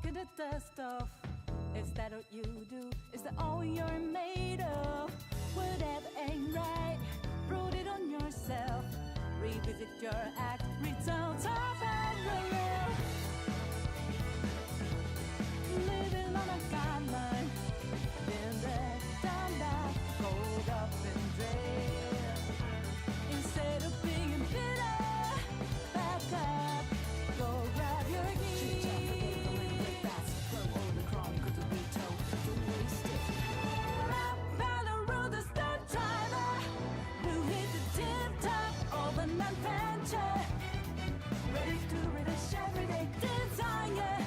walking the dust off. Is that what you do? Is that all you're made of? Whatever ain't right, prove it on yourself. Revisit your act, return to parallel. Living on a guideline, been there, done that, hold up and there. Instead of being bitter, back up, go grab your keys. Follow road the stunt driver who hit the tip top of an adventure. Ready to relish everyday desire.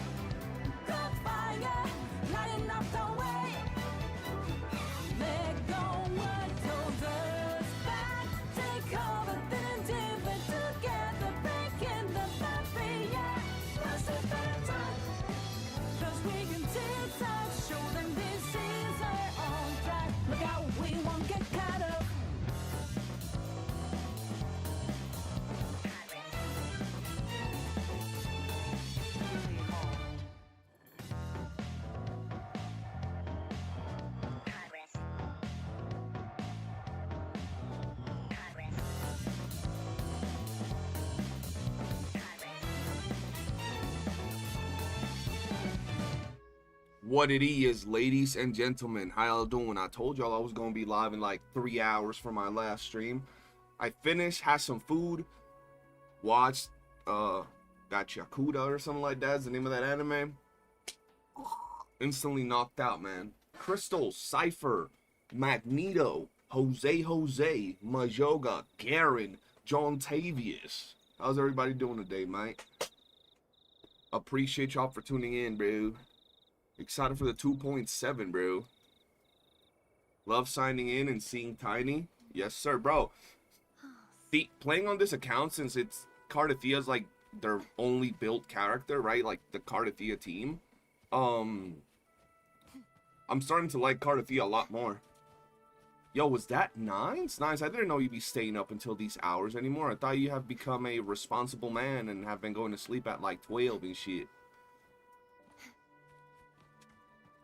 Got fire, lighting up the way. Let go what holds us back. Take over, then dip it together. Breaking the barrier. What's the better time? 'Cause we can zigzag, show them this is our own track. Look out, we won't get caught up. What it is, ladies and gentlemen, how y'all doing? I told y'all I was gonna be live in like 3 hours for my last stream. I finished, had some food, watched Gacha Channel or something like that is the name of that anime. Instantly knocked out, man. Crystal, Cypher, Magneto, Jose, Majoga, Garen, John Tavius. How's everybody doing today, mate? Appreciate y'all for tuning in, bro. Excited for the 2.7, bro. Love signing in and seeing Tiny. Yes, sir, bro. Playing on this account, since it's Cardathea's like their only built character, right? Like the Cardathea team. I'm starting to like Cardathea a lot more. Yo, was that Nines? Nines, I didn't know you'd be staying up until these hours anymore. I thought you have become a responsible man and have been going to sleep at like 12 and shit.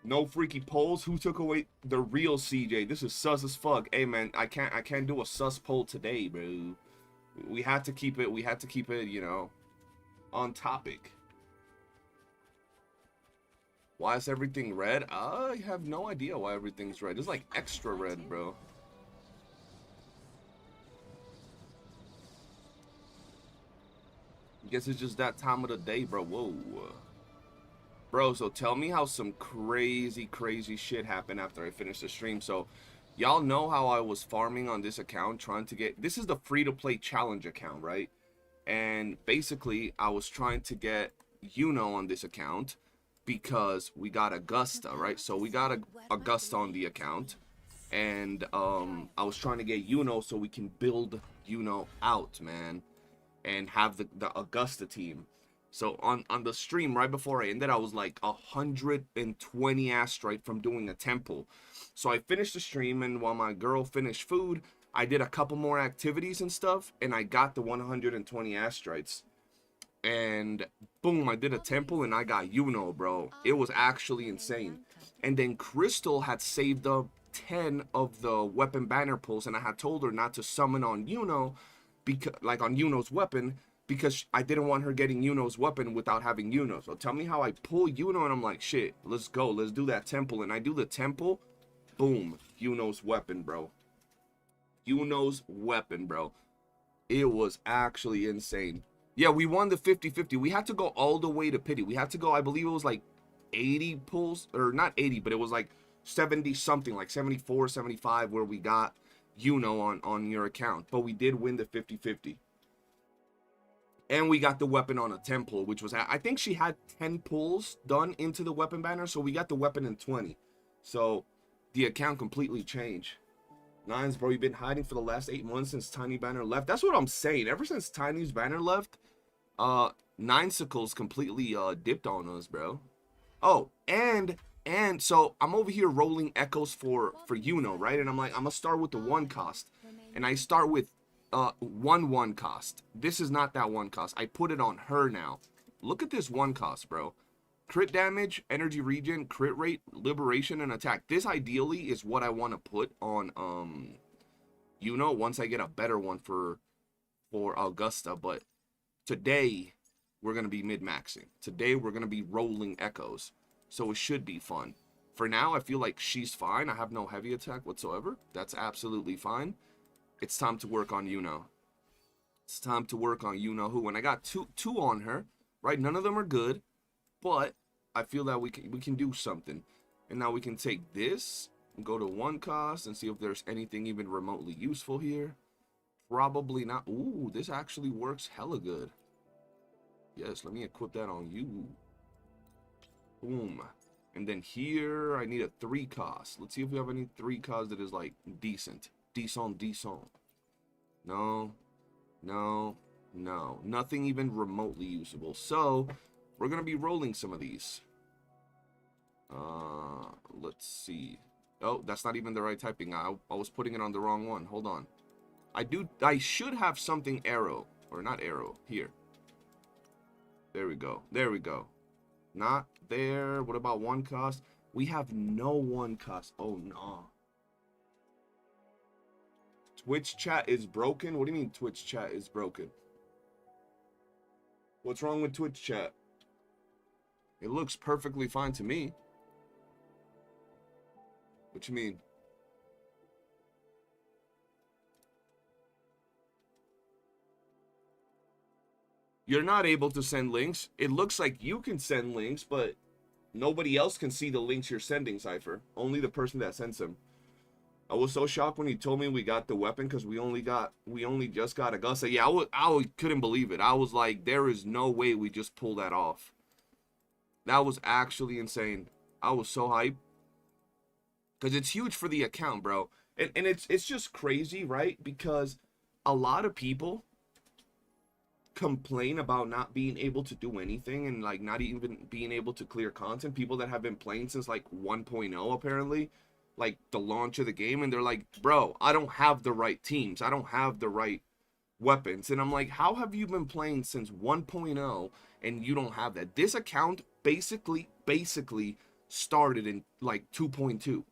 No freaky polls. Who took away the real CJ? This is sus as fuck. Hey man, I can't do a sus poll today, bro. We had to keep it. You know, on topic. Why is everything red? I have no idea why everything's red. It's like extra red, bro. I guess it's just that time of the day, bro. Whoa. Bro, so tell me how some crazy shit happened after I finished the stream. So, y'all know how I was farming on this account, trying to get... This is the free-to-play challenge account, right? And basically, I was trying to get YOOOO on this account because we got Augusta, right? So, we got Augusta on the account. And I was trying to get YOOOO so we can build YOOOO out, man. And have the Augusta team. So on the stream right before I ended, I was like 120 asteroid from doing a temple. So I finished the stream, and while my girl finished food, I did a couple more activities and stuff, and I got the 120 asteroids. And boom, I did a temple and I got YOOOO, bro. It was actually insane. And then Crystal had saved up 10 of the weapon banner pulls, and I had told her not to summon on YOOOO, because like on YOOOO's weapon, because I didn't want her getting YOOOO's weapon without having YOOOO. So tell me how I pull YOOOO, and I'm like, shit, let's go. Let's do that temple. And I do the temple. Boom. YOOOO's weapon, bro. YOOOO's weapon, bro. It was actually insane. Yeah, we won the 50-50. We had to go all the way to pity. We had to go, I believe it was like 80 pulls. Or not 80, but it was like 70 something. Like 74, 75 where we got YOOOO on your account. But we did win the 50-50. And we got the weapon on a temple, which was, I think she had 10 pulls done into the weapon banner. So we got the weapon in 20. So the account completely changed. Nines, bro, you've been hiding for the last 8 months since Tiny Banner left. That's what I'm saying. Ever since Tiny's Banner left, Ninesicles completely dipped on us, bro. Oh, and so I'm over here rolling echoes for YOOOO, right? And I'm like, I'm gonna start with the 1 cost. And I start with 1 cost. This is not that 1 cost. I put it on her now. Look at this 1 cost, bro. crit damage, energy regen, crit rate, liberation, and attack. This ideally is what I want to put on once I get a better one for Augusta. But today we're gonna be mid-maxing. Today we're gonna be rolling echoes, so it should be fun. For now, I feel like she's fine. I have no heavy attack whatsoever. That's absolutely fine. It's time to work on It's time to work on you-know-who. And I got two on her, right? None of them are good, but I feel that we can do something. And now we can take this and go to 1 cost and see if there's anything even remotely useful here. Probably not. Ooh, this actually works hella good. Yes, let me equip that on you. Boom. And then here, I need a 3 cost. Let's see if we have any 3 cost that is like decent. Decent. No. Nothing even remotely usable. So, we're going to be rolling some of these. Let's see. Oh, that's not even the right typing. I was putting it on the wrong one. Hold on. I should have something arrow. Or not arrow. Here. There we go. Not there. What about 1 cost? We have no 1 cost. Oh, no. Twitch chat is broken? What do you mean Twitch chat is broken? What's wrong with Twitch chat? It looks perfectly fine to me. What you mean? You're not able to send links. It looks like you can send links, but nobody else can see the links you're sending, Cypher. Only the person that sends them. I was so shocked when he told me we got the weapon because we only just got Augusta. Yeah, I couldn't believe it. I was like, there is no way we just pulled that off. That was actually insane. I was so hyped. Because it's huge for the account, bro. And it's just crazy, right? Because a lot of people complain about not being able to do anything and like not even being able to clear content. People that have been playing since like 1.0 apparently. Like the launch of the game, and they're like, bro, I don't have the right teams, I don't have the right weapons. And I'm like, how have you been playing since 1.0 and you don't have that? This account basically started in like 2.2,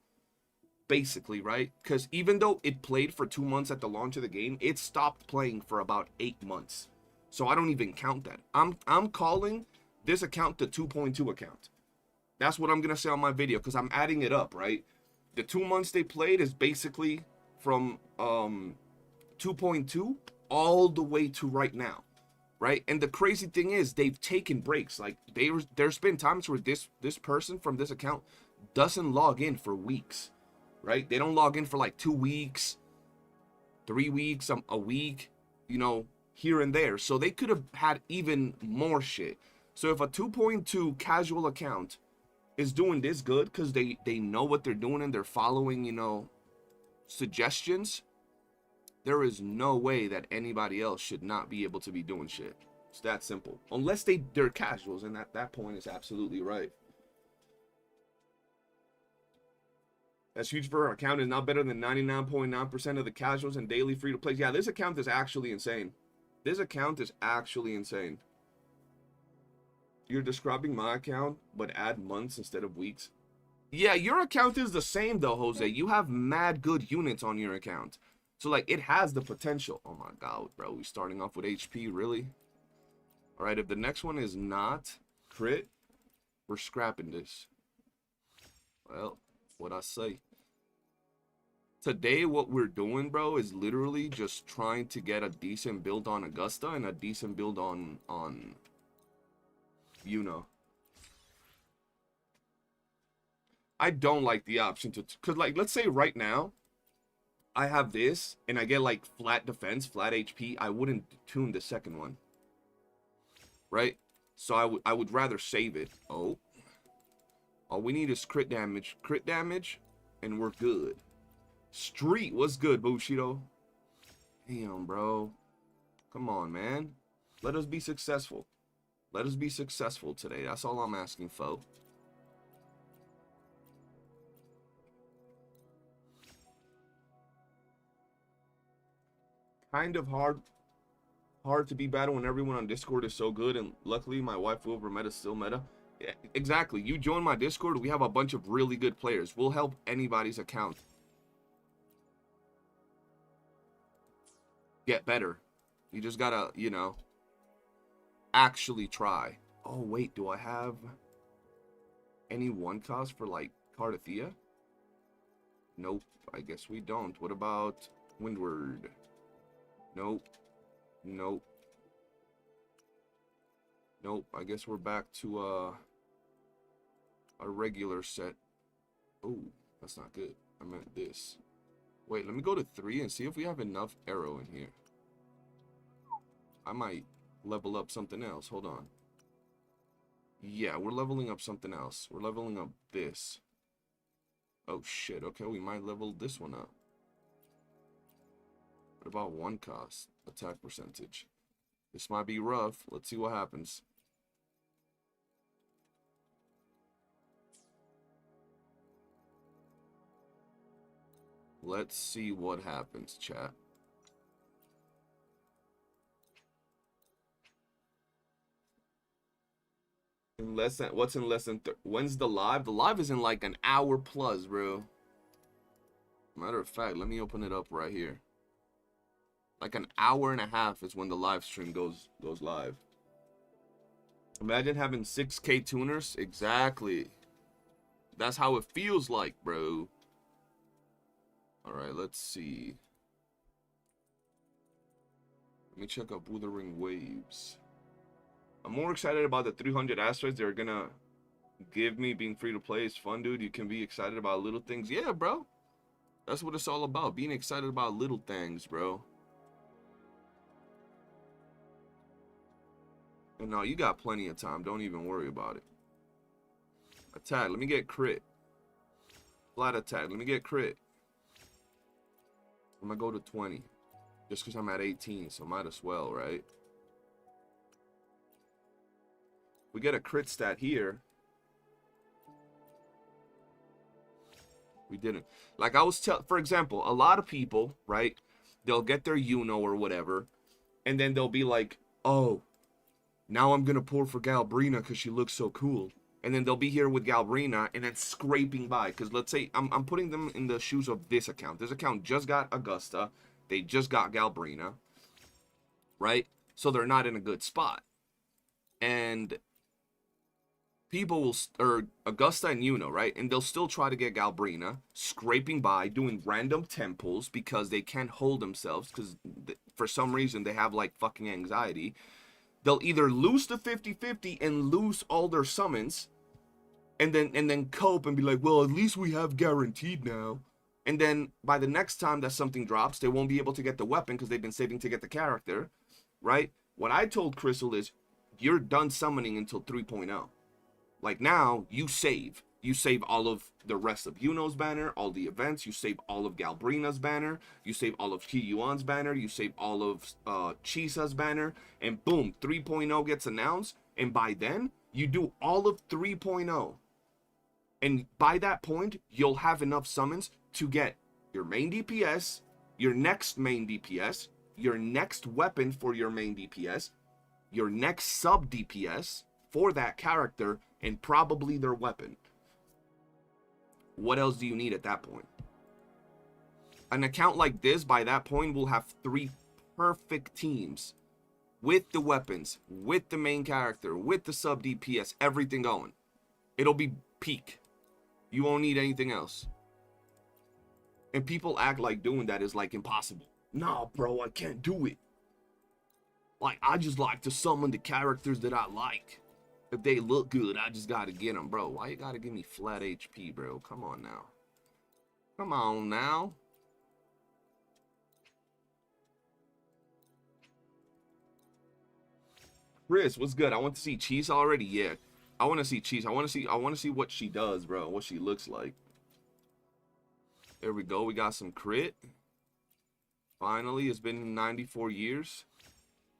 basically, right? Because even though it played for 2 months at the launch of the game, it stopped playing for about 8 months. So I don't even count that. I'm calling this account the 2.2 account. That's what I'm gonna say on my video, because I'm adding it up, right? The 2 months they played is basically from 2.2 all the way to right now, right? And the crazy thing is they've taken breaks. Like there's been times where this person from this account doesn't log in for weeks, right? They don't log in for like 2 weeks, 3 weeks, a week, you know, here and there. So they could have had even more shit. So if a 2.2 casual account is doing this good because they know what they're doing and they're following, you know, suggestions, there is no way that anybody else should not be able to be doing shit. It's that simple. Unless they're casuals, and that point is absolutely right. That's huge for our account. Is not better than 99.9% of the casuals and daily free to play. Yeah, this account is actually insane. This account is actually insane. You're describing my account, but add months instead of weeks. Yeah, your account is the same though, Jose. You have mad good units on your account. So like it has the potential. Oh my god, bro. We starting off with HP, really? Alright, if the next one is not crit, we're scrapping this. Well, what I say. Today what we're doing, bro, is literally just trying to get a decent build on Augusta and a decent build on you know. I don't like the option to, cause like let's say right now I have this and I get like flat defense, flat HP, I wouldn't tune the second one, right? So I would rather save it. Oh, all we need is crit damage, and we're good. Street, what's good, Bushido? Damn, bro, come on, man, let us be successful. Let us be successful today. That's all I'm asking, folks. Kind of hard to be battle when everyone on Discord is so good, and luckily my wife WUWA meta still meta. Exactly. You join my Discord, we have a bunch of really good players. We'll help anybody's account get better. You just gotta, you know, actually try. Oh, wait, do I have any one cost for, like, Cardathea? Nope, I guess we don't. What about Windward? Nope. Nope. Nope, I guess we're back to, a regular set. Oh, that's not good. I meant this. Wait, let me go to 3 and see if we have enough arrow in here. I might level up something else. Hold on. Yeah, we're leveling up something else. We're leveling up this. Oh, shit. Okay, we might level this one up. What about one cost? Attack percentage. This might be rough. Let's see what happens. Let's see what happens, chat. In less than, what's in less than, when's the live? The live is in like an hour plus, bro. Matter of fact, let me open it up right here. Like an hour and a half is when the live stream goes live. Imagine having 6K tuners. Exactly. That's how it feels like, bro. Alright, let's see. Let me check out Wuthering Waves. I'm more excited about the 300 asteroids they're gonna give me. Being free to play is fun, dude. You can be excited about little things. Yeah, bro. That's what it's all about. Being excited about little things, bro. And no, you got plenty of time. Don't even worry about it. Attack. Let me get crit. Flat attack. Let me get crit. I'm gonna go to 20. Just because I'm at 18, so might as well, right? We get a crit stat here. We didn't. Like I was for example, a lot of people, right? They'll get their YOOOO or whatever, and then they'll be like, oh, now I'm gonna pour for Galbrena because she looks so cool. And then they'll be here with Galbrena and then scraping by. Because let's say I'm putting them in the shoes of this account. This account just got Augusta. They just got Galbrena. Right? So they're not in a good spot. And people will, or Augusta and YOOOO, right? And they'll still try to get Galbrena, scraping by, doing random temples because they can't hold themselves because for some reason they have like fucking anxiety. They'll either lose the 50-50 and lose all their summons and then cope and be like, well, at least we have guaranteed now. And then by the next time that something drops, they won't be able to get the weapon because they've been saving to get the character, right? What I told Crystal is, you're done summoning until 3.0. Like now, you save. You save all of the rest of YOOOO's banner, all the events. You save all of Galbrena's banner. You save all of Hiyuan's banner. You save all of Chisa's banner. And boom, 3.0 gets announced. And by then, you do all of 3.0. And by that point, you'll have enough summons to get your main DPS, your next main DPS, your next weapon for your main DPS, your next sub DPS for that character, and probably their weapon. What else do you need at that point? An account like this, by that point, will have 3 perfect teams with the weapons, with the main character, with the sub DPS, everything going. It'll be peak. You won't need anything else. And people act like doing that is like impossible. Nah, bro, I can't do it. Like, I just like to summon the characters that I like. If they look good, I just gotta get them, bro. Why you gotta give me flat HP, bro? Come on now. Come on now. Chris, what's good? I want to see Cheese already. Yeah, I want to see Cheese. I want to see what she does, bro. What she looks like. There we go. We got some crit. Finally, it's been 94 years.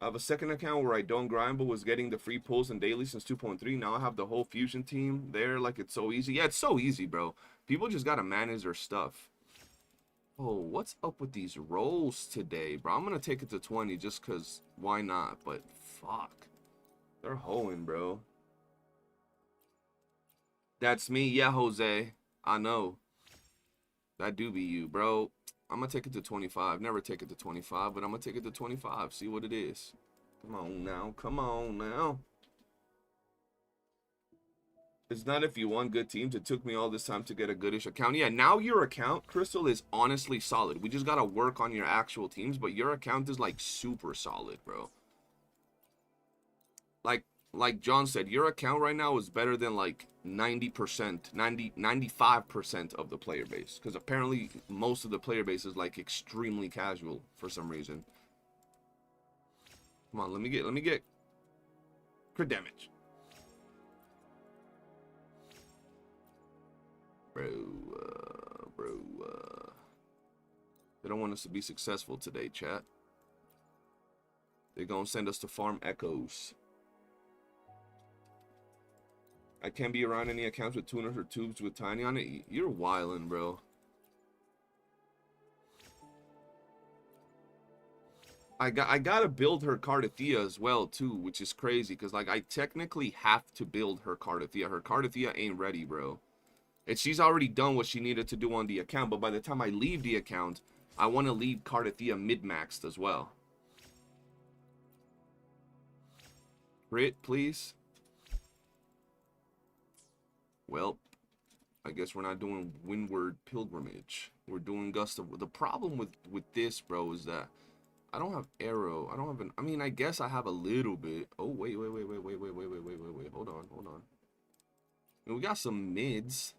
I have a second account where I don't grind, but was getting the free pulls and daily since 2.3. Now I have the whole fusion team there. Like, it's so easy. Yeah, it's so easy, bro. People just gotta manage their stuff. Oh, what's up with these rolls today, bro? I'm gonna take it to 20 just because why not? But fuck. They're hoeing, bro. That's me. Yeah, Jose. I know. That do be you, bro. I'm gonna take it to 25. Never take it to 25, but I'm gonna take it to 25. See what it is. Come on now. Come on now. It's not if you want good teams. It took me all this time to get a goodish account. Yeah, now your account, Crystal, is honestly solid. We just gotta work on your actual teams, but your account is like super solid, bro. Like John said, your account right now is better than like 90%, 95% of the player base. Because apparently most of the player base is like extremely casual for some reason. Come on, let me get crit damage. Bro, they don't want us to be successful today, chat. They're gonna send us to farm echoes. I can't be around any accounts with tuners or tubes with tiny on it. You're wildin', bro. I gotta build her Cardathea as well too, which is crazy because like I technically have to build her Cardathea. Her Cardathea ain't ready, bro. And she's already done what she needed to do on the account, but by the time I leave the account, I want to leave Cardathea mid-maxed as well. Crit, please. Well, I guess we're not doing Windward Pilgrimage. We're doing Gust of... The problem with this, bro, is that I don't have arrow. I don't have an... I mean, I guess I have a little bit. Oh, wait. Hold on. And we got some mids.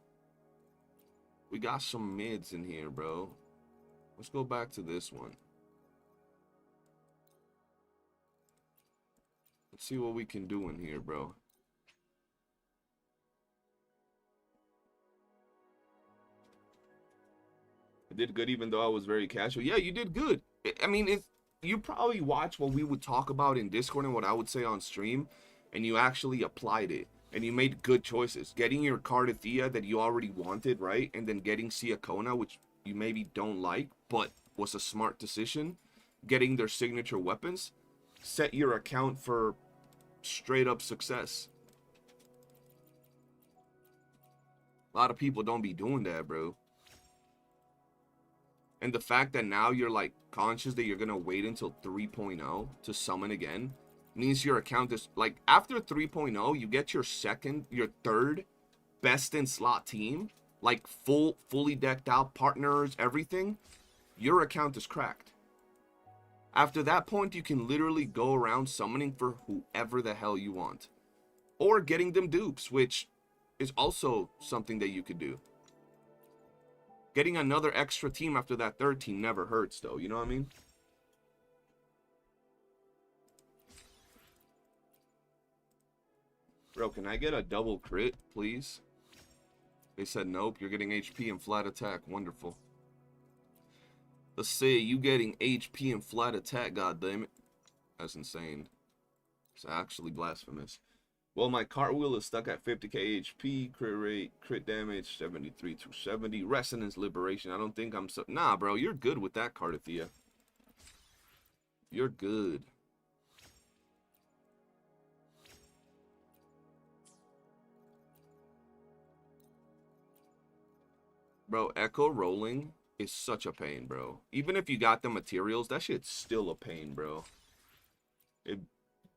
We got some mids in here, bro. Let's go back to this one. Let's see what we can do in here, bro. I did good even though I was very casual. Yeah, you did good. I mean, if you probably watch what we would talk about in Discord and what I would say on stream, and you actually applied it. And you made good choices. Getting your Cardathea that you already wanted, right? And then getting Siakona, which you maybe don't like, but was a smart decision. Getting their signature weapons. Set your account for straight up success. A lot of people don't be doing that, bro. And the fact that now you're like conscious that you're going to wait until 3.0 to summon again means your account is like after 3.0 you get your third best in slot team, like fully decked out partners, everything. Your account is cracked. After that point you can literally go around summoning for whoever the hell you want, or getting them dupes, which is also something that you could do. Getting another extra team after that third team never hurts though, you know what I mean? Bro, can I get a double crit, please? They said nope, you're getting HP and flat attack. Wonderful. Let's say you getting HP and flat attack, goddammit. That's insane. It's actually blasphemous. Well, my cartwheel is stuck at 50k HP, crit rate, crit damage, 73 to 70. Resonance liberation. I don't think I'm so... Nah, bro, you're good with that, Cardathea. You're good. Bro, echo rolling is such a pain, bro. Even if you got the materials, that shit's still a pain, bro. If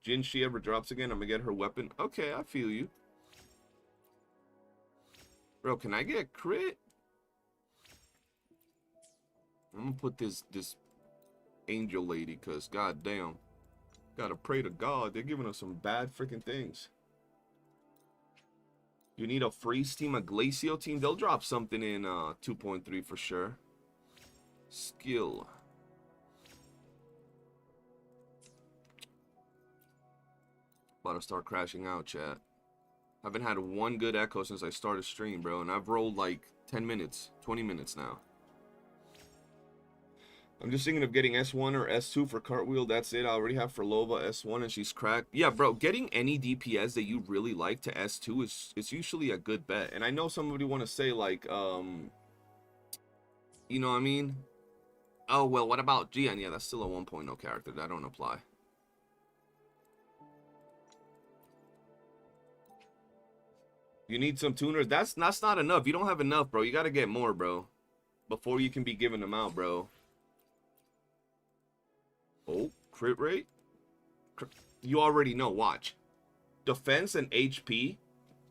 Jinshi ever drops again, I'm gonna get her weapon. Okay, I feel you. Bro, can I get crit? I'm gonna put this angel lady, cause goddamn, gotta pray to God. They're giving us some bad freaking things. You need a freeze team, a glacial team. They'll drop something in 2.3 for sure. Skill. About to start crashing out, chat. Haven't had one good echo since I started stream, bro. And I've rolled like 10 minutes, 20 minutes now. I'm just thinking of getting S1 or S2 for cartwheel. That's it. I already have for Lova S1 and she's cracked. Yeah, bro, getting any DPS that you really like to S2 is usually a good bet. And I know somebody want to say like, you know what I mean? Oh, well, what about Gian? Yeah, that's still a 1.0 character. That don't apply. You need some tuners. That's not enough. You don't have enough, bro. You gotta get more, bro, before you can be giving them out, bro. Oh, crit rate. You already know. Watch. Defense and HP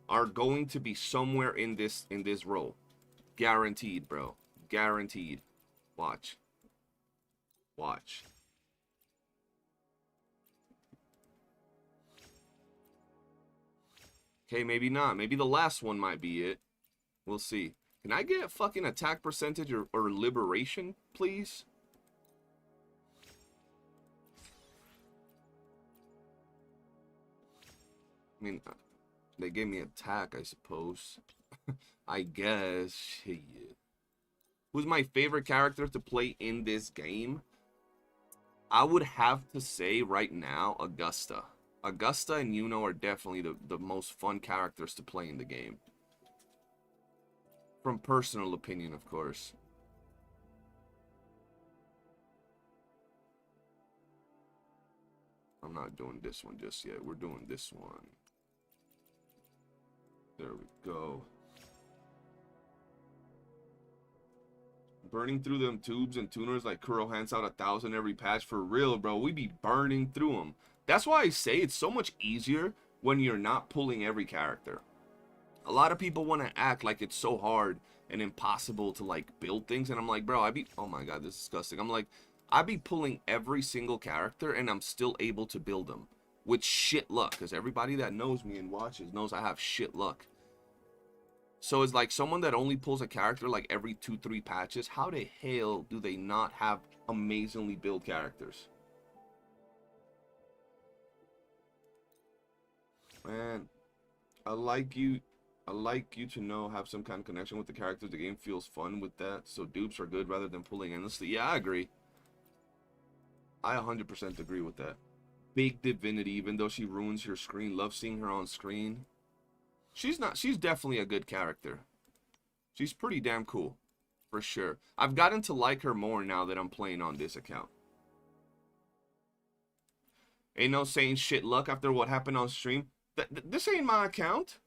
are going to be somewhere in this row. Guaranteed, bro. Guaranteed. Watch. Watch. Okay, maybe not. Maybe the last one might be it. We'll see. Can I get fucking attack percentage or liberation, please? I mean, they gave me attack, I suppose. I guess. Shit. Who's my favorite character to play in this game? I would have to say right now, Augusta. Augusta and YOOOO are definitely the most fun characters to play in the game. From personal opinion, of course. I'm not doing this one just yet. We're doing this one. There we go. Burning through them tubes and tuners like Kuro hands out 1,000 every patch. For real, bro. We be burning through them. That's why I say it's so much easier when you're not pulling every character. A lot of people want to act like it's so hard and impossible to like build things, and I'm like, bro, oh my god, this is disgusting. I'm like, I be pulling every single character and I'm still able to build them with shit luck, because everybody that knows me and watches knows I have shit luck. So it's like someone that only pulls a character like every 2-3 patches. How the hell do they not have amazingly built characters? Man, I like you to know, have some kind of connection with the characters. The game feels fun with that, so dupes are good rather than pulling endlessly. Yeah, I agree. I 100% agree with that. Big Divinity, even though she ruins your screen. Love seeing her on screen. She's definitely a good character. She's pretty damn cool, for sure. I've gotten to like her more now that I'm playing on this account. Ain't no saying shit luck after what happened on stream. This ain't my account.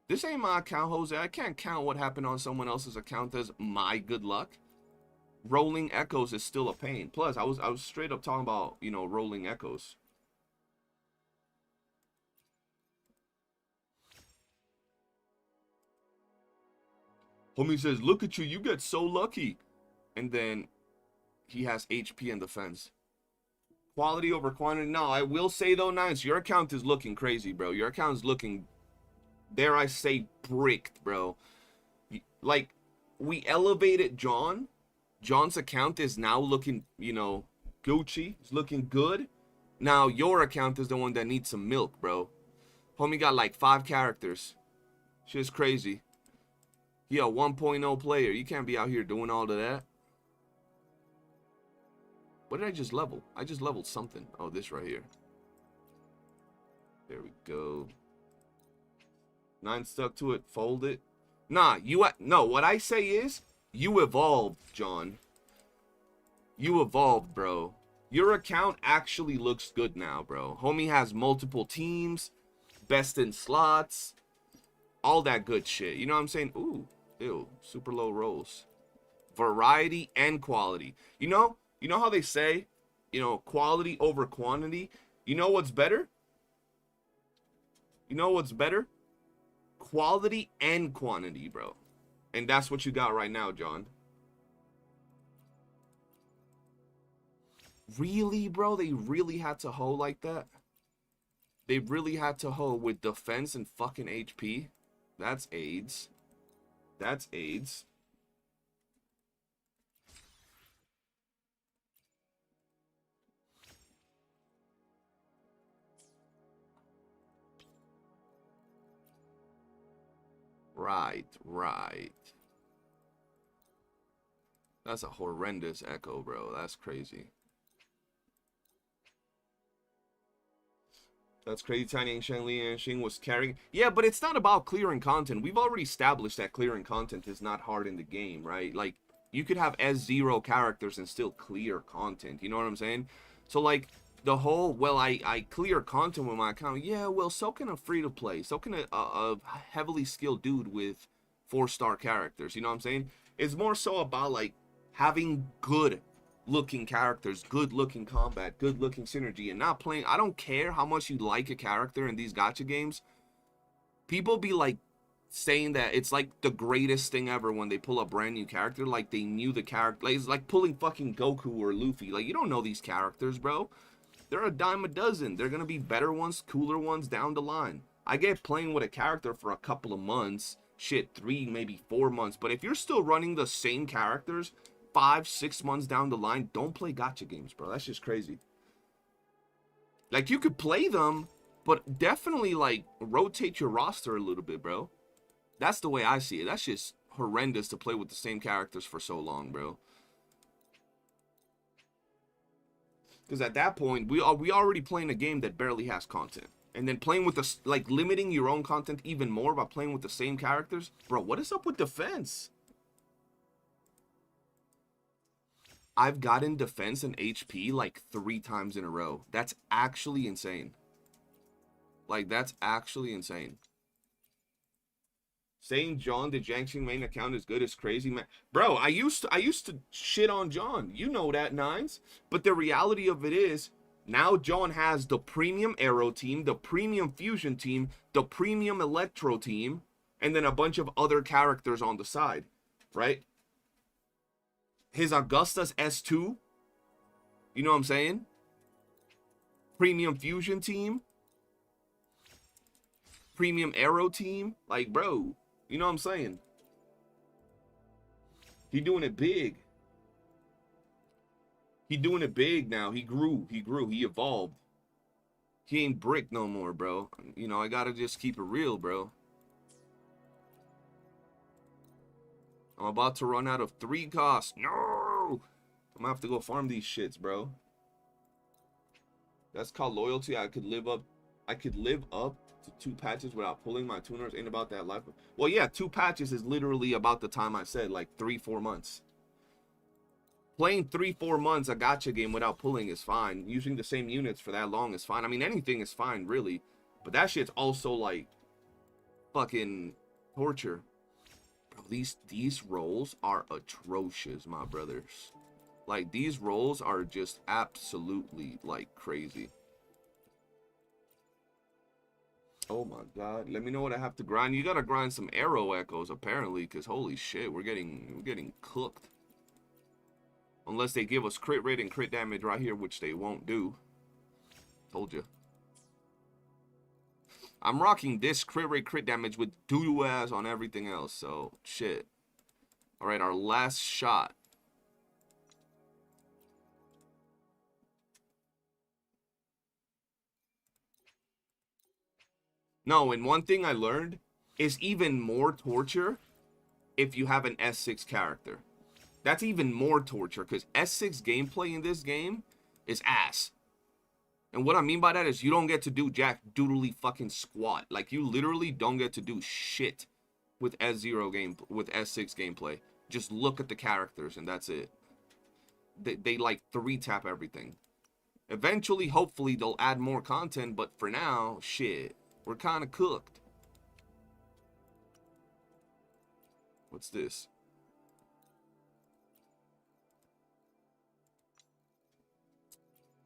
This ain't my account, Jose. I can't count what happened on someone else's account as my good luck. Rolling echoes is still a pain. Plus, I was straight up talking about, you know, rolling echoes. Homie says, look at you, you get so lucky. And then he has HP and defense. Quality over quantity. No, I will say though, Nines, your account is looking crazy, bro. Your account is looking, dare I say, bricked, bro. Like, we elevated John. John's account is now looking, you know, Gucci. It's looking good. Now your account is the one that needs some milk, bro. Homie got like 5 characters. Shit's crazy. He a 1.0 player. You can't be out here doing all of that. What did I just level? I just leveled something. Oh, this right here. There we go. 9 stuck to it. Fold it. Nah, no, what I say is, you evolved, John. You evolved, bro. Your account actually looks good now, bro. Homie has multiple teams, best in slots, all that good shit. You know what I'm saying? Ooh, ew, super low rolls. Variety and quality. You know how they say, you know, quality over quantity? You know what's better? You know what's better? Quality and quantity, bro. And that's what you got right now, John. Really, bro? They really had to hoe like that? They really had to hoe with defense and fucking HP? That's AIDS. That's AIDS. Right. That's a horrendous echo, bro. That's crazy. That's crazy. Tiny and Shen Li and Xing was carrying. Yeah, but it's not about clearing content. We've already established that clearing content is not hard in the game, right? Like, you could have S0 characters and still clear content. You know what I'm saying? So, like, the whole, well, I clear content with my account. Yeah, well, so can a free-to-play. So can a heavily skilled dude with 4-star characters. You know what I'm saying? It's more so about, like, having good-looking characters, good-looking combat, good-looking synergy, and not playing. I don't care how much you like a character in these gacha games. People be, like, saying that it's, like, the greatest thing ever when they pull a brand new character. Like, they knew the character. Like, it's like pulling fucking Goku or Luffy. Like, you don't know these characters, bro. They're a dime a dozen. They're going to be better ones, cooler ones down the line. I get playing with a character for a couple of months. Shit, 3, maybe 4 months. But if you're still running the same characters 5, 6 months down the line, don't play gacha games, bro. That's just crazy. Like, you could play them, but definitely, like, rotate your roster a little bit, bro. That's the way I see it. That's just horrendous to play with the same characters for so long, bro. Because at that point, we already playing a game that barely has content. And then playing with the, like, limiting your own content even more by playing with the same characters. Bro, what is up with defense? I've gotten defense and HP like 3 times in a row. That's actually insane. Like, that's actually insane. Saying John, the Jiangxing main account, is good is crazy, man. Bro, I used to shit on John. You know that, Nines. But the reality of it is, now John has the premium Arrow team, the premium Fusion team, the premium Electro team, and then a bunch of other characters on the side, right? His Augustus S2, you know what I'm saying? Premium Fusion team, premium Arrow team. Like, bro, you know what I'm saying? He doing it big. He doing it big now. He grew. He evolved. He ain't brick no more, bro. You know, I gotta just keep it real, bro. I'm about to run out of 3 costs. No! I'm gonna have to go farm these shits, bro. That's called loyalty. I could live up to 2 patches without pulling my tuners. Ain't about that life. Well, yeah, 2 patches is literally about the time I said, like 3-4 months. Playing 3-4 months a gacha game without pulling is fine. Using the same units for that long is fine. I mean, anything is fine, really. But that shit's also, like, fucking torture. Bro, these rolls are atrocious, my brothers. Like, these rolls are just absolutely, like, crazy. Oh my god. Let me know what I have to grind. You gotta grind some arrow echoes, apparently, because holy shit, we're getting cooked. Unless they give us crit rate and crit damage right here, which they won't do. Told you. I'm rocking this crit rate, crit damage with doo-doo ass on everything else, so shit. Alright, our last shot. No, and one thing I learned is even more torture if you have an S6 character. That's even more torture, because S6 gameplay in this game is ass. And what I mean by that is you don't get to do jack doodly fucking squat. Like, you literally don't get to do shit with S0 game, with S6 gameplay. Just look at the characters and that's it. They like 3-tap everything. Eventually, hopefully, they'll add more content, but for now, shit, we're kind of cooked. What's this?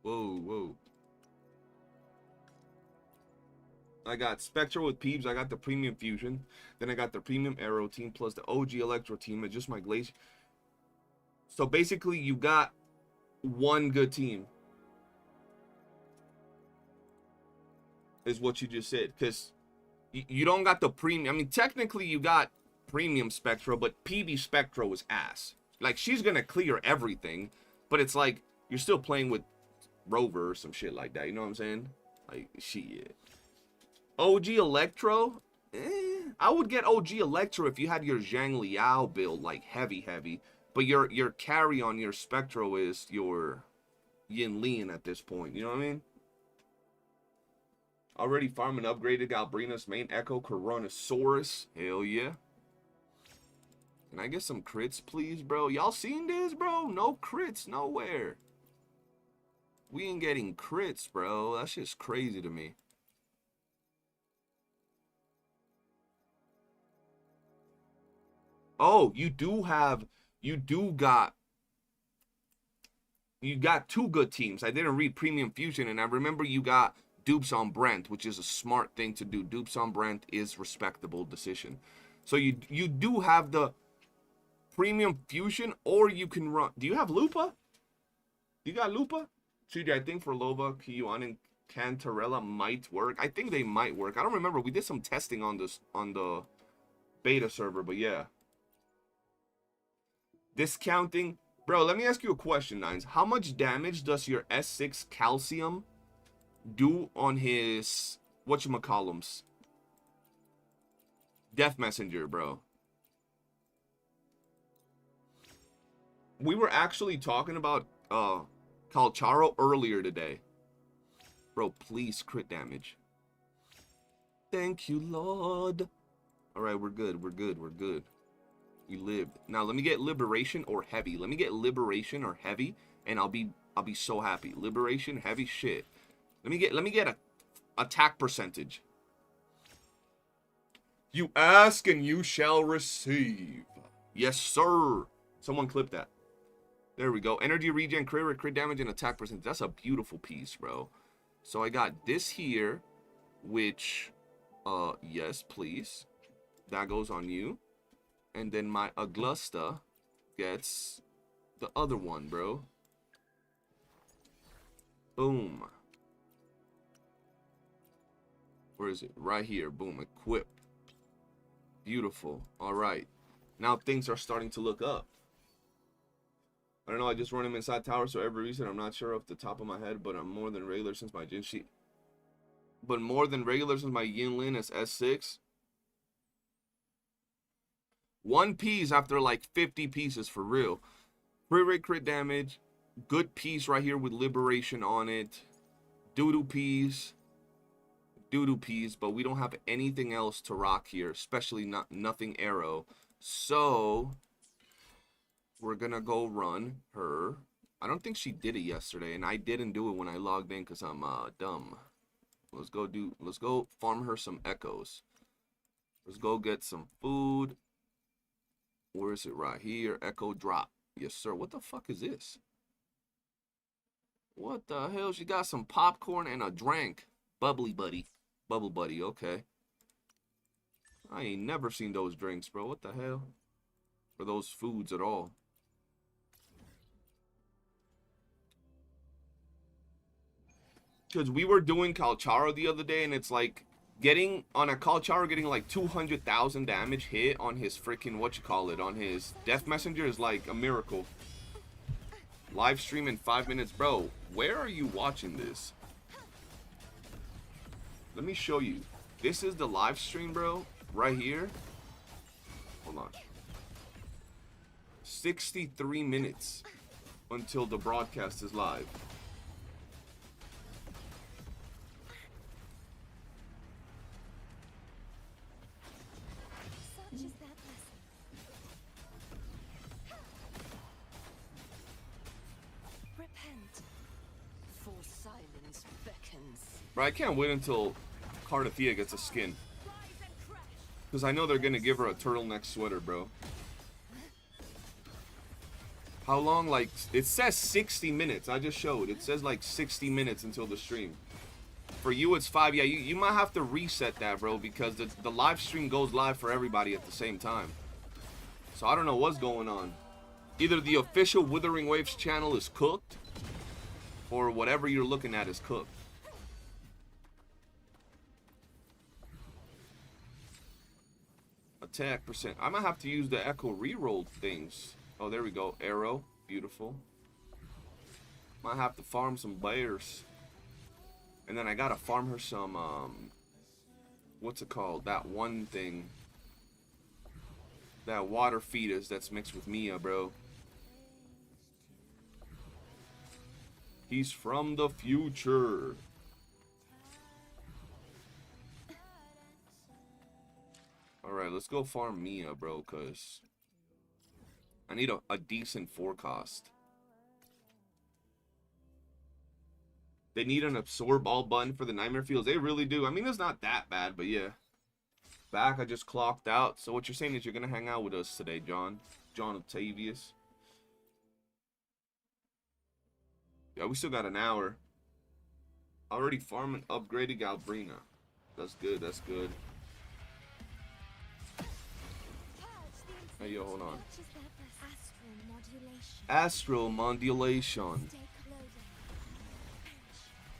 Whoa, whoa. I got Spectral with Peeps. I got the Premium Fusion. Then I got the Premium Arrow team plus the OG Electro team and just my Glacier. So basically, you got one good team. Is what you just said. Because you don't got the Premium. I mean, technically, you got Premium Spectral, but PB Spectral is ass. Like, she's going to clear everything. But it's like, you're still playing with Rover or some shit like that. You know what I'm saying? Like, shit. OG Electro? I would get OG Electro if you had your Zhang Liao build, like, heavy. But your carry on your Spectro is your Yin Lin at this point. You know what I mean? Already farming upgraded Galbrena's main Echo Coronasaurus. Hell yeah. Can I get some crits, please, bro? Y'all seen this, bro? No crits, nowhere. We ain't getting crits, bro. That's just crazy to me. Oh, you got two good teams. I didn't read Premium Fusion, and I remember you got dupes on Brent, which is a smart thing to do. Dupes on Brent is respectable decision. So you do have the Premium Fusion, or you can run. Do you have Lupa? You got Lupa? CJ, I think for Lova, Kiyuan, and Cantarella might work. I think they might work. I don't remember. We did some testing on this on the beta server, but yeah. Discounting. Bro, let me ask you a question, Nines. How much damage does your S6 Calcium do on his whatchamacallums? Death Messenger, bro. We were actually talking about Calcharo earlier today. Bro, please crit damage. Thank you, Lord. Alright, we're good. We're good. We're good. We lived. Now let me get Liberation or Heavy. Let me get Liberation or Heavy, and I'll be so happy. Liberation, Heavy, shit. Let me get a attack percentage. You ask and you shall receive. Yes, sir. Someone clip that. There we go. Energy regen, crit damage, and attack percentage. That's a beautiful piece, bro. So I got this here, which, yes, please. That goes on you. And then my Aglusta gets the other one, bro. Boom. Where is it? Right here. Boom. Equip. Beautiful. All right. Now things are starting to look up. I don't know. I just run him inside tower, so every reason I'm not sure off the top of my head, but I'm more than regular since my Jinshi. But more than regular since my Yinlin is S6. 1 piece after like 50 pieces for real. Crit crit damage. Good piece right here with Liberation on it. Doodoo piece. Doodoo piece, but we don't have anything else to rock here, especially nothing arrow. So we're gonna go run her. I don't think she did it yesterday, and I didn't do it when I logged in because I'm dumb. Let's go farm her some echoes. Let's go get some food. Where is it? Right here. Echo drop. Yes, sir. What the fuck is this? What the hell? She got some popcorn and a drink. Bubbly buddy. Bubble buddy. Okay. I ain't never seen those drinks, bro. What the hell? Or those foods at all. Because we were doing Calcharo the other day, and it's like getting on a Calcharo, getting like 200,000 damage hit on his freaking on his Death Messenger is like a miracle. Live stream in 5 minutes, bro. Where are you watching this? Let me show you. This is the live stream, bro. Right here. Hold on. 63 minutes until the broadcast is live. Bro, I can't wait until Cardathea gets a skin. Because I know they're going to give her a turtleneck sweater, bro. How long? Like, it says 60 minutes. I just showed. It says like 60 minutes until the stream. For you, it's 5. Yeah, you might have to reset that, bro. Because the live stream goes live for everybody at the same time. So I don't know what's going on. Either the official Withering Waves channel is cooked. Or whatever you're looking at is cooked. Attack percent. I might have to use the Echo reroll things. Oh, there we go. Arrow. Beautiful. Might have to farm some bears. And then I gotta farm her some, what's it called? That one thing. That water fetus that's mixed with Mia, bro. He's from the future. Alright, let's go farm Mia, bro, because I need a decent forecast. They need an absorb all button for the nightmare fields. They really do. I mean, it's not that bad, but yeah. Back, I just clocked out. So what you're saying is you're gonna hang out with us today, John Octavius. Yeah, we still got an hour. Already farming upgraded Galbrena. That's good, that's good. Hey, yo, hold on. Astral modulation.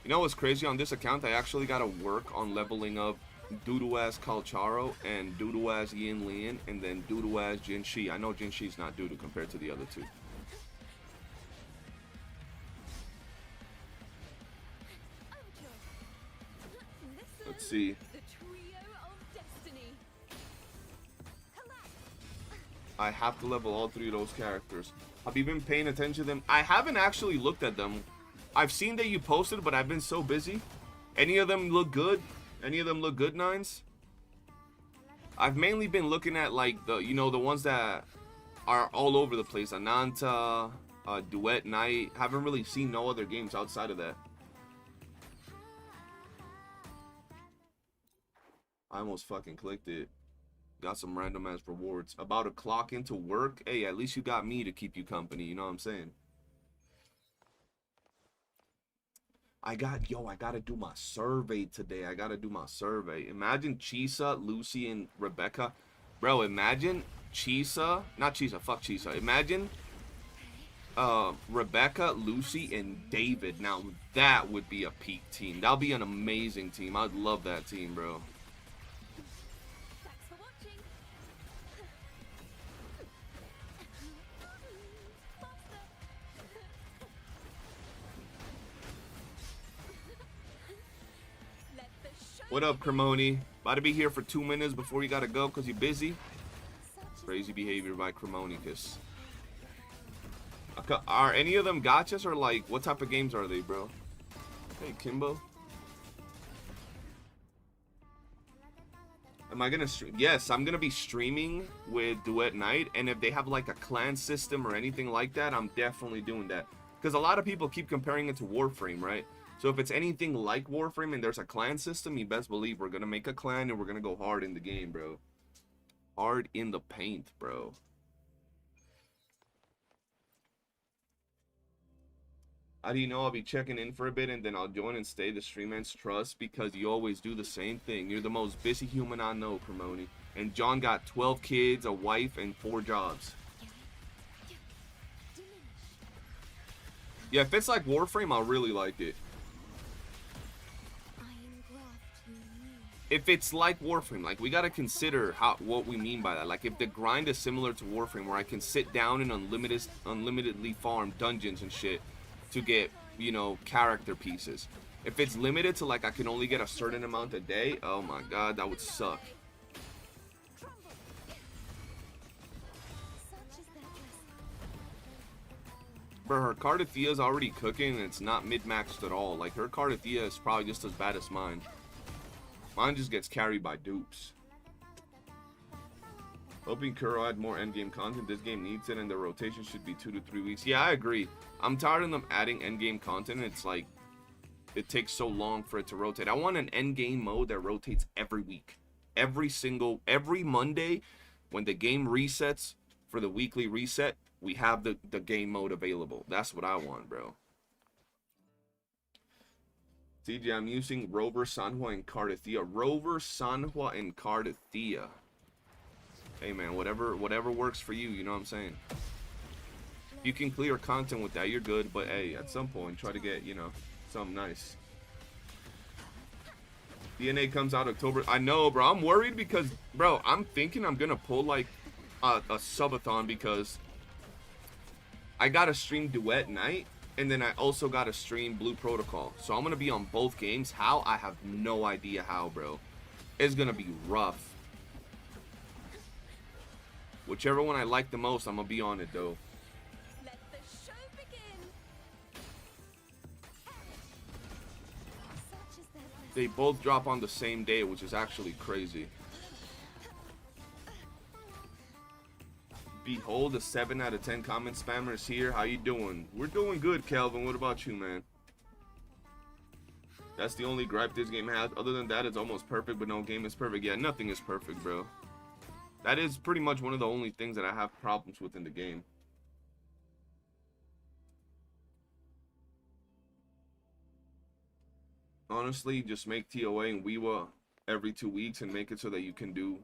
You know what's crazy on this account? I actually gotta work on leveling up Doodoo as Calcharo and Doodoo as Yin Lian and then Doodoo as Jin Shi. I know Jin Shi's not Doodoo compared to the other two. Let's see. I have to level all 3 of those characters. Have you been paying attention to them? I haven't actually looked at them. I've seen that you posted, but I've been so busy. Any of them look good? Any of them look good, Nines? I've mainly been looking at like the, you know, the ones that are all over the place. Ananta, Duet Night. Haven't really seen no other games outside of that. I almost fucking clicked it. Got some random ass rewards. About to clock into work. Hey, at least you got me to keep you company. You know what I'm saying? I gotta do my survey today. I gotta do my survey. Imagine Chisa, Lucy, and Rebecca. Bro, imagine Chisa. Not Chisa, fuck Chisa. Imagine Rebecca, Lucy, and David. Now, that would be a peak team. That'll be an amazing team. I'd love that team, bro. What up, Cremoni? About to be here for 2 minutes before you gotta go because you're busy. Crazy behavior by Cremonicus. Are any of them gachas or like, what type of games are they, bro? Hey, Kimbo. Am I gonna stream? Yes, I'm gonna be streaming with Duet Night, and if they have like a clan system or anything like that, I'm definitely doing that. Because a lot of people keep comparing it to Warframe, right? So if it's anything like Warframe and there's a clan system, you best believe we're gonna make a clan and we're gonna go hard in the game, bro. Hard in the paint, bro. How do you know? I'll be checking in for a bit and then I'll join and stay. The stream ends trust because you always do the same thing. You're the most busy human I know, Cremoni. And John got 12 kids, a wife, and 4 jobs. Yeah, if it's like Warframe, I'll really like it. If it's like Warframe, like we gotta consider what we mean by that. Like if the grind is similar to Warframe, where I can sit down and unlimitedly farm dungeons and shit to get, you know, character pieces. If it's limited to like I can only get a certain amount a day, oh my god, that would suck. Bro, her Cardathea is already cooking and it's not mid-maxed at all. Like her Cardathea is probably just as bad as mine. Mine just gets carried by dupes. Hoping Kuro had more endgame content. This game needs it and the rotation should be 2 to 3 weeks. Yeah, I agree. I'm tired of them adding endgame content. It's like, it takes so long for it to rotate. I want an endgame mode that rotates every week. Every Monday when the game resets for the weekly reset, we have the game mode available. That's what I want, bro. CJ, I'm using Rover, Sanhua, and Cardathea. Rover, Sanhua, and Cardathea. Hey, man, whatever works for you, you know what I'm saying? You can clear content with that, you're good. But, hey, at some point, try to get, you know, something nice. DNA comes out October. I know, bro. I'm worried because, bro, I'm thinking I'm going to pull, like, a subathon because I got to stream Duet Night. And then I also got to stream Blue Protocol. So I'm going to be on both games. How? I have no idea how, bro. It's going to be rough. Whichever one I like the most, I'm going to be on it, though. Let the show begin. They both drop on the same day, which is actually crazy. Behold, a 7 out of 10 comment spammers here. How you doing? We're doing good, Kelvin. What about you, man? That's the only gripe this game has. Other than that, it's almost perfect, but no game is perfect. Yeah, nothing is perfect, bro. That is pretty much one of the only things that I have problems with in the game. Honestly, just make TOA and WUWA every 2 weeks and make it so that you can do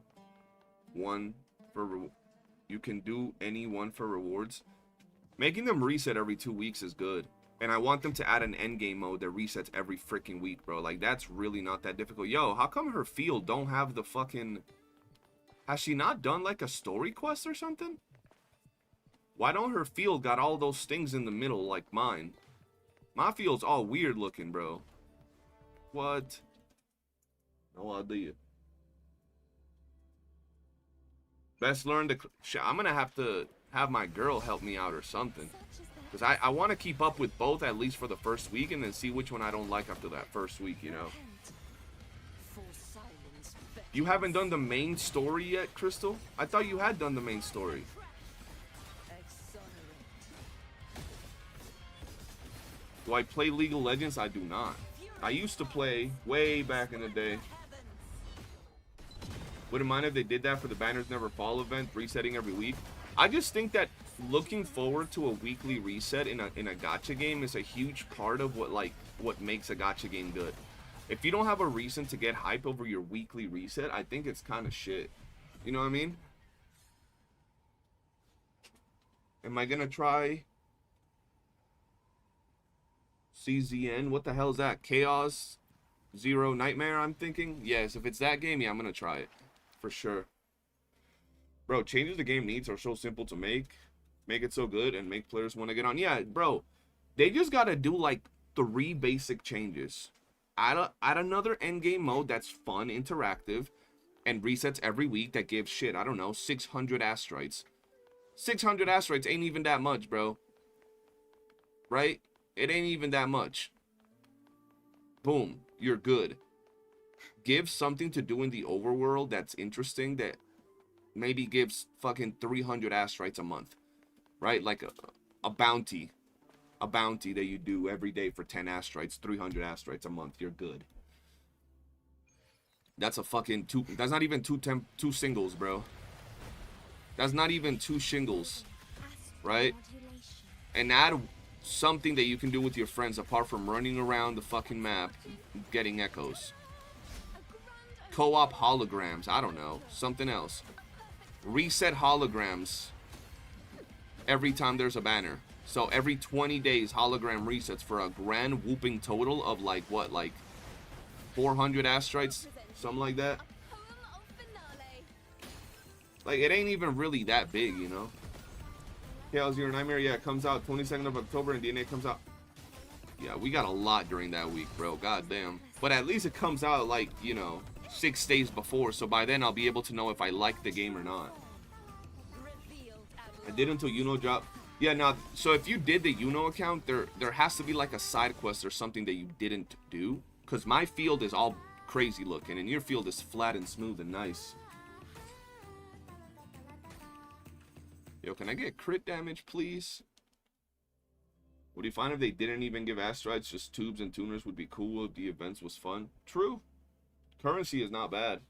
one for you can do any one for rewards. Making them reset every 2 weeks is good. And I want them to add an endgame mode that resets every freaking week, bro. Like, that's really not that difficult. Yo, how come her field don't have the fucking... Has she not done, like, a story quest or something? Why don't her field got all those things in the middle like mine? My field's all weird looking, bro. What? No idea. Best learn to... I'm gonna have to have my girl help me out or something. Because I want to keep up with both, at least for the first week, and then see which one I don't like after that first week, you know. You haven't done the main story yet, Crystal? I thought you had done the main story. Do I play League of Legends? I do not. I used to play way back in the day. Wouldn't mind if they did that for the Banners Never Fall event, resetting every week. I just think that looking forward to a weekly reset in a gacha game is a huge part of what makes a gacha game good. If you don't have a reason to get hype over your weekly reset, I think it's kind of shit. You know what I mean? Am I gonna try CZN? What the hell is that? Chaos Zero Nightmare, I'm thinking? Yes, if it's that game, yeah, I'm gonna try it. For sure. Bro, changes the game needs are so simple to make it so good, and make players want to get on. Yeah, bro, they just gotta do like 3 basic changes. Add another endgame mode that's fun, interactive, and resets every week that gives shit, I don't know, 600 asteroids. 600 asteroids ain't even that much, bro. Right? It ain't even that much. Boom, you're good. Give something to do in the overworld that's interesting, that maybe gives fucking 300 asteroids a month. Right? Like a bounty. A bounty that you do every day for 10 asteroids, 300 asteroids a month. You're good. That's a fucking that's not even two singles, bro. That's not even 2 shingles. Right? And add something that you can do with your friends apart from running around the fucking map getting echoes. Co-op holograms. I don't know. Something else. Reset holograms every time there's a banner. So every 20 days, hologram resets for a grand whooping total of like, what, like 400 asteroids? Something like that. Like, it ain't even really that big, you know? Chaos Zero Nightmare, yeah, it comes out 22nd of October, and DNA comes out. Yeah, we got a lot during that week, bro. God damn. But at least it comes out, like, you know, 6 days before. So by then, I'll be able to know if I like the game or not. I did until YOOOO dropped. Yeah, now, so if you did the YOOOO account, there has to be like a side quest or something that you didn't do. Because my field is all crazy looking, and your field is flat and smooth and nice. Yo, can I get crit damage, please? Would you find if they didn't even give asteroids, just tubes and tuners would be cool if the events was fun? True. Currency is not bad.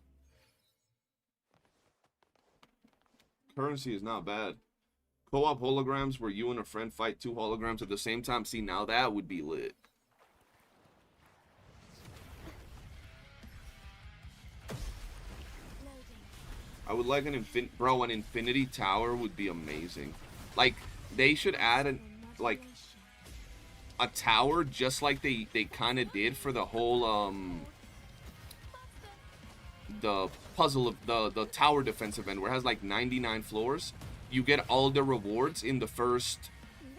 Currency is not bad. Co-op holograms where you and a friend fight 2 holograms at the same time. See, now that would be lit. I would like an an infinity tower would be amazing. Like, they should add a tower just like they kind of did for the whole the puzzle of the tower defense event, where it has like 99 floors. You get all the rewards in the first,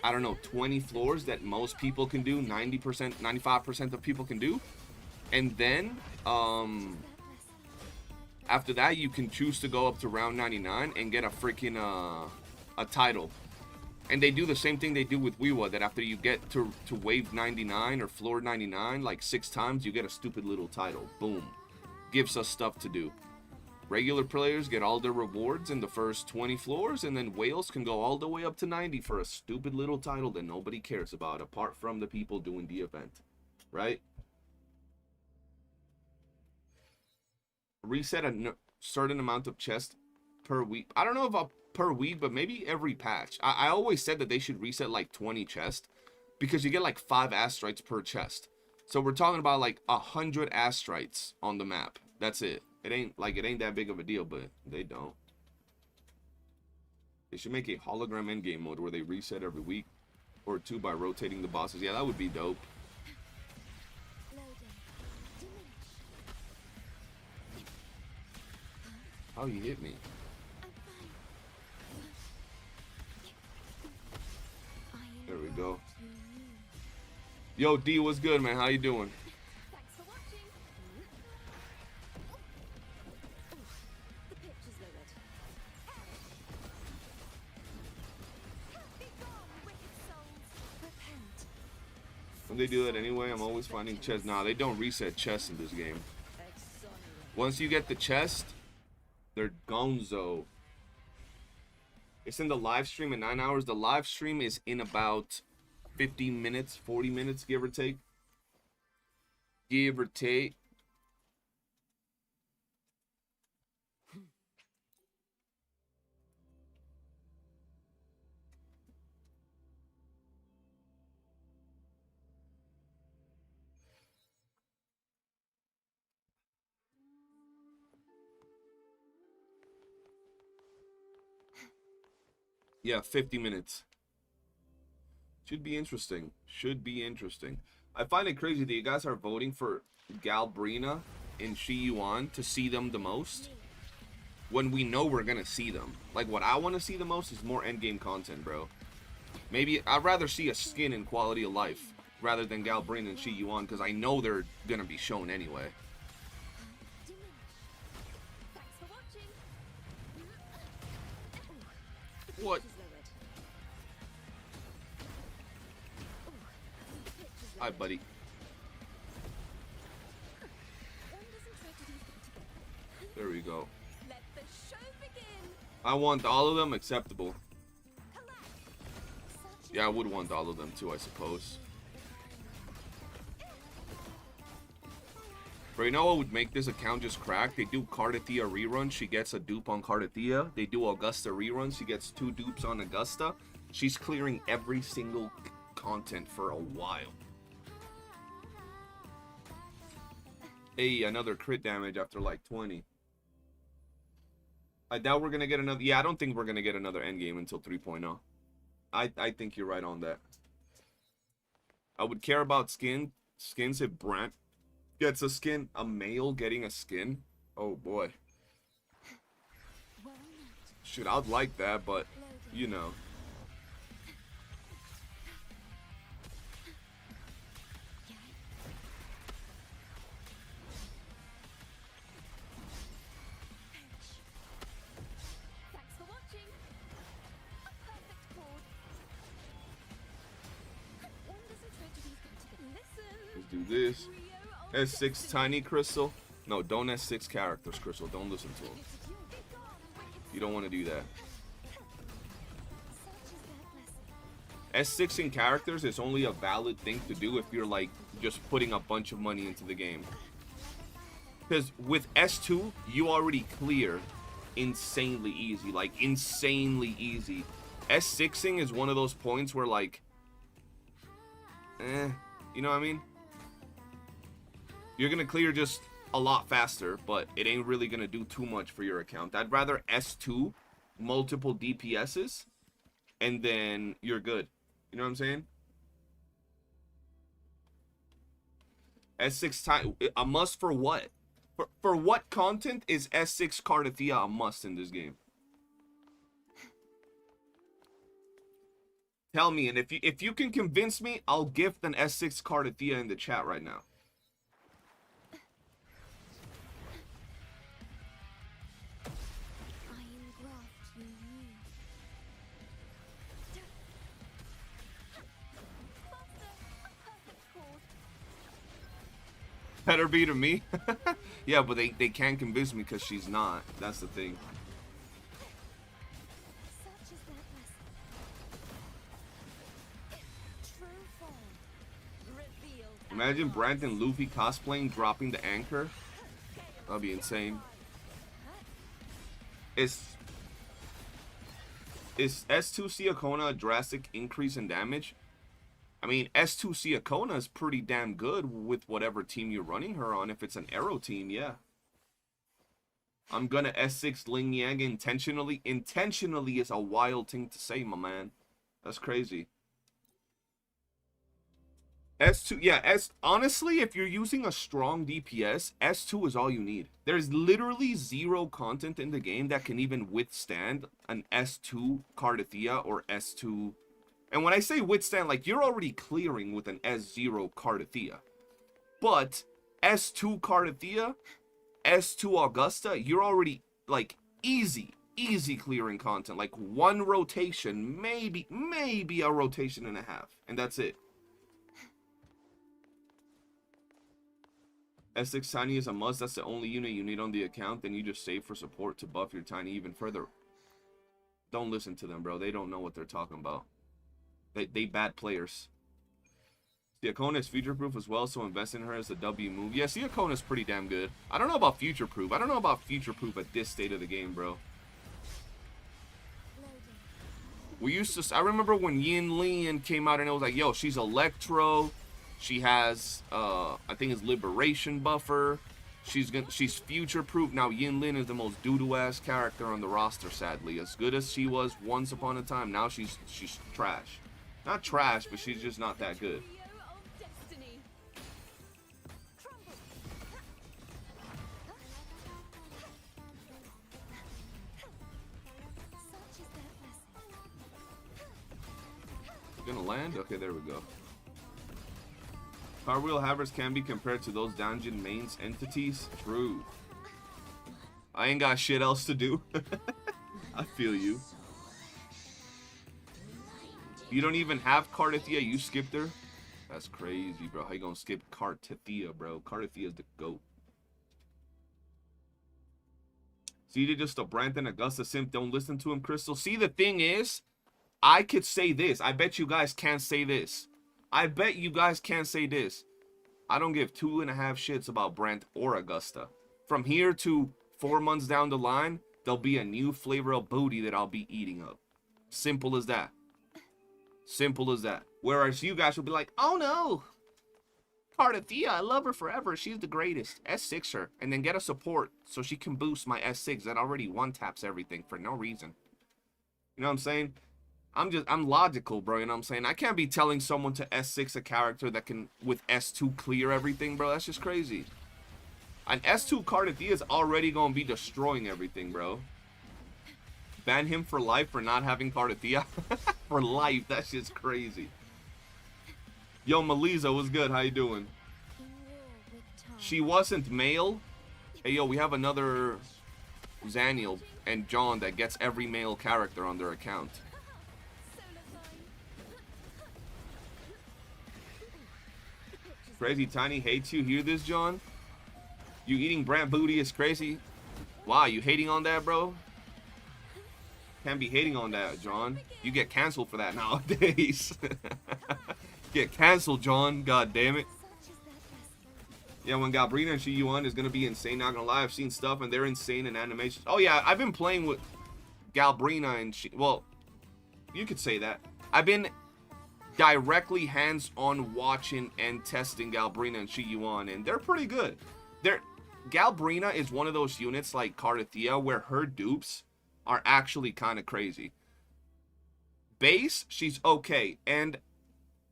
I don't know, 20 floors that most people can do, 90%, 95% of people can do. And then, after that, you can choose to go up to round 99 and get a freaking, a title. And they do the same thing they do with WUWA, that after you get to wave 99 or floor 99, like 6 times, you get a stupid little title. Boom. Gives us stuff to do. Regular players get all their rewards in the first 20 floors, and then whales can go all the way up to 90 for a stupid little title that nobody cares about, apart from the people doing the event. Right? reset a certain amount of chests per week. I don't know about per week, but maybe every patch. I always said that they should reset like 20 chests because you get like 5 astrites per chest. So we're talking about like 100 astrites on the map. That's it. It ain't that big of a deal, but they don't. They should make a hologram endgame mode where they reset every week or 2 by rotating the bosses. Yeah, that would be dope. How you hit me? There we go. Yo, D, what's good, man? How you doing? Thanks for watching. The picture's lowered. Be gone, wicked souls. Repent. When they do that anyway, I'm always finding chests. Nah, they don't reset chests in this game. Once you get the chest, they're gonzo. It's in the live stream in 9 hours. The live stream is in about 50 minutes, 40 minutes, give or take. Give or take. Yeah, 50 minutes. Should be interesting. Should be interesting. I find it crazy that you guys are voting for Galbrena and YOOOO to see them the most when we know we're gonna see them. Like, what I want to see the most is more endgame content, bro. Maybe I'd rather see a skin in quality of life rather than Galbrena and YOOOO because I know they're gonna be shown anyway. Thanks for watching. What? Hi, buddy. There we go. Let the show begin. I want all of them acceptable. Yeah, I would want all of them too, I suppose. But you know what would make this account just crack? They do Cardathea reruns. She gets a dupe on Cardathea. They do Augusta reruns. She gets 2 dupes on Augusta. She's clearing every single content for a while. Hey, another crit damage after like 20. I doubt we're going to get another... Yeah, I don't think we're going to get another endgame until 3.0. I think you're right on that. I would care about skins if Brent gets a skin. A male getting a skin? Oh, boy. Shoot, I'd like that, but, you know. Do this. S6 tiny crystal. No, don't S6 characters, Crystal. Don't listen to them. You don't want to do that. S6 in characters is only a valid thing to do if you're like just putting a bunch of money into the game. Because with S2, you already clear insanely easy. Like, insanely easy. S6ing is one of those points where like, you know what I mean? You're going to clear just a lot faster, but it ain't really going to do too much for your account. I'd rather S2 multiple DPSs, and then you're good. You know what I'm saying? S6 time, a must for what? For what content is S6 Cardathea a must in this game? Tell me, and if you can convince me, I'll gift an S6 Cardathea in the chat right now. Better be to me. Yeah, but they can't convince me because she's not. That's the thing. Imagine Brandon Luffy cosplaying, dropping the anchor. That'd be insane. Is S2 Siakona a drastic increase in damage? I mean, S2 Siakona is pretty damn good with whatever team you're running her on. If it's an arrow team, yeah. I'm gonna S6 Ling Yang intentionally. Intentionally is a wild thing to say, my man. That's crazy. S2, yeah, honestly, if you're using a strong DPS, S2 is all you need. There's literally zero content in the game that can even withstand an S2 Cardathea or S2. And when I say withstand, like, you're already clearing with an S0 Cardathea. But S2 Cardathea, S2 Augusta, you're already, like, easy clearing content. Like, one rotation, maybe a rotation and a half. And that's it. S6 Tiny is a must. That's the only unit you need on the account. Then you just save for support to buff your Tiny even further. Don't listen to them, bro. They don't know what they're talking about. They bad players. Siakona is future-proof as well, so invest in her as a W move. Yeah, Siakona is pretty damn good. I don't know about future-proof. I don't know about future-proof at this state of the game, bro. We used to... I remember when Yin Lin came out and it was like, yo, she's Electro. She has, I think it's Liberation Buffer. She's future-proof. Now, Yin Lin is the most doo-doo-ass character on the roster, sadly. As good as she was once upon a time, now she's trash. Not trash, but she's just not that good. Gonna land? Okay, there we go. Cartwheel Havers can be compared to those dungeon mains entities. True. I ain't got shit else to do. I feel you. You don't even have Cardathea, you skipped her? That's crazy, bro. How you gonna skip Cardathea, bro? Cardathea is the GOAT. See, they're just a Branton Augusta simp. Don't listen to him, Crystal. See, the thing is, I could say this. I bet you guys can't say this. I bet you guys can't say this. I don't give 2.5 shits about Brent or Augusta. From here to 4 months down the line, there'll be a new flavor of booty that I'll be eating up. Simple as that. Simple as that. Whereas you guys will be like, oh no, Cardathea, I love her forever. She's the greatest. S6 her. And then get a support so she can boost my S6 that already one-taps everything for no reason. You know what I'm saying? I'm logical, bro, you know what I'm saying? I can't be telling someone to S6 a character that can, with S2, clear everything, bro. That's just crazy. An S2 Cardathea is already going to be destroying everything, bro. Ban him for life for not having Cardathea? For life, that's just crazy. Yo, Melisa, what's good? How you doing? She wasn't male. Hey, yo, we have another Zaniel and John that gets every male character on their account. Crazy Tiny hates you. Hear this, John? You eating Brant booty is crazy. Wow, you hating on that, bro? Can't be hating on that, John. You get canceled for that nowadays. Get canceled, John. God damn it. Yeah, when Galbrena and Shiyuan is gonna be insane. Not gonna lie, I've seen stuff and they're insane in animations. Oh yeah, I've been playing with Galbrena and well, you could say that. I've been directly hands-on watching and testing Galbrena and Shiyuan, and they're pretty good. Galbrena is one of those units like Cardathea where her dupes are actually kind of crazy. Base, she's okay, and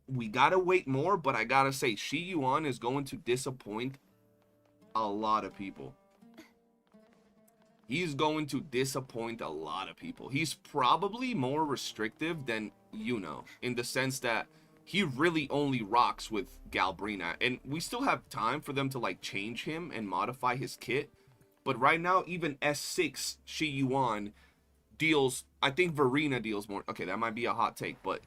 we gotta wait more, but I gotta say, Shiyuan is going to disappoint a lot of people. He's going to disappoint a lot of people. He's probably more restrictive than YOOOO, in the sense that he really only rocks with Galbrena, and we still have time for them to like change him and modify his kit. But right now, even S6 Shiyuan deals, I think Verena deals more. Okay, that might be a hot take, but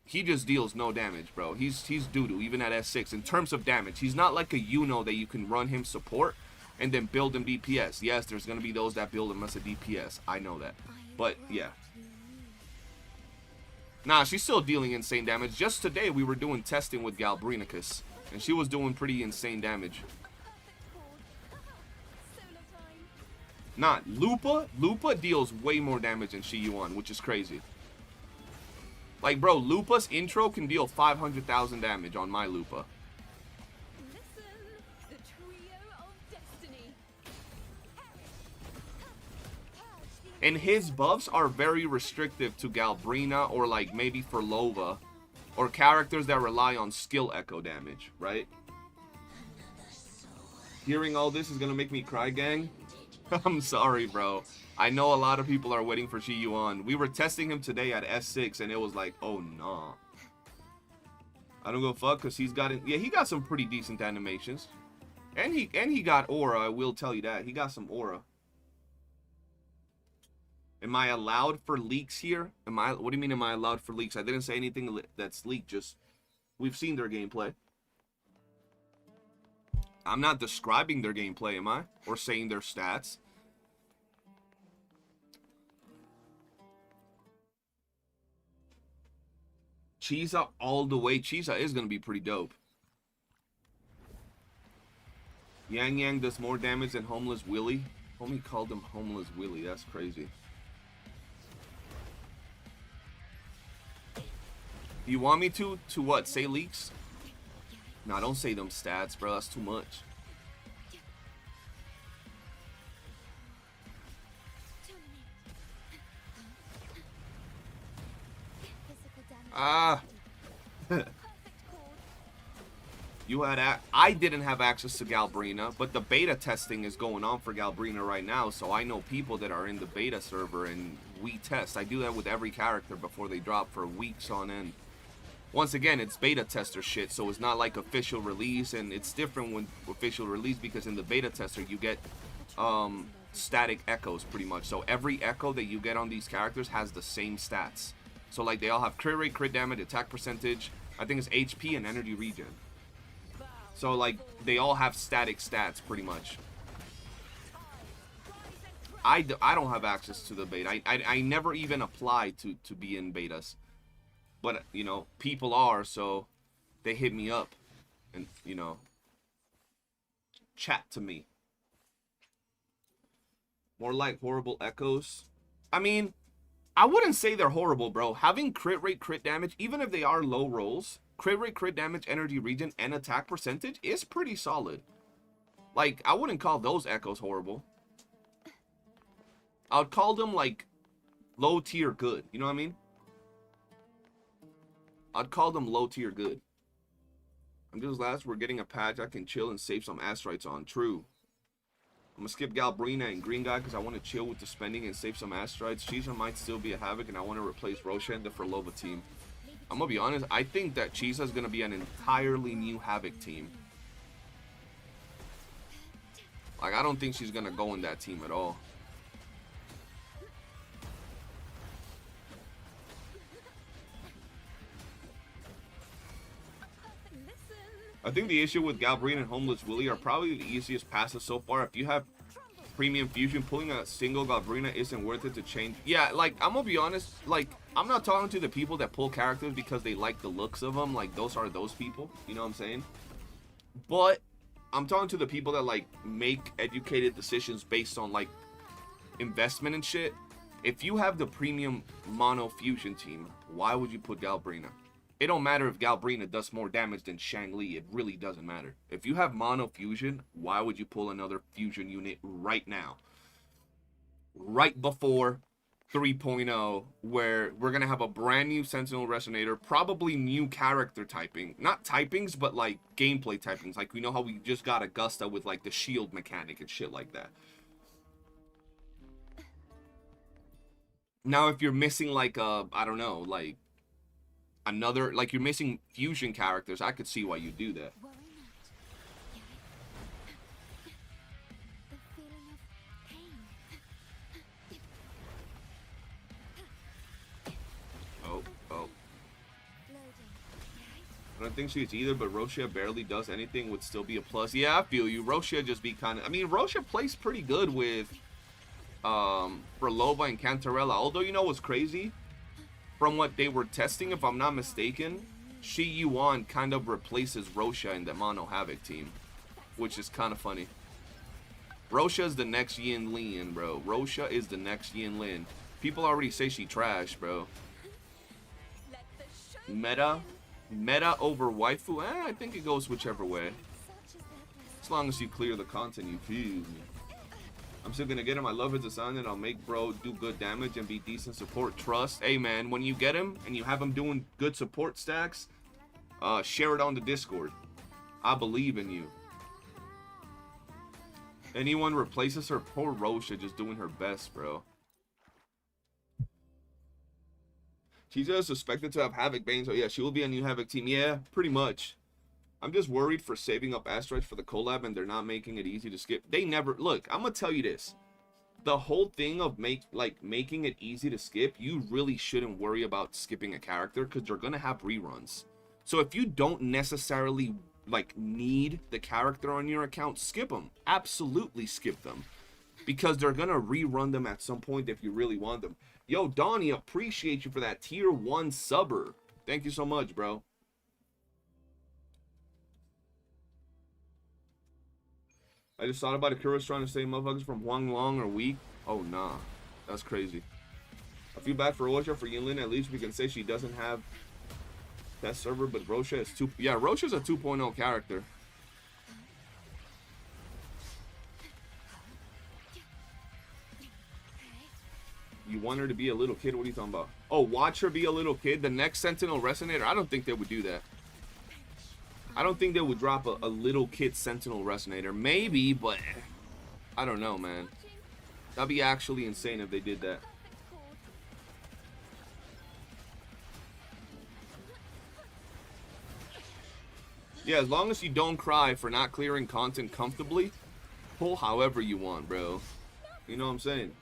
he just deals no damage, bro. He's doo-doo, even at S6. In terms of damage, he's not like a YOOOO that you can run him support and then build him DPS. Yes, there's going to be those that build him as a DPS. I know that. But, yeah. Nah, she's still dealing insane damage. Just today, we were doing testing with Galbrenicus, and she was doing pretty insane damage. Not Lupa. Lupa deals way more damage than Shi Yuan, which is crazy. Like, bro, Lupa's intro can deal 500,000 damage on my Lupa. Listen, the trio of destiny. And his buffs are very restrictive to Galbrena or like maybe for Lova. Or characters that rely on skill echo damage, right? Hearing all this is gonna make me cry, gang. I'm sorry, bro. I know a lot of people are waiting for Shi Yuan. We were testing him today at S6 and it was like, oh nah. I don't go fuck because he's got it. Yeah, he got some pretty decent animations. And he got aura, I will tell you that. He got some aura. Am I allowed for leaks here? What do you mean am I allowed for leaks? I didn't say anything that's leaked, just we've seen their gameplay. I'm not describing their gameplay, am I? Or saying their stats. Cheesa all the way. Cheesa is going to be pretty dope. Yang Yang does more damage than Homeless Willie. Homie called him Homeless Willie. That's crazy. You want me to what? Say leaks? Nah, don't say them stats, bro. That's too much. Ah. You had I didn't have access to Galbrena, but the beta testing is going on for Galbrena right now, so I know people that are in the beta server and we test. I do that with every character before they drop for weeks on end. Once again, it's beta tester shit, so it's not like official release, and it's different when official release because in the beta tester you get static echoes pretty much. So every echo that you get on these characters has the same stats. So like they all have crit rate, crit damage, attack percentage, I think it's HP and energy regen. So like they all have static stats pretty much. I don't have access to the beta. I never even applied to be in betas. But, you know, people are, so they hit me up and, you know, chat to me. More like horrible echoes. I mean, I wouldn't say they're horrible, bro. Having crit rate, crit damage, even if they are low rolls, crit rate, crit damage, energy regen, and attack percentage is pretty solid. Like, I wouldn't call those echoes horrible. I would call them, like, low tier good. You know what I mean? I'd call them low tier good. I'm just last. We're getting a patch I can chill and save some asteroids on. True. I'm gonna skip Galbrena and Green Guy because I want to chill with the spending and save some asteroids. Cheesa might still be a Havoc, and I want to replace Roshan in the Forlova team. I'm gonna be honest. I think that Cheesa is gonna be an entirely new Havoc team. Like, I don't think she's gonna go in that team at all. I think the issue with Galbrena and Homeless Willie are probably the easiest passes so far. If you have premium fusion, pulling a single Galbrena isn't worth it to change. Yeah, like, I'm gonna be honest, like, I'm not talking to the people that pull characters because they like the looks of them. Like, those are those people, you know what I'm saying? But I'm talking to the people that, like, make educated decisions based on, like, investment and shit. If you have the premium mono fusion team, why would you put Galbrena? It don't matter if Galbrena does more damage than Shangli. It really doesn't matter. If you have mono fusion, why would you pull another fusion unit right now? Right before 3.0, where we're going to have a brand new Sentinel Resonator, probably new character typing. Not typings, but like gameplay typings. Like, we know how we just got Augusta with like the shield mechanic and shit like that. Now, if you're missing like I don't know, like another, like you're missing fusion characters, I could see why you do that. Oh. I don't think she's either, but Roshia barely does anything, would still be a plus. Yeah, I feel you. Roshia just be kind of, I mean, Roshia plays pretty good with Forlova and Cantarella. Although, you know what's crazy? From what they were testing, if I'm not mistaken, Shi Yuan kind of replaces Roshia in the Mono Havoc team, which is kind of funny. Rosha is the next Yin Lin, bro. Rosha is the next Yin Lin. People already say she trash, bro. Meta over waifu. I think it goes whichever way. As long as you clear the content, you feel me. I'm still gonna get him. I love his assignment. I'll make bro do good damage and be decent support. Trust. Hey man, when you get him and you have him doing good support stacks, share it on the Discord. I believe in you. Anyone replaces her, poor Rosha just doing her best, bro. She's just suspected to have Havoc Bane, so yeah, she will be a new Havoc team. Yeah, pretty much. I'm just worried for saving up asteroids for the collab, and they're not making it easy to skip. They never look. I'm gonna tell you this: the whole thing of making it easy to skip, you really shouldn't worry about skipping a character because they're gonna have reruns. So if you don't necessarily need the character on your account, skip them. Absolutely skip them, because they're gonna rerun them at some point if you really want them. Yo, Donnie, appreciate you for that tier 1 subber. Thank you so much, bro. I just thought about it. Kuro's trying to say motherfuckers from Huang Long are weak. Oh, nah. That's crazy. I feel bad for Rosha. For Yinlin, at least we can say she doesn't have that server, but Rosha is 2. Yeah, Rosha's a 2.0 character. You want her to be a little kid? What are you talking about? Oh, watch her be a little kid? The next Sentinel Resonator? I don't think they would do that. I don't think they would drop a little kid Sentinel Resonator. Maybe, but I don't know, man. That'd be actually insane if they did that. Yeah, as long as you don't cry for not clearing content comfortably, pull however you want, bro. You know what I'm saying?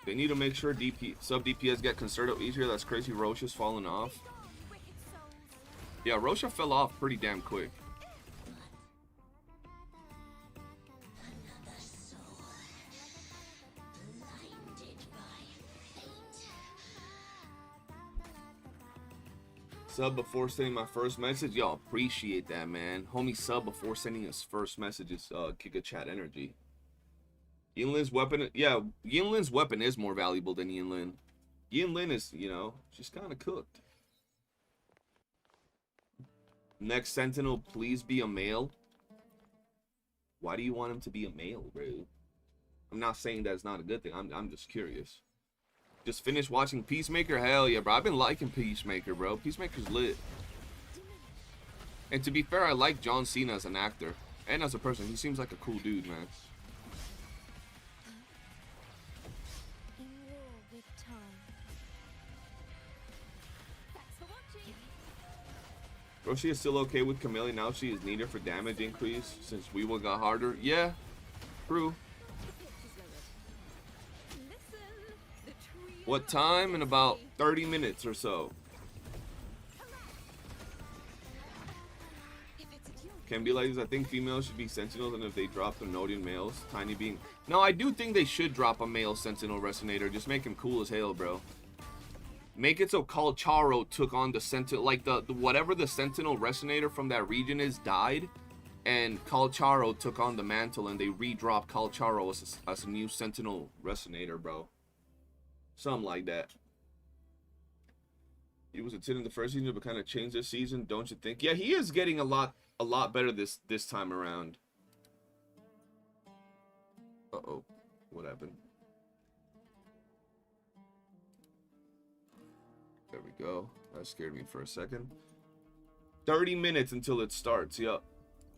They need to make sure sub DPS get concerted easier. That's crazy. Rosha's falling off. Yeah, Rosha fell off pretty damn quick. Sub before sending my first message. Y'all appreciate that, man. Homie sub before sending his first message is Giga Chat energy. Yinlin's weapon, yeah, Yinlin's weapon is more valuable than Yinlin. Yinlin is, you know, she's kind of cooked. Next Sentinel, please be a male. Why do you want him to be a male, bro? I'm not saying that's not a good thing. I'm just curious. Just finished watching Peacemaker? Hell yeah, bro. I've been liking Peacemaker, bro. Peacemaker's lit. And to be fair, I like John Cena as an actor. And as a person. He seems like a cool dude, man. Roshi is still okay with Camille. Now she is needed for damage increase since WUWA got harder. Yeah, true. What time? In about 30 minutes or so. Can be like this. I think females should be sentinels, and if they drop the Nodian males, tiny being. No, I do think they should drop a male sentinel resonator. Just make him cool as hell, bro. Make it so Kalcharo took on the sentinel, like the whatever the sentinel resonator from that region is died, and Kalcharo took on the mantle, and they redropped Kalcharo as a new sentinel resonator, bro. Something like that. He was a 10 in the first season, but kind of changed this season, don't you think? Yeah, he is getting a lot better this time around. Uh-oh, what happened? There we go. That scared me for a second. 30 minutes until it starts. Yup.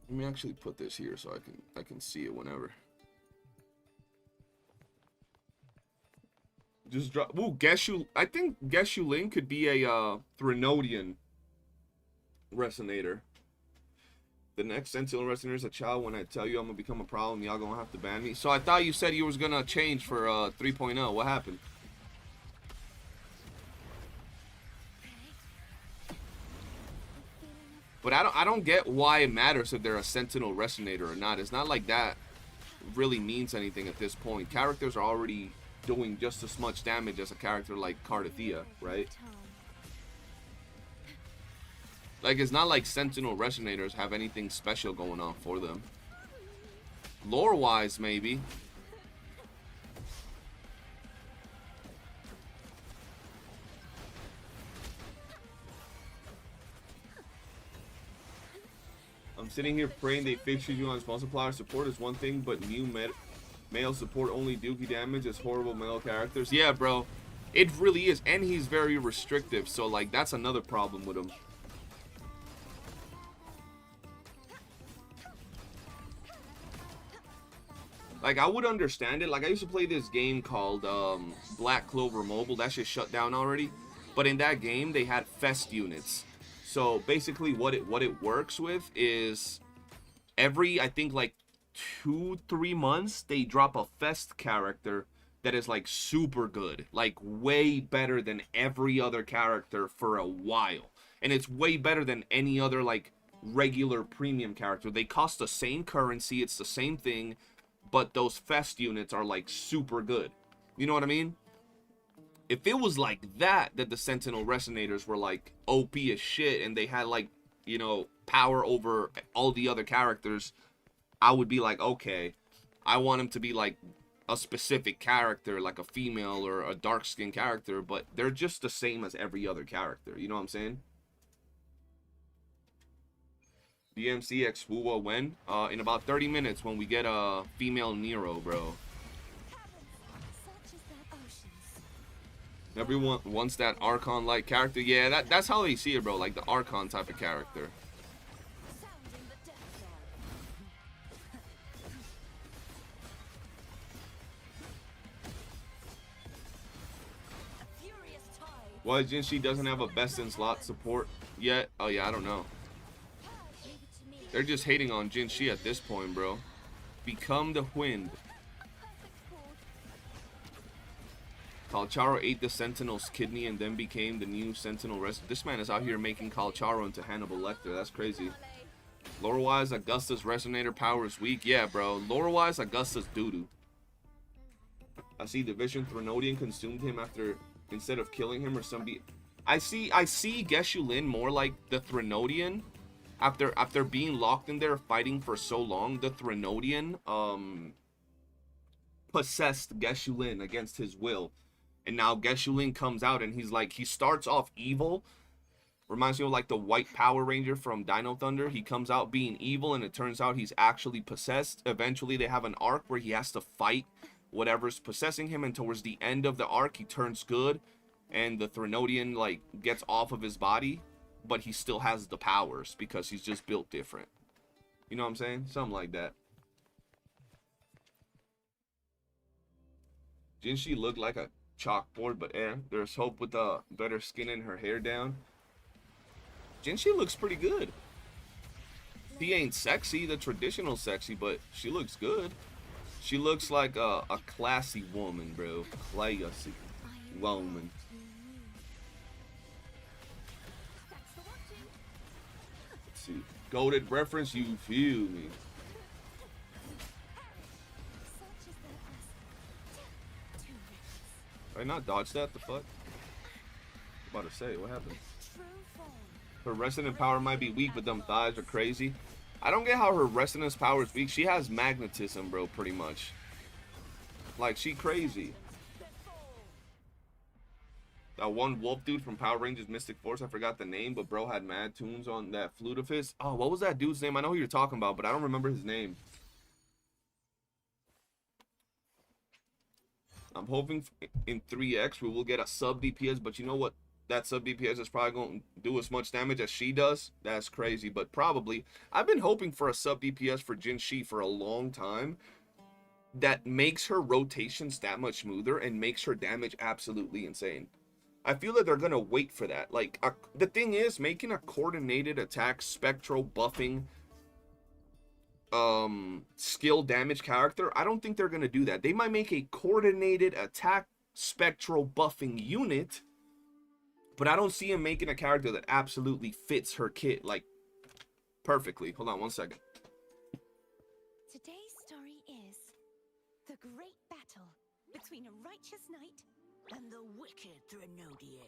Let me actually put this here so I can see it whenever. Just drop. Ooh, Geshu. I think Geshu Lin could be a Threnodian resonator. The next Sentinel resonator is a child. When I tell you I'm gonna become a problem, y'all gonna have to ban me. So I thought you said you was gonna change for 3.0. What happened? But I don't get why it matters if they're a Sentinel resonator or not. It's not like that really means anything at this point. Characters are already doing just as much damage as a character like Cardathea, right? Like, it's not like Sentinel Resonators have anything special going on for them. Lore-wise, maybe. I'm sitting here praying they fix you on multiplier. Support is one thing, but new male support only dookie damage is horrible male characters. Yeah, bro. It really is. And he's very restrictive. So, like, that's another problem with him. Like, I would understand it. Like, I used to play this game called Black Clover Mobile. That shit shut down already. But in that game, they had fest units. So, basically, what it works with is every, I think, like, 2-3 months, they drop a fest character that is, like, super good. Like, way better than every other character for a while. And it's way better than any other, like, regular premium character. They cost the same currency. It's the same thing. But those fest units are, like, super good. You know what I mean? If it was like that the Sentinel Resonators were, like, OP as shit, and they had, like, you know, power over all the other characters, I would be like, okay, I want him to be, like, a specific character, like a female or a dark-skinned character, but they're just the same as every other character. You know what I'm saying? DMC X WUWA when? In about 30 minutes when we get a female Nero, bro. Everyone wants that Archon-like character. Yeah, that's how they see it, bro. Like the Archon type of character. Why Jinshi doesn't have a best in slot support yet? Oh yeah, I don't know. They're just hating on Jinshi at this point, bro. Become the wind. Kalcharo ate the Sentinel's kidney and then became the new Sentinel rest. This man is out here making Kalcharo into Hannibal Lecter. That's crazy. Lore-wise, Augusta's Resonator power is weak. Yeah, bro. Lore-wise, Augusta's doo-doo. I see Division Threnodian consumed him instead of killing him or somebody. I see Geshu Lin more like the Threnodian. After being locked in there fighting for so long, the Threnodian possessed Geshu Lin against his will. And now Geshu Lin comes out and he's like, he starts off evil. Reminds me of like the white Power Ranger from Dino Thunder. He comes out being evil and it turns out he's actually possessed. Eventually they have an arc where he has to fight whatever's possessing him, and towards the end of the arc he turns good and the Threnodian like gets off of his body. But he still has the powers because he's just built different. You know what I'm saying? Something like that. Jinshi looked like a chalkboard, but there's hope with the better skin and her hair down. Jinshi looks pretty good. She ain't sexy, the traditional sexy, but she looks good. She looks like a classy woman, bro. Classy woman. Goated reference, you feel me? Did I not dodge that? The fuck? I'm about to say, what happened? Her resonant power might be weak, but them thighs are crazy. I don't get how her resonance power is weak. She has magnetism, bro, pretty much. Like, she crazy. That one wolf dude from Power Rangers Mystic Force, I forgot the name, but bro had mad tunes on that flute of his. Oh, what was that dude's name? I know who you're talking about, but I don't remember his name. I'm hoping in 3X we will get a sub DPS, but you know what? That sub DPS is probably going to do as much damage as she does. That's crazy, but probably. I've been hoping for a sub DPS for Jinshi for a long time that makes her rotations that much smoother and makes her damage absolutely insane. I feel that they're going to wait for that. Like, the thing is, making a coordinated attack, spectral buffing, skill damage character, I don't think they're going to do that. They might make a coordinated attack, spectral buffing unit, but I don't see him making a character that absolutely fits her kit, like, perfectly. Hold on one second. Today's story is the great battle between a righteous knight and the wicked Threnodian.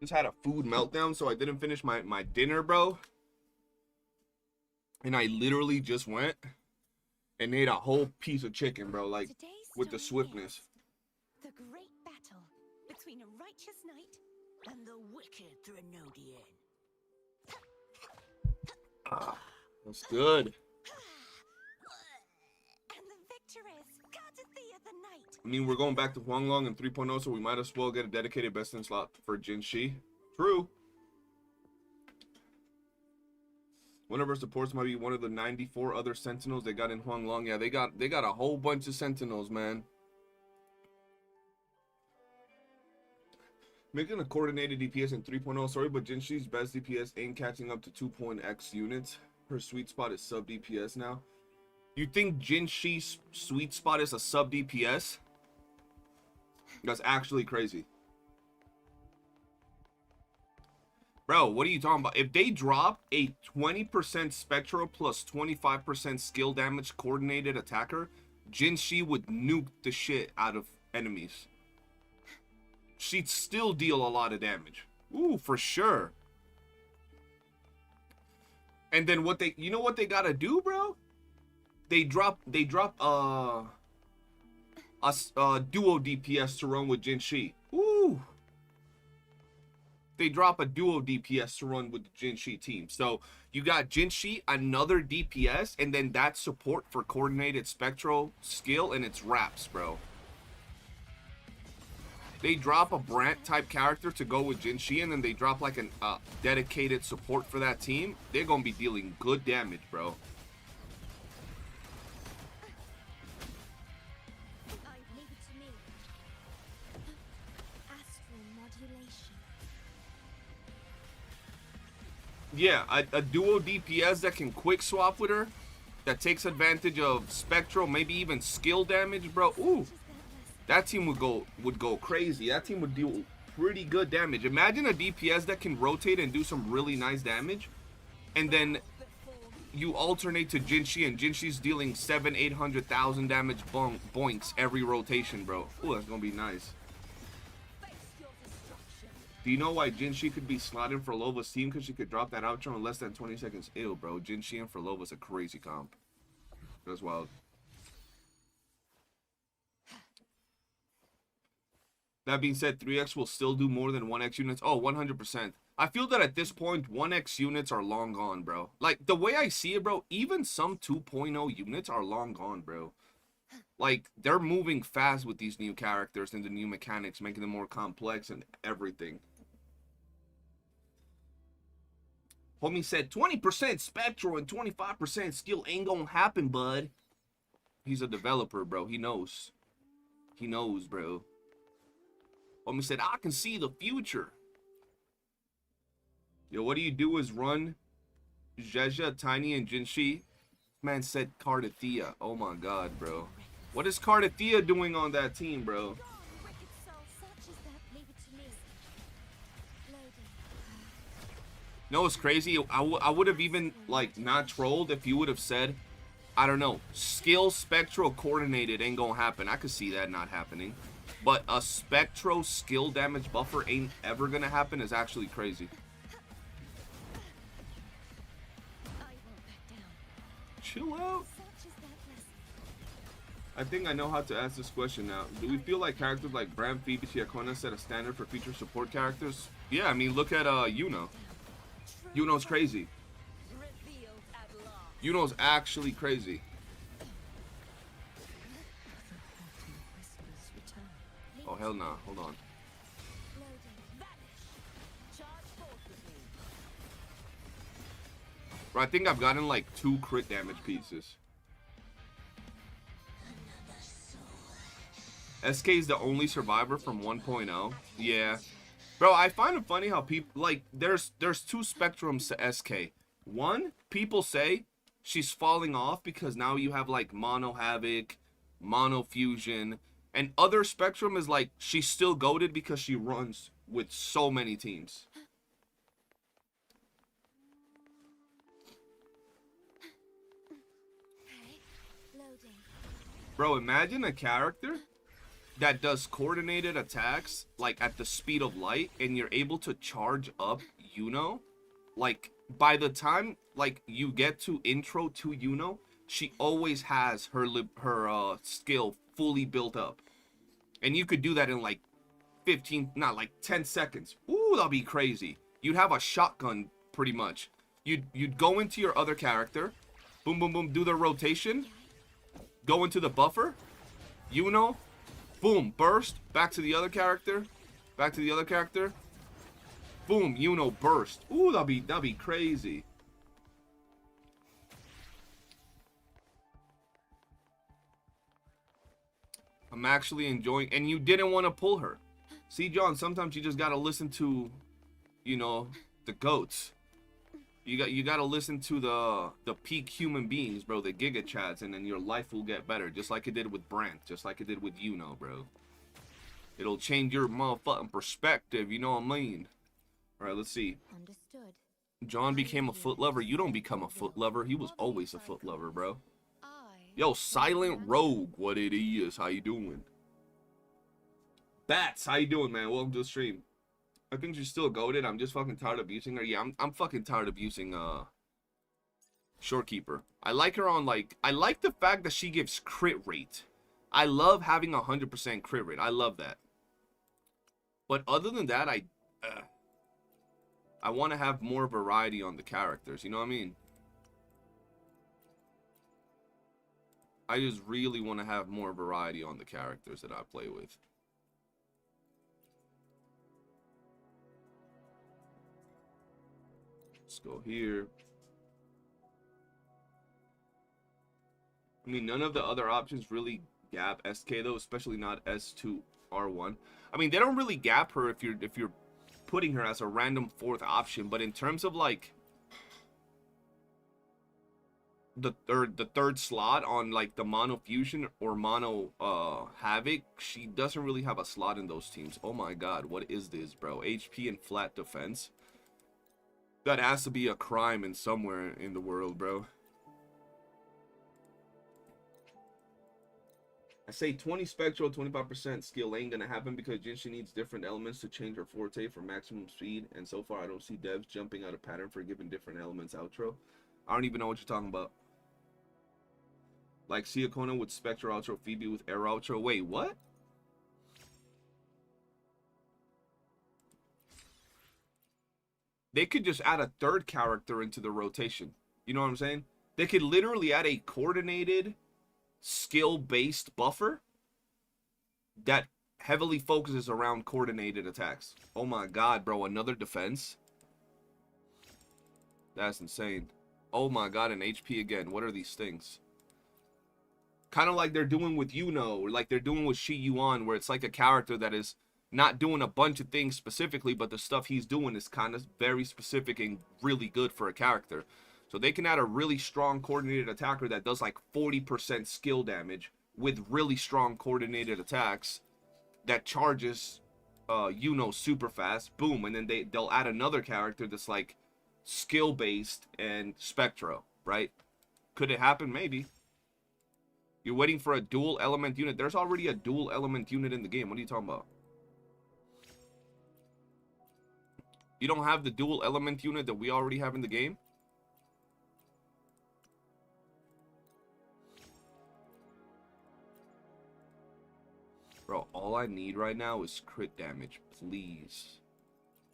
Just had a food meltdown, so I didn't finish my dinner, bro. And I literally just went and ate a whole piece of chicken, bro, like Today's with the story swiftness. is the great battle between a righteous knight and the wicked Drenodian. Ah, that's good. And the victor is Gardathea the Knight. I mean, we're going back to Huanglong and 3.0, so we might as well get a dedicated best in slot for Jin Shi. True. One of our supports might be one of the 94 other sentinels they got in Huanglong. Yeah, they got a whole bunch of sentinels, man. Making a coordinated DPS in 3.0. Sorry, but Jin Shi's best DPS ain't catching up to 2.x units. Her sweet spot is sub DPS now. You think Jin Shi's sweet spot is a sub DPS? That's actually crazy. Bro, what are you talking about? If they drop a 20% Spectral plus 25% skill damage coordinated attacker, Jin Shi would nuke the shit out of enemies. She'd still deal a lot of damage. Ooh, for sure. And then what they, you know what they gotta do, bro? They drop duo DPS to run with Jin Shi. Ooh. They drop a duo DPS to run with the Jin Shi team. So you got Jin Shi, another DPS, and then that support for coordinated spectral skill, and it's wraps, bro. They drop a Brant type character to go with Jin Shi, and then they drop like an dedicated support for that team. They're gonna be dealing good damage, bro. Yeah, a duo DPS that can quick swap with her, that takes advantage of spectral, maybe even skill damage, bro. Ooh, that team would go crazy. That team would deal pretty good damage. Imagine a DPS that can rotate and do some really nice damage, and then you alternate to Jin Shi, and Jin Shi's dealing 700,000-800,000 damage boinks every rotation, bro. Ooh, that's gonna be nice. Do you know why Jin Shi could be slotted for Lova's team? Because she could drop that outro in less than 20 seconds. Ew, bro. Jin Shi and for Lova's a crazy comp. That's wild. That being said, 3x will still do more than 1x units. Oh, 100%. I feel that at this point, 1x units are long gone, bro. Like, the way I see it, bro, even some 2.0 units are long gone, bro. Like, they're moving fast with these new characters and the new mechanics, making them more complex and everything. Homie said 20% spectral and 25% skill ain't gonna happen, bud. He's a developer, bro. He knows. He knows, bro. Homie said, I can see the future. Yo, what do you do is run Jeja, Tiny, and Jin Shi. Man said Gardathea. Oh my god, bro. What is Gardathea doing on that team, bro? No, it's crazy. I would have even, like, not trolled if you would have said, I don't know, skill spectral coordinated ain't gonna happen. I could see that not happening. But a spectral skill damage buffer ain't ever gonna happen is actually crazy. Chill out. I think I know how to ask this question now. Do we feel like characters like Bram, Phoebe, Siakona set a standard for future support characters? Yeah, I mean, look at YOOOO. YOOOO's crazy. YOOOO's actually crazy. Oh, hell nah. Hold on. Bro, I think I've gotten like 2 crit damage pieces. SK is the only survivor from 1.0. Yeah. Bro, I find it funny how people, like, there's 2 spectrums to SK. One, people say she's falling off because now you have, like, Mono Havoc, Mono Fusion, and other spectrum is, like, she's still goated because she runs with so many teams. Bro, imagine a character that does coordinated attacks like at the speed of light, and you're able to charge up YOOOO. Like by the time like you get to intro to YOOOO, she always has her skill fully built up, and you could do that in like 15, not like 10 seconds. Ooh, that'd be crazy. You'd have a shotgun pretty much. You'd go into your other character, boom boom boom, do the rotation, go into the buffer, YOOOO, boom, burst, back to the other character, back to the other character, boom, YOOOO, burst. Ooh, that'd be crazy. I'm actually enjoying, and you didn't want to pull her. See, John, sometimes you just gotta listen to, you know, the goats. You gotta listen to the peak human beings, bro, the giga chats, and then your life will get better, just like it did with Brant, just like it did with YOOOO, bro. It'll change your motherfucking perspective, you know what I mean? All right, let's see. Understood. John became a foot lover. You don't become a foot lover. He was always a foot lover, bro. Yo, Silent Rogue, what it is? How you doing? Bats, how you doing, man? Welcome to the stream. I think she's still goated. I'm just fucking tired of abusing her. Yeah, I'm fucking tired of abusing Shorekeeper. I like her on like, I like the fact that she gives crit rate. I love having 100% crit rate. I love that. But other than that, I want to have more variety on the characters. You know what I mean? I just really want to have more variety on the characters that I play with. Let's go here. I mean, none of the other options really gap SK though, especially not S2R1. I mean, they don't really gap her if you're putting her as a random fourth option, but in terms of like the third slot on like the mono fusion or mono havoc, she doesn't really have a slot in those teams. Oh my god, what is this, bro? HP and flat defense. That has to be a crime in somewhere in the world, bro. I say 20 spectral, 25% skill ain't gonna happen because Jinshin needs different elements to change her forte for maximum speed, and so far I don't see devs jumping out of pattern for giving different elements outro. I don't even know what you're talking about. Like Siakona with Spectral outro, Phoebe with Air outro. Wait, what? They could just add a third character into the rotation. You know what I'm saying? They could literally add a coordinated, skill-based buffer that heavily focuses around coordinated attacks. Oh my god, bro. Another defense? That's insane. Oh my god, an HP again. What are these things? Kind of like they're doing with YOOOO, or like they're doing with Shi Yuan, where it's like a character that is not doing a bunch of things specifically, but the stuff he's doing is kind of very specific and really good for a character. So they can add a really strong coordinated attacker that does like 40% skill damage with really strong coordinated attacks that charges YOOOO super fast. Boom. And then they'll add another character that's like skill based and Spectro, right? Could it happen? Maybe. You're waiting for a dual element unit. There's already a dual element unit in the game. What are you talking about? You don't have the dual element unit that we already have in the game? Bro, all I need right now is crit damage, please.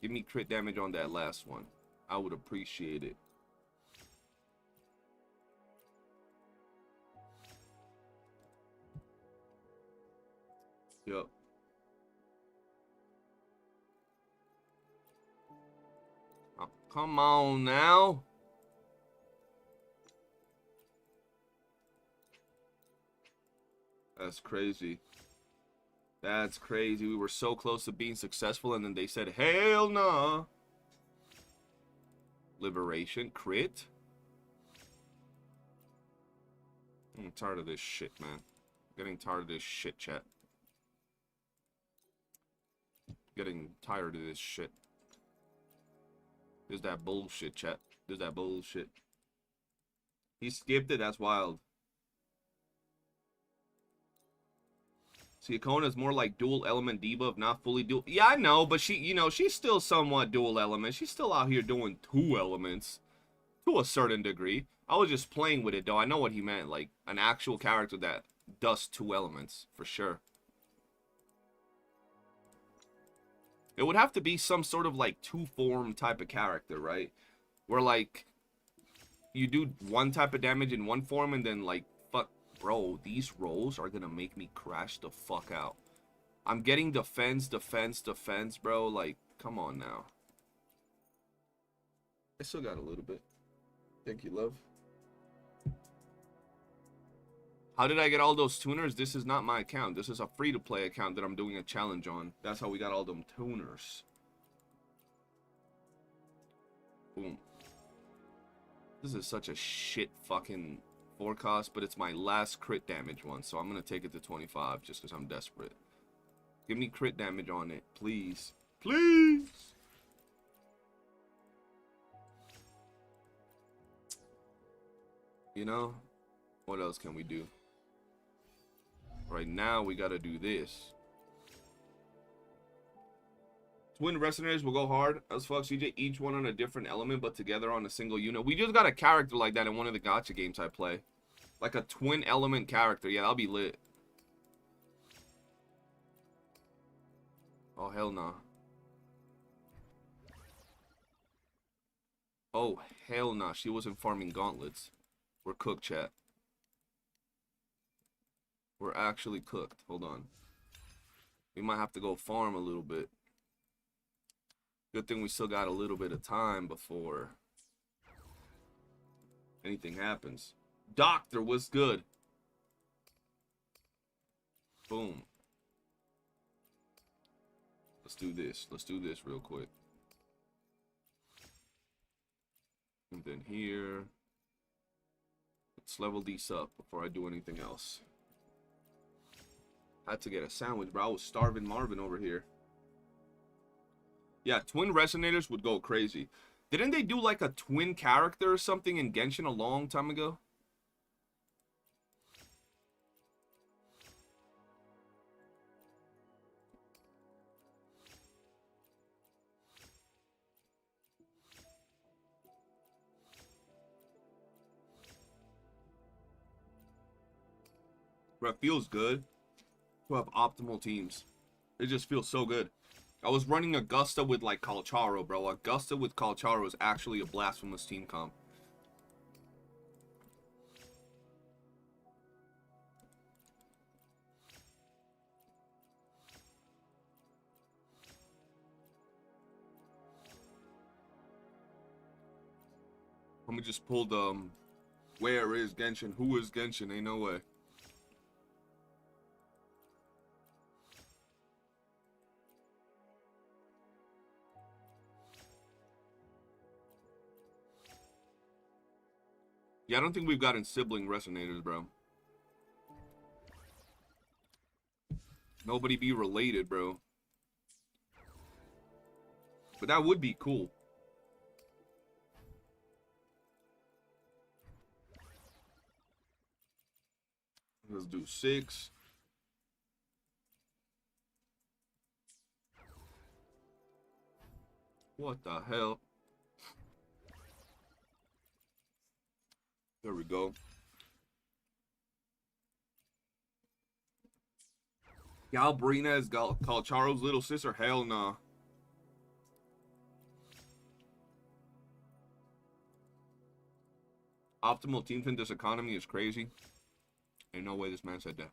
Give me crit damage on that last one. I would appreciate it. Yup. Oh, come on now. That's crazy. That's crazy. We were so close to being successful, and then they said, hell nah. Liberation. Crit. I'm tired of this shit, man. Getting tired of this shit, chat. Getting tired of this shit. There's that bullshit, chat. There's that bullshit. He skipped it. That's wild. See, Akona's more like dual element debuff, not fully dual. Yeah, I know, but she, you know, she's still somewhat dual element. She's still out here doing 2 elements to a certain degree. I was just playing with it, though. I know what he meant, like an actual character that does 2 elements, for sure. It would have to be some sort of like 2-form type of character, right? Where like you do 1 type of damage in 1 form and then like, fuck, bro, these rolls are gonna make me crash the fuck out. I'm getting defense, defense, defense, bro. Like, come on now. I still got a little bit. Thank you, love. How did I get all those tuners? This is not my account. This is a free-to-play account that I'm doing a challenge on. That's how we got all them tuners. Boom. This is such a shit fucking forecast, but it's my last crit damage one, so I'm gonna take it to 25 just because I'm desperate. Give me crit damage on it, please. Please! You know? What else can we do? Right now, we gotta do this. Twin Resonators will go hard as fuck, CJ. Each one on a different element, but together on a single unit. We just got a character like that in one of the gacha games I play. Like a twin element character. Yeah, that'll be lit. Oh, hell nah. Oh, hell nah. She wasn't farming gauntlets. We're cooked, chat. We're actually cooked. Hold on. We might have to go farm a little bit. Good thing we still got a little bit of time before anything happens. Doctor, what's good? Boom. Let's do this. Let's do this real quick. And then here. Let's level these up before I do anything else. Had to get a sandwich, bro. I was starving Marvin over here. Yeah, twin resonators would go crazy. Didn't they do like a twin character or something in Genshin a long time ago? Bro, it feels good to have optimal teams. It just feels so good. I was running Augusta with like Calcharo, bro. Augusta with Calcharo is actually a blasphemous team comp. Let me just pull the where is Genshin? Who is Genshin? Ain't no way. Yeah, I don't think we've gotten sibling resonators, bro. Nobody be related, bro. But that would be cool. Let's do 6. What the hell? There we go. Galbrena is Calcharo's little sister? Hell nah. Optimal teams in this economy is crazy. Ain't no way this man said that.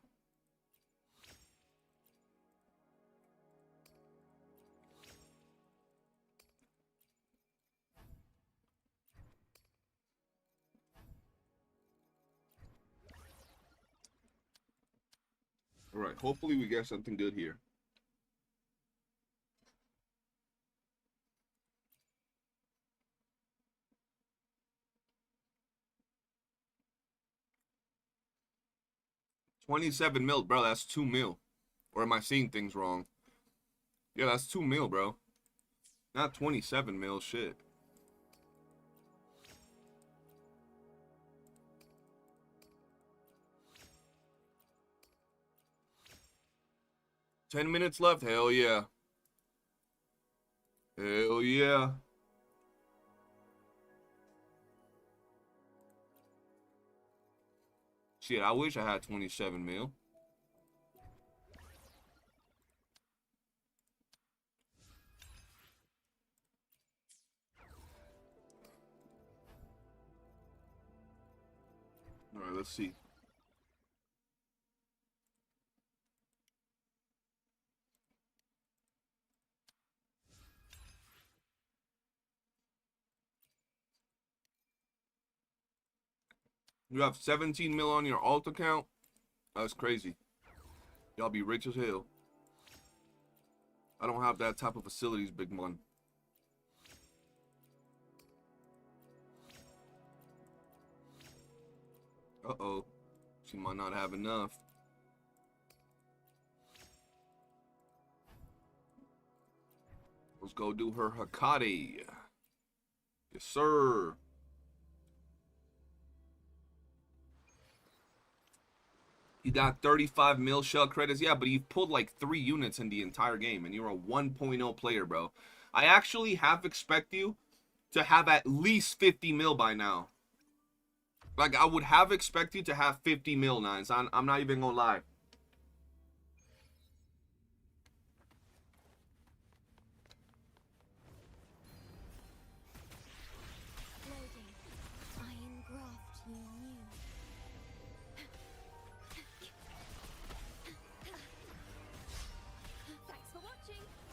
Alright, hopefully we get something good here. $27 mil, bro. That's 2 mil. Or am I seeing things wrong? Yeah, that's 2 mil, bro. Not 27 mil. Shit. 10 minutes left. Hell yeah. Hell yeah. Shit, I wish I had 27 mil. All right, let's see. You have 17 mil on your alt account? That's crazy. Y'all be rich as hell. I don't have that type of facilities, big man. Uh-oh. She might not have enough. Let's go do her Hakati. Yes, sir. You got 35 mil shell credits. Yeah, but you've pulled like 3 units in the entire game, and you're a 1.0 player, bro. I actually half expect you to have at least 50 mil by now. Like, I would have expected you to have 50 mil, Nines. I'm not even gonna lie.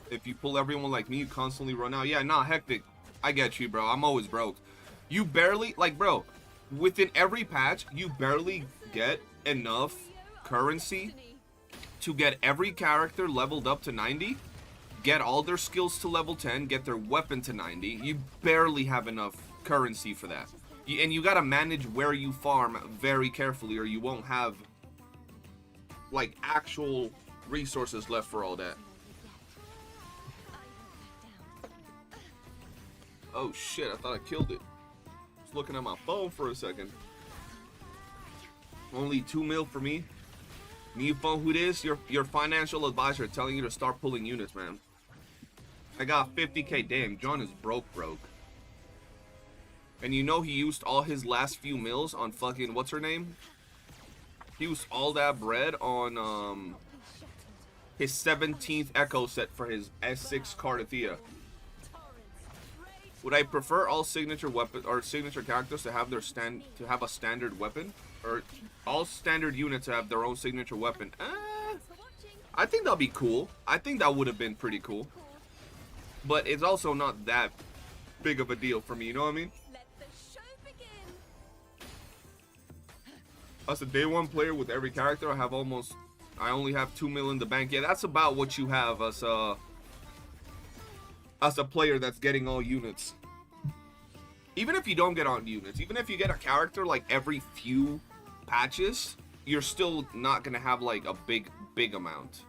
If you pull everyone like me, you constantly run out. Yeah, nah, hectic. I get you, bro. I'm always broke. You barely, like, bro, within every patch, you barely get enough currency to get every character leveled up to 90, get all their skills to level 10, get their weapon to 90. You barely have enough currency for that. And you gotta manage where you farm very carefully, or you won't have, like, actual resources left for all that. Oh shit, I thought I killed it. I was looking at my phone for a second. Only 2 mil for me. New phone, who it is? Your financial advisor telling you to start pulling units, man. I got 50k. Damn, John is broke. And you know he used all his last few mils on fucking, what's her name? He used all that bread on his 17th Echo set for his S6 Cardathea. Would I prefer all signature weapon or signature characters to have a standard weapon, or all standard units to have their own signature weapon? I think that'd be cool. I think that would have been pretty cool. But it's also not that big of a deal for me. You know what I mean? As a day one player with every character, I only have 2 mil in the bank. Yeah, that's about what you have as a player that's getting all units. Even if you don't get all units, even if you get a character like every few patches, you're still not gonna have like a big amount.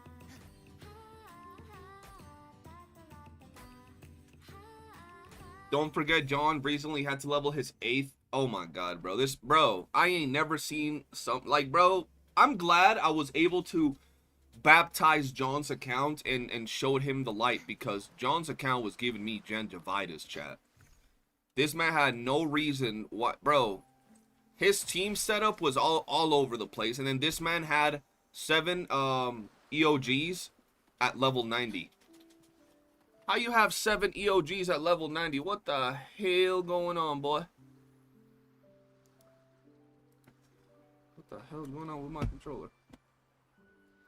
Don't forget, John recently had to level his 8th. Oh my god, bro. I ain't never seen some, like, bro, I'm glad I was able to baptized John's account and showed him the light, because John's account was giving me gingivitis, chat. This man had no reason what, bro. His team setup was all over the place, and then this man had 7 EOGs at level 90. How you have 7 EOGs at level 90? What the hell going on, boy? What the hell is going on with my controller?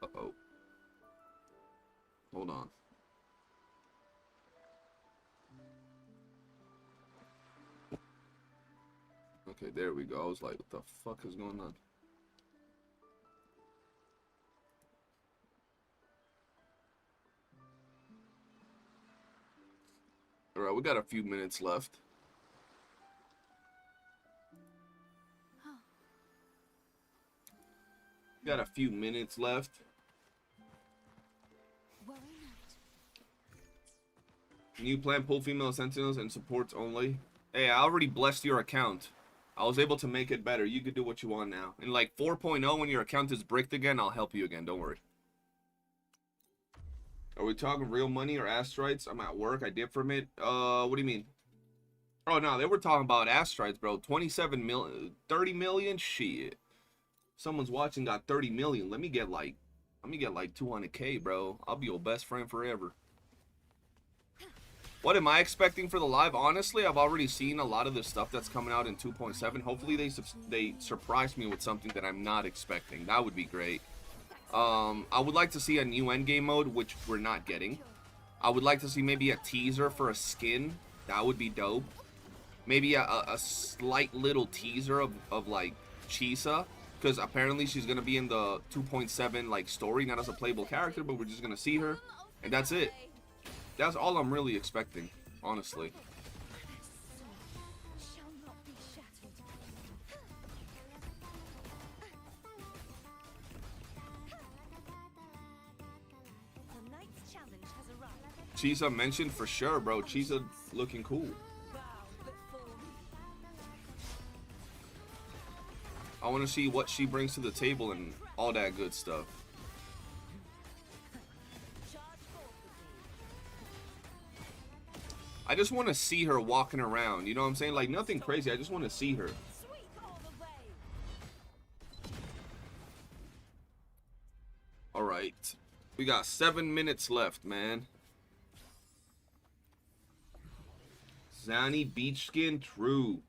Uh-oh. Hold on. Okay, there we go. I was like, what the fuck is going on? Alright, we got a few minutes left. Got a few minutes left. New plan, pull female sentinels and supports only. Hey, I already blessed your account. I was able to make it better. You could do what you want now. In like 4.0, when your account is bricked again, I'll help you again. Don't worry. Are we talking real money or asteroids? I'm at work. I dip from it. What do you mean? Oh, no, they were talking about asteroids, bro. 27 million, 30 million? Shit. Someone's watching got 30 million. Let me get like 200K, bro. I'll be your best friend forever. What am I expecting for the live? Honestly, I've already seen a lot of the stuff that's coming out in 2.7. Hopefully they surprise me with something that I'm not expecting. That would be great. I would like to see a new endgame mode, which we're not getting. I would like to see maybe a teaser for a skin. That would be dope. Maybe a slight little teaser of like Chisa, because apparently she's gonna be in the 2.7 like story, not as a playable character, but we're just gonna see her, and that's it. That's all I'm really expecting, honestly. Shall not be shattered. Tonight's challenge has arrived. Chisa mentioned for sure, bro. Chisa looking cool. Bow before me. I want to see what she brings to the table and all that good stuff. Charge forth with me. I just want to see her walking around. You know what I'm saying? Like nothing crazy. I just want to see her. Sweep all the way. All right. We got 7 minutes left, man. Zani beach skin, true.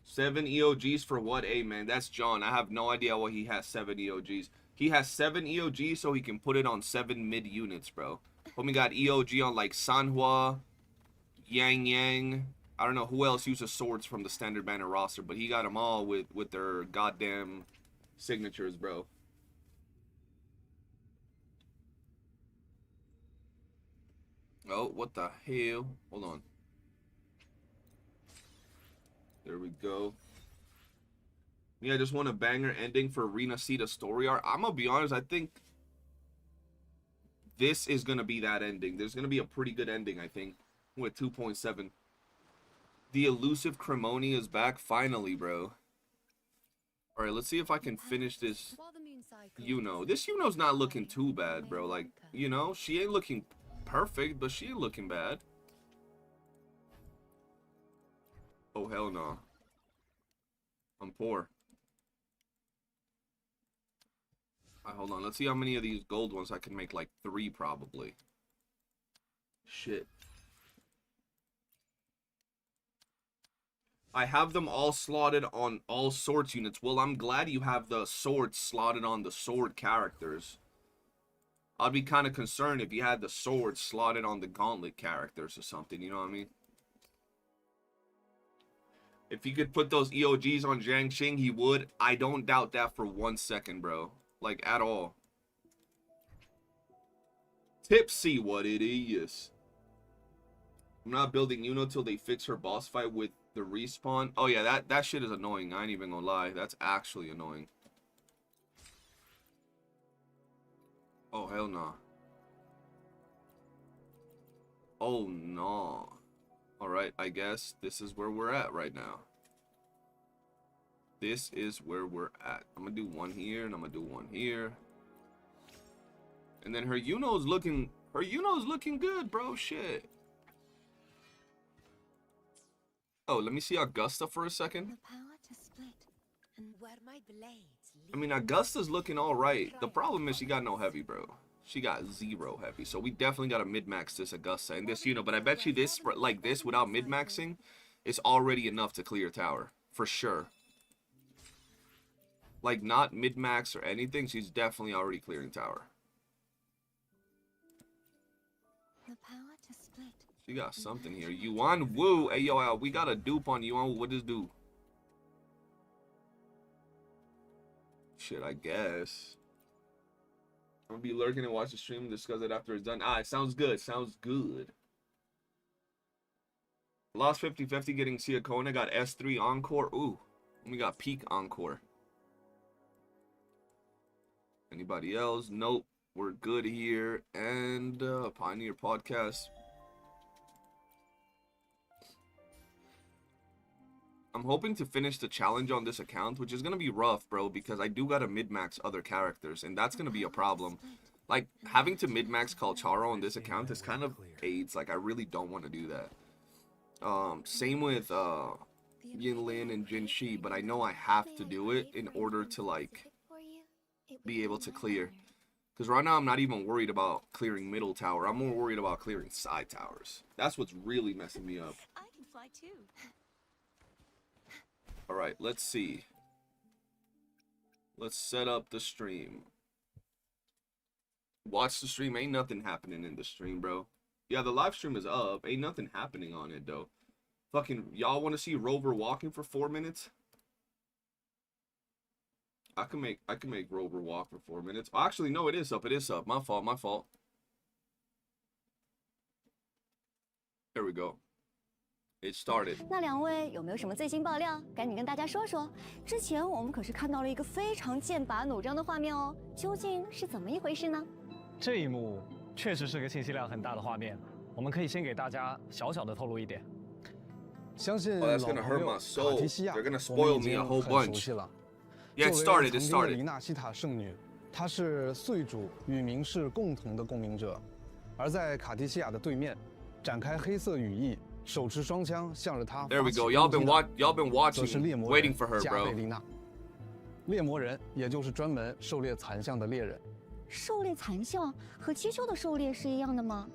7 EOGs for what? Hey, man, that's John. I have no idea why he has 7 EOGs. He has 7 EOGs so he can put it on 7 mid units, bro. Homie got EOG on like Sanhua, Yang Yang. I don't know who else uses swords from the standard banner roster, but he got them all with their goddamn signatures, bro. Oh, what the hell? Hold on. There we go. Yeah, I just want a banger ending for Rina Sita story arc. I'm gonna be honest, I think this is gonna be that ending. There's gonna be a pretty good ending, I think, with 2.7. The elusive Cremoni is back finally, bro. Alright, let's see if I can finish this YOOOO. This YOOOO's not looking too bad, bro. Like, you know, she ain't looking perfect, but she ain't looking bad. Oh, hell no. I'm poor. Alright, hold on. Let's see how many of these gold ones I can make. Like 3, probably. Shit. I have them all slotted on all swords units. Well, I'm glad you have the swords slotted on the sword characters. I'd be kind of concerned if you had the sword slotted on the gauntlet characters or something, you know what I mean? If he could put those EOGs on Zhang Xing, he would. I don't doubt that for 1 second, bro. Like, at all. Tipsy, what it is. I'm not building YOOOO till they fix her boss fight with the respawn. Oh, yeah, that shit is annoying. I ain't even gonna lie. That's actually annoying. Oh, hell no. Oh, no. Alright, I guess this is where we're at right now. This is where we're at. I'm gonna do one here, and I'm gonna do one here. And then her YOOOO's looking... Her YOOOO's looking good, bro. Shit. Oh, let me see Augusta for a second. The power to split and where my blades I mean, Augusta's looking alright. The problem is she got no heavy, bro. She got 0 heavy. So we definitely got to mid-max this Augusta and this YOOOO. But I bet you this, like this, without mid-maxing, is already enough to clear tower. For sure. Like, not mid-max or anything. She's definitely already clearing tower. the power to split. She got something here. Yuan Wu. Hey, yo, we got a dupe on Yuan Wu. What does do? Shit, I guess. I'm gonna be lurking and watch the stream and discuss it after it's done. Ah, it sounds good. Sounds good. Lost 50-50 getting Siakona. Got S3 Encore. Ooh. We got Peak Encore. Anybody else? Nope. We're good here. And Pioneer Podcast. I'm hoping to finish the challenge on this account, which is going to be rough, bro, because I do got to mid-max other characters, and that's going to be a problem. Like, having to mid-max Kalcharo on this account is kind of AIDS. Like, I really don't want to do that. Same with Yinlin and Jin Shi, but I know I have to do it in order to, like, be able to clear. Because right now I'm not even worried about clearing middle tower. I'm more worried about clearing side towers. That's what's really messing me up. I can fly too. Alright, let's see. Let's set up the stream. Watch the stream. Ain't nothing happening in the stream, bro. Yeah, the live stream is up. Ain't nothing happening on it, though. Fucking, y'all want to see Rover walking for 4 minutes? I can make Rover walk for 4 minutes. Oh, actually, no, it is up. It is up. My fault. My fault. There we go. It started. 那两位有没有什么最新爆料？赶紧跟大家说说。之前我们可是看到了一个非常剑拔弩张的画面哦，究竟是怎么一回事呢？这一幕确实是个信息量很大的画面，我们可以先给大家小小的透露一点。相信 Oh, 老 that's 朋 gonna 友 hurt my 卡 soul. 提西亚， They're gonna 我 spoil 们已 me a 经 whole 很熟 bunch. 悉了。 Yeah, it 作 started. 为 It 曾经的 started. 黎娜西塔圣女，她是岁主与明氏共同的共鸣者，而在卡提西亚的对面，展开黑色羽翼，手持双枪，向着她 There 发 we 起 go. 攻 Y'all 击 been 的， y'all been 则是猎 watching, 魔 waiting 人 for her, 加 bro. 贝丽娜。猎魔人也就是专门狩猎残像的猎人。狩猎残像和七丘的狩猎是一样的吗？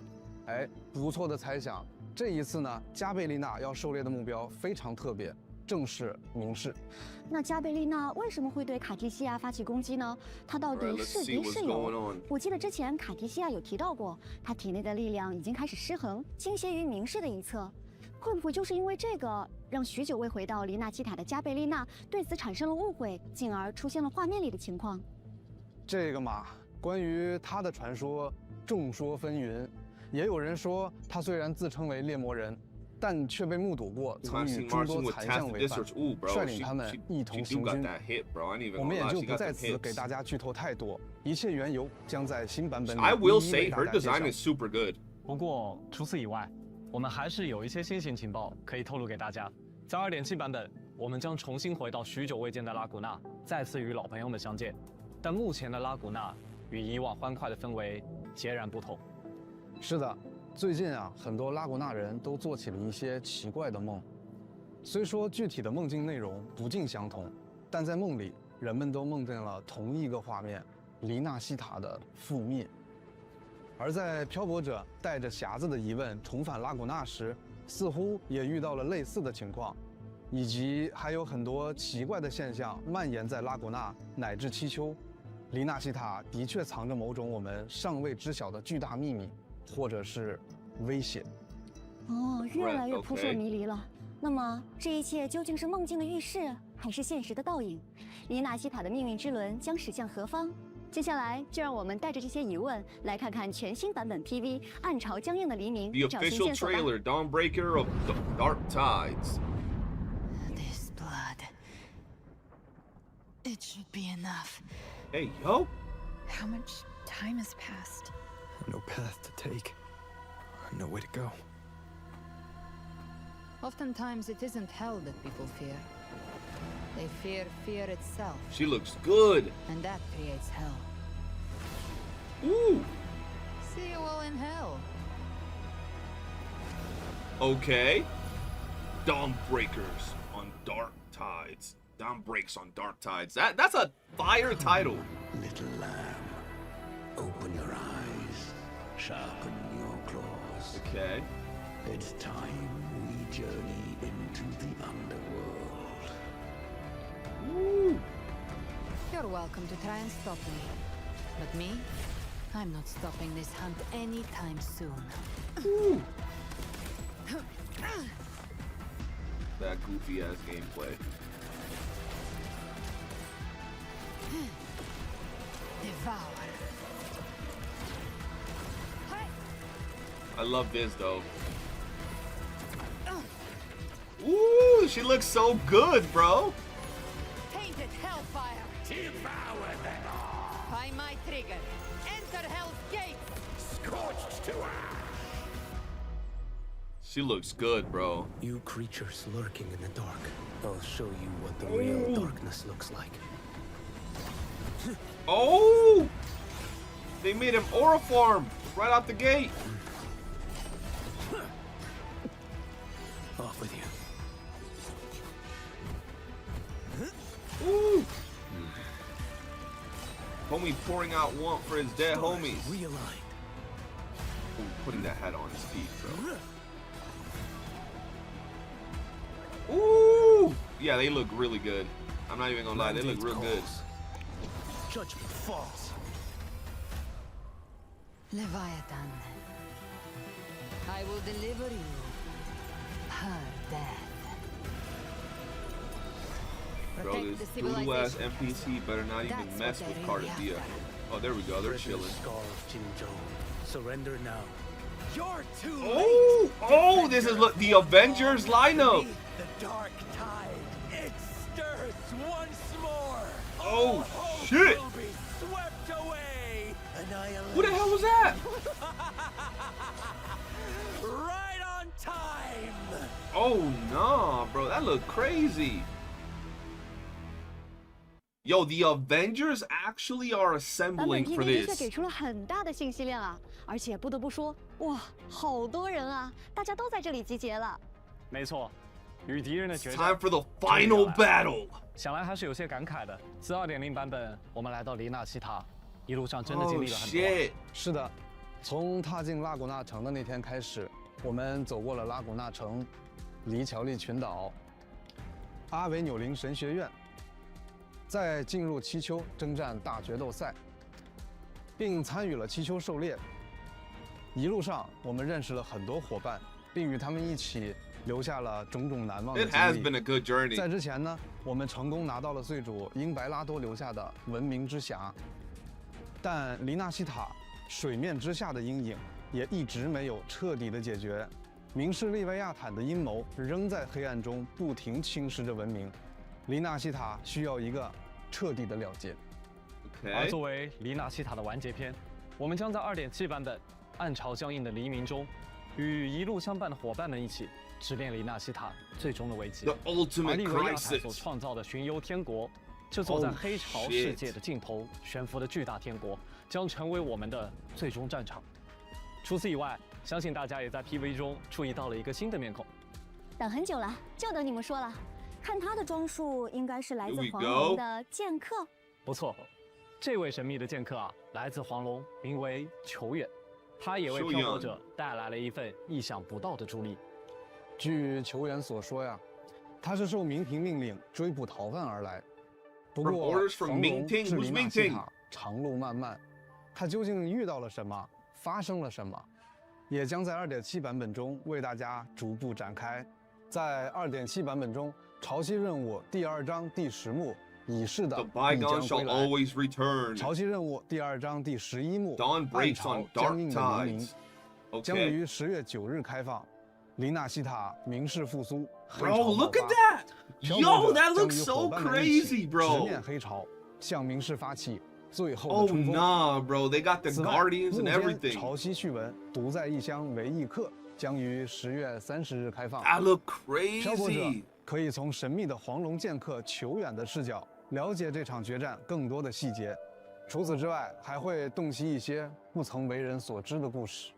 哎，不错的猜想。这一次呢，加贝丽娜要狩猎的目标非常特别，正是明氏。那加贝丽娜为什么会对卡提西亚发起攻击呢？她到 Alright, 底 let's 是 see 敌 what's 是 going 友？ on. 我记得之前卡提西亚有提到过，她体内的力量已经开始失衡，倾斜于明氏的一侧。会不会就是因为这个，让许久未回到黎纳基塔的加贝丽娜对此产生了误会，进而出现了画面里的情况？这个嘛，关于他的传说众说纷纭，也有人说他虽然自称为猎魔人，但却被目睹过曾 I've 与 seen 诸 Marcin 多 with 残像 Taft 为犯， Districts. Ooh, bro. 率领他们 She 一同 do 行 got 军。 that hit, bro. I ain't even 我们 gonna 也 lie. 就 She 不 got 在 the 此给 hits. 大家剧透太多，一切缘由将在新版本里 I will 一一 say 为大 her 家揭 design 晓。 is super good. 不过除此以外，我们还是有一些新型情报可以透露给大家。在2.7版本，我们将重新回到许久未见的拉古纳，再次与老朋友们相见。但目前的拉古纳与以往欢快的氛围截然不同。是的，最近啊，很多拉古纳人都做起了一些奇怪的梦。虽说具体的梦境内容不尽相同，但在梦里，人们都梦见了同一个画面：黎纳西塔的覆灭。而在漂泊者带着匣子的疑问重返拉古纳时，似乎也遇到了类似的情况，以及还有很多奇怪的现象蔓延在拉古纳乃至七丘。黎纳西塔的确藏着某种我们尚未知晓的巨大秘密，或者是威胁。哦，越来越扑朔 Okay. 迷离了。那么这一切究竟是梦境的预示，还是现实的倒影？黎纳西塔的命运之轮将驶向何方？接下来就让我们带着这些疑问，来看看全新版本 PV《暗潮僵硬的黎明》 The 找寻 official 线索吧。 trailer, Dawnbreaker of the Dark Tides. This blood. It should be enough. Hey, yo. How much time has passed? No path to take. No way to go. Oftentimes it isn't hell that people fear. They fear fear itself, She looks good. and that creates hell. Ooh. See you all in hell. Okay. Dawnbreakers on Dark Tides. Dawnbreaks on Dark Tides. That's a fire title. Little lamb, open your eyes, sharpen your claws. Okay. It's time we journey into the underworld. Ooh. You're welcome to try and stop me. But me? I'm not stopping this hunt anytime soon. Ooh. That goofy ass gameplay. Devour. I love this though. Ooh, she looks so good, bro. Tainted hellfire! Devour them all! By my trigger! Enter hell's gates! Scorched to ash! She looks good, bro. You creatures lurking in the dark. I'll show you what the real darkness looks like. Oh! They made him aura farm right out the gate. Off with you. Ooh. Homie pouring out want for his dead homies. Realign. Ooh, putting that hat on his feet, bro. Ooh. Yeah, they look really good. I'm not even gonna lie, they look real good. Judgment falls. Leviathan, I will deliver you her death. Bro, Protect this the Lulu ass civilization. NPC better not even That's mess what with they're really Cardia. after. Oh, there we go, they're chilling. Scar of Jinzhou. Surrender now. You're too Oh, oh, this is the Avengers lineup. The dark tide, it stirs once more. Oh, Hope shit. will be swept away. Annihilation. Who the hell was that? Right on time. Oh, nah, bro, that looked crazy. Yo, the Avengers actually are 版本 assembling for TV 的确 this. 给出了很大的信息量啊，而且不得不说，哇，好多人啊，大家都在这里集结了。没错，与敌人的 It's 决 time 战， for the final battle. 想来还是有些感慨的。自2.0版本，我们来到黎纳西塔，一路上真的经 Oh 历了很多。 shit. 是的，从踏进拉古纳城的那天开始，我们走过了拉古纳城、黎乔利群岛、阿维纽林神学院，再进入七丘征战大决斗赛，并参与了七丘狩猎。一路上，我们认识了很多伙伴，并与他们一起留下了种种难忘的 It has 经 been 历。 a good journey. 在之前呢，我们成功拿到了罪主英白拉多留下的文明之匣，但黎纳西塔水面之下的阴影也一直没有彻底的解决。明士利维亚坦的阴谋仍在黑暗中不停侵蚀着文明，黎纳西塔需要一个彻底的了结。而 Okay. 作为黎纳西塔的完结篇，我们将在2.7版本暗潮将映的黎明中，与一路相伴的伙伴们一起直面黎纳西塔最终的危机。 The 而 ultimate 利维亚坦所 crisis. 创造的寻幽天国，这座在 Oh, 黑潮 shit. 世界的尽头悬浮的巨大天国，将成为我们的最终战场。除此以外，相信大家也在 PV 中注意到了一个新的面孔。等很久了，就等你们说了。看他的装束，应该是来自 Here we 黄 go 龙的剑客。不错，这位神秘的剑客啊，来自黄龙，名为裘远，他也为裘远漂泊者带来了一份意想不到的助力。据球员所说呀，他是受明廷命令追捕逃犯而来。不 From 过， orders from 黄龙 Ming-Ting? 至 Who's 黎纳 Ming-Ting? 西塔长路漫漫，他究竟遇到了什么，发生了什么，也将在2.7版本中为大家逐步展开。在2.7版本中，潮汐任务第2章第10幕已逝的 The 必将 bygone shall 归来。 always return. 潮汐任务第2章第11幕 Dawn 暗 breaks 潮 on 将 dark 映的黎明 tides. 将 Okay. 于10月9日开放。黎纳西塔明示复苏，黑 Bro, 潮 look 爆 at 发 that. 漂 Yo, 泊者 that 将 looks 与 so 伙伴们一起 crazy, 直 bro. 面黑潮，向明示发起最后 Oh 的冲锋。 nah, bro. They got the 此外， guardians 幕 and 间 everything. 潮汐趣闻独在异乡为异客将于10月30日开放。 That look 漂泊者 crazy. 可以从神秘的黄龙剑客裘远的视角了解这场决战更多的细节。除此之外，还会洞悉一些不曾为人所知的故事。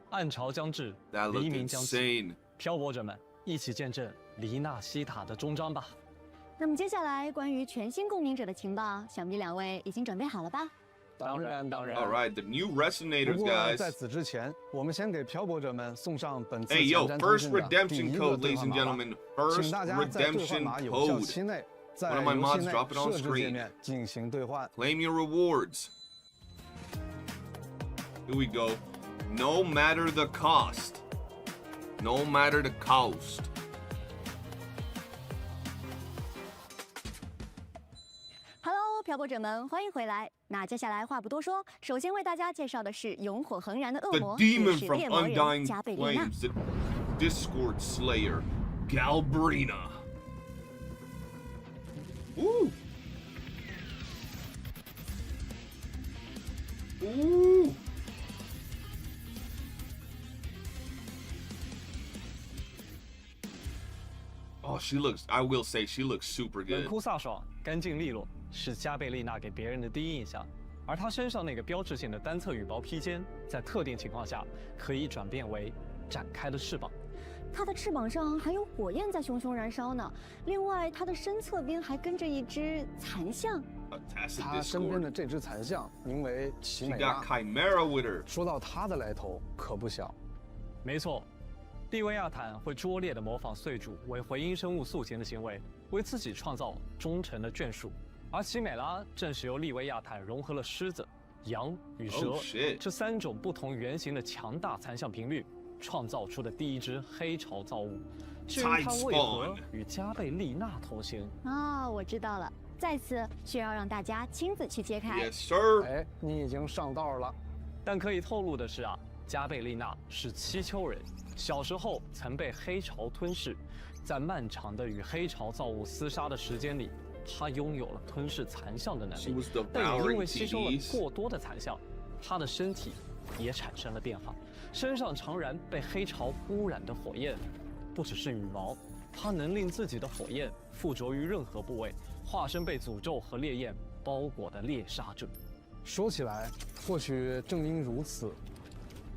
暗潮将至， That 黎 looked 明将起， insane. 漂泊者们一起见证黎纳西塔的终章吧。那么接下来关于全新共鸣者的情报，想必两位已经准备好了吧？当然，当然。 All right, the new 不 resonators, 过 guys. 在此之前，我们先给漂泊者们送上本次 Hey, 前 yo, 瞻通 first 讯的第 redemption 一个 code, 兑 ladies 换 and 码吧。 gentlemen. 请 First 大家在兑换 redemption 码有效 code. 期内，在 One of my 游 mods 戏内 drop it on 设置 screen. 界面进行兑换。 Claim your rewards. Here we go. No matter the cost. No matter the cost. Hello，漂泊者们，欢迎回来。那接下来话不多说，首先为大家介绍的是永火恒燃的恶 The 魔，也 demon 是 from 猎魔人 Undying 加贝利娜。 Flames, the Discord Slayer, Galbrena. Ooh. Ooh. Oh, she looks, I will say, she looks super 冷 good. 酷飒爽，干净利落，是加贝丽娜给别人的第一印象。而它身上那个标志性的单侧羽毛披肩，在特定情况下可以转变为展开的翅膀。它的翅膀上还有火焰在熊熊燃烧呢。另外，它的身侧边还跟着一只残象。他身边的这只残象名为奇 She 美 got 拉。 Chimera with her. 说到它的来头，可不小。没错，利维亚坦会拙劣地模仿碎主为回音生物塑形的行为，为自己创造忠诚的眷属。而奇美拉正是由利维亚坦融合了狮子、羊与蛇 Oh, shit. 这3种不同原型的强大残像频率，创造出的第一只黑潮造物。至于它为何与加贝丽娜同行？啊，我知道了。再次需要让大家亲自去揭开。 Yes, sir. 哎，你已经上道了。但可以透露的是啊，加贝丽娜是七丘人，小时候曾被黑潮吞噬，在漫长的与黑潮造物厮杀的时间里，她拥有了吞噬残像的能 She 力 was，但也因 devouring 为吸收了 TVs. 过多的残像，她的身体也产生了变化，身上常燃被黑潮污染的火焰，不只是羽毛，它能令自己的火焰附着于任何部位，化身被诅咒和烈焰包裹的猎杀者。说起来，或许正因如此，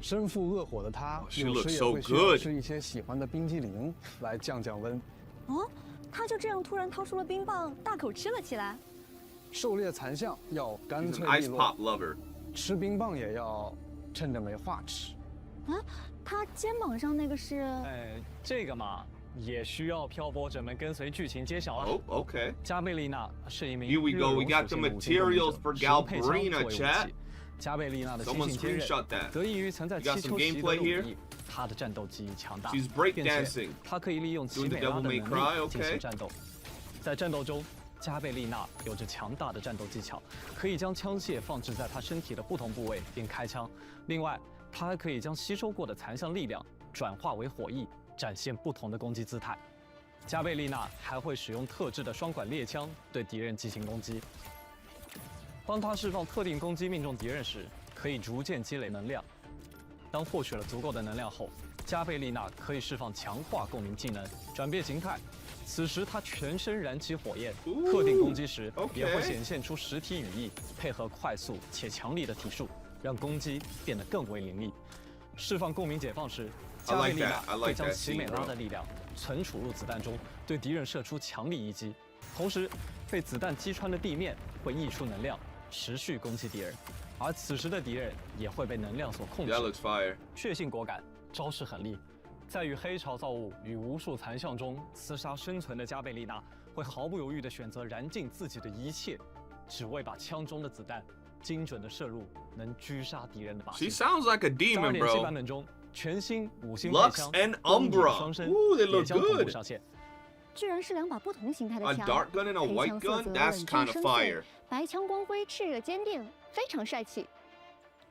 身负恶火的他， She 有 looks 时也 so 会需要 good. 吃一些喜欢的冰激凌来降降温。哦，他就这样突然掏出了冰棒，大口吃了起来。狩猎残象要干 He's 脆 an 利 ice 落， pop lover. 吃冰棒也要趁着没话吃。啊，他肩膀上那个是？这个嘛，也需要漂泊者们跟随剧情揭晓了。 Oh, okay. 加贝丽娜是一名 Here we go. We got the 热熔属性的武 materials 者 for 使用配枪 Galbrena, 作为武器 chat. 加贝丽娜的心 Someone 性坚韧 screenshot that. 得益于曾在 You got 七 some 丘习得 gameplay 的武 here? 艺，她的战斗技艺强大， She's 并且 breakdancing. 她可以利用奇 Doing the 美拉的 Devil 能 May 力 Cry, 进 okay. 行战斗。在战斗中，加贝丽娜有着强大的战斗技巧，可以将枪械放置在她身体的不同部位并开枪。另外，她还可以将吸收过的残像力量转化为火翼，展现不同的攻击姿态。加贝丽娜还会使用特制的双管猎枪对敌人进行攻击。当她释放特定攻击命中敌人时，可以逐渐积累能量。当获取了足够的能量后，加贝丽娜可以释放强化共鸣技能，转变形态。此时她全身燃起火焰，特定攻击时 OK 也会显现出实体羽翼，配合快速且强力的体术，让攻击变得更为凌厉。释放共鸣解放时， I 加贝 like 丽娜 that. I 会 like 将 that 奇美 scene, 拉 bro. 的力量存储入子弹中，对敌人射出强力一击。同时，被子弹击穿的地面会溢出能量，持续攻击敌人。而此时的敌人也会被能量所控制。 That looks fire. 血性果敢，招式狠厉。在与黑潮造物与无数残像中厮杀生存的加贝丽娜，会毫不犹豫地选择燃尽自己的一切，只为把枪中的子弹精准地射入能狙杀敌人的靶 She 心。 sounds like a 在 demon, 2.7 版 bro. 本中，全新5星配 Lux 枪 and 光影 Umbra. 双生 Ooh, they 也 look 将同步 good. 上线。居然是2把不同形态的 A 枪， dark gun and a 黑 white 枪色 gun? 泽 That's 冷峻 kind of 深邃 fire. 白枪光辉炽热坚定，非常帅气。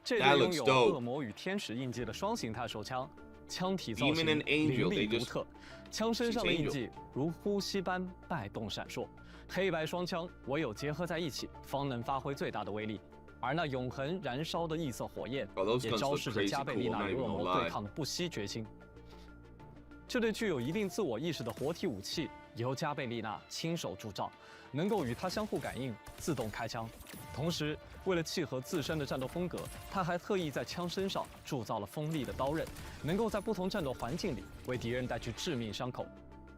这 That 对 looks 拥有 dope. 恶魔与天使印记的双形态手枪，枪体造型 Demon and angel, 凌厉 they 独 just- 特，枪身上的 She's 印 angel. 记如呼吸般摆动闪烁，黑白双枪唯有结合在一起，方能发挥最大的威力。而那永恒燃烧的异色火焰， Oh, those 也 guns 昭 look 示着 crazy 加贝丽 cool. 娜 Not 与 even 恶 gonna 魔对 lie. 抗的不惜决心。这对具有一定自我意识的活体武器，由加贝丽娜亲手铸造，能够与它相互感应，自动开枪。同时，为了契合自身的战斗风格，他还特意在枪身上铸造了锋利的刀刃，能够在不同战斗环境里为敌人带去致命伤口。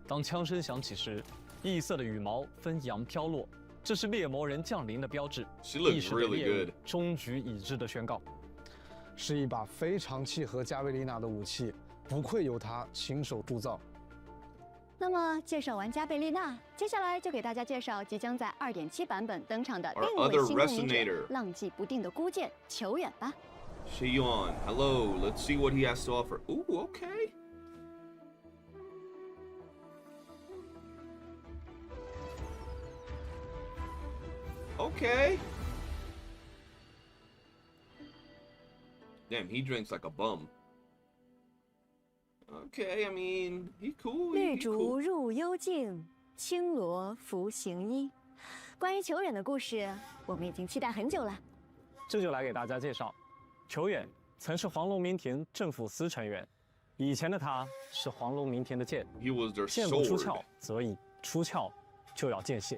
当枪声响起时，异色的羽毛纷扬飘落，这是猎魔人降临的标志， She looks 意识的 really 猎物 good. 终局已至的宣告。是一把非常契合加贝丽娜的武器，不愧由她亲手铸造。那么介绍完加贝丽娜，接下来就给大家介绍即将在2.7版本登场的 Our 另一位 other 新共鸣者 resonator. 浪迹不定的孤剑球远吧。 Shion, hello. Let's see what he has to offer. Ooh, okay. Okay. Damn, he drinks like a bum. Okay, I mean, he cool. 绿 He 竹 cool. 入幽径，青罗服行医。关于球远的故事，我们已经期待很久了。这就来给大家介绍，球远曾是黄龙鸣田政府司成员，以前的他是黄龙鸣田的剑， He was their 剑不出 sword. 鞘则已，出鞘就要见血。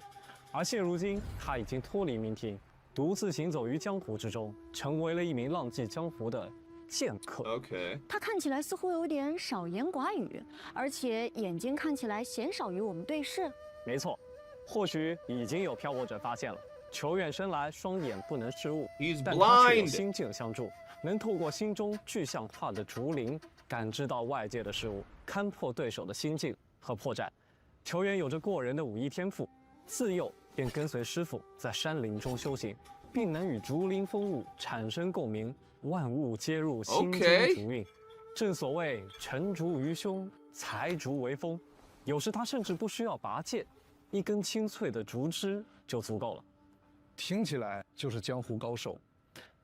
而现如今他已经脱离鸣田，独自行走于江湖之中，成为了一名浪迹江湖的剑客。Okay. 他看起来似乎有点少言寡语，而且眼睛看起来鲜少与我们对视。没错，或许已经有漂泊者发现了，球员生来双眼不能视物， He's 但他却有 blind. 心境相助，能透过心中具象化的竹林，感知到外界的事物，勘破对手的心境和破绽。球员有着过人的武艺天赋，自幼便跟随师傅在山林中修行，并能与竹林风物产生共鸣，万物皆入心中竹韵。正所谓沉竹于胸，采竹为锋。有时他甚至不需要拔剑，一根清脆的竹枝就足够了。听起来就是江湖高手。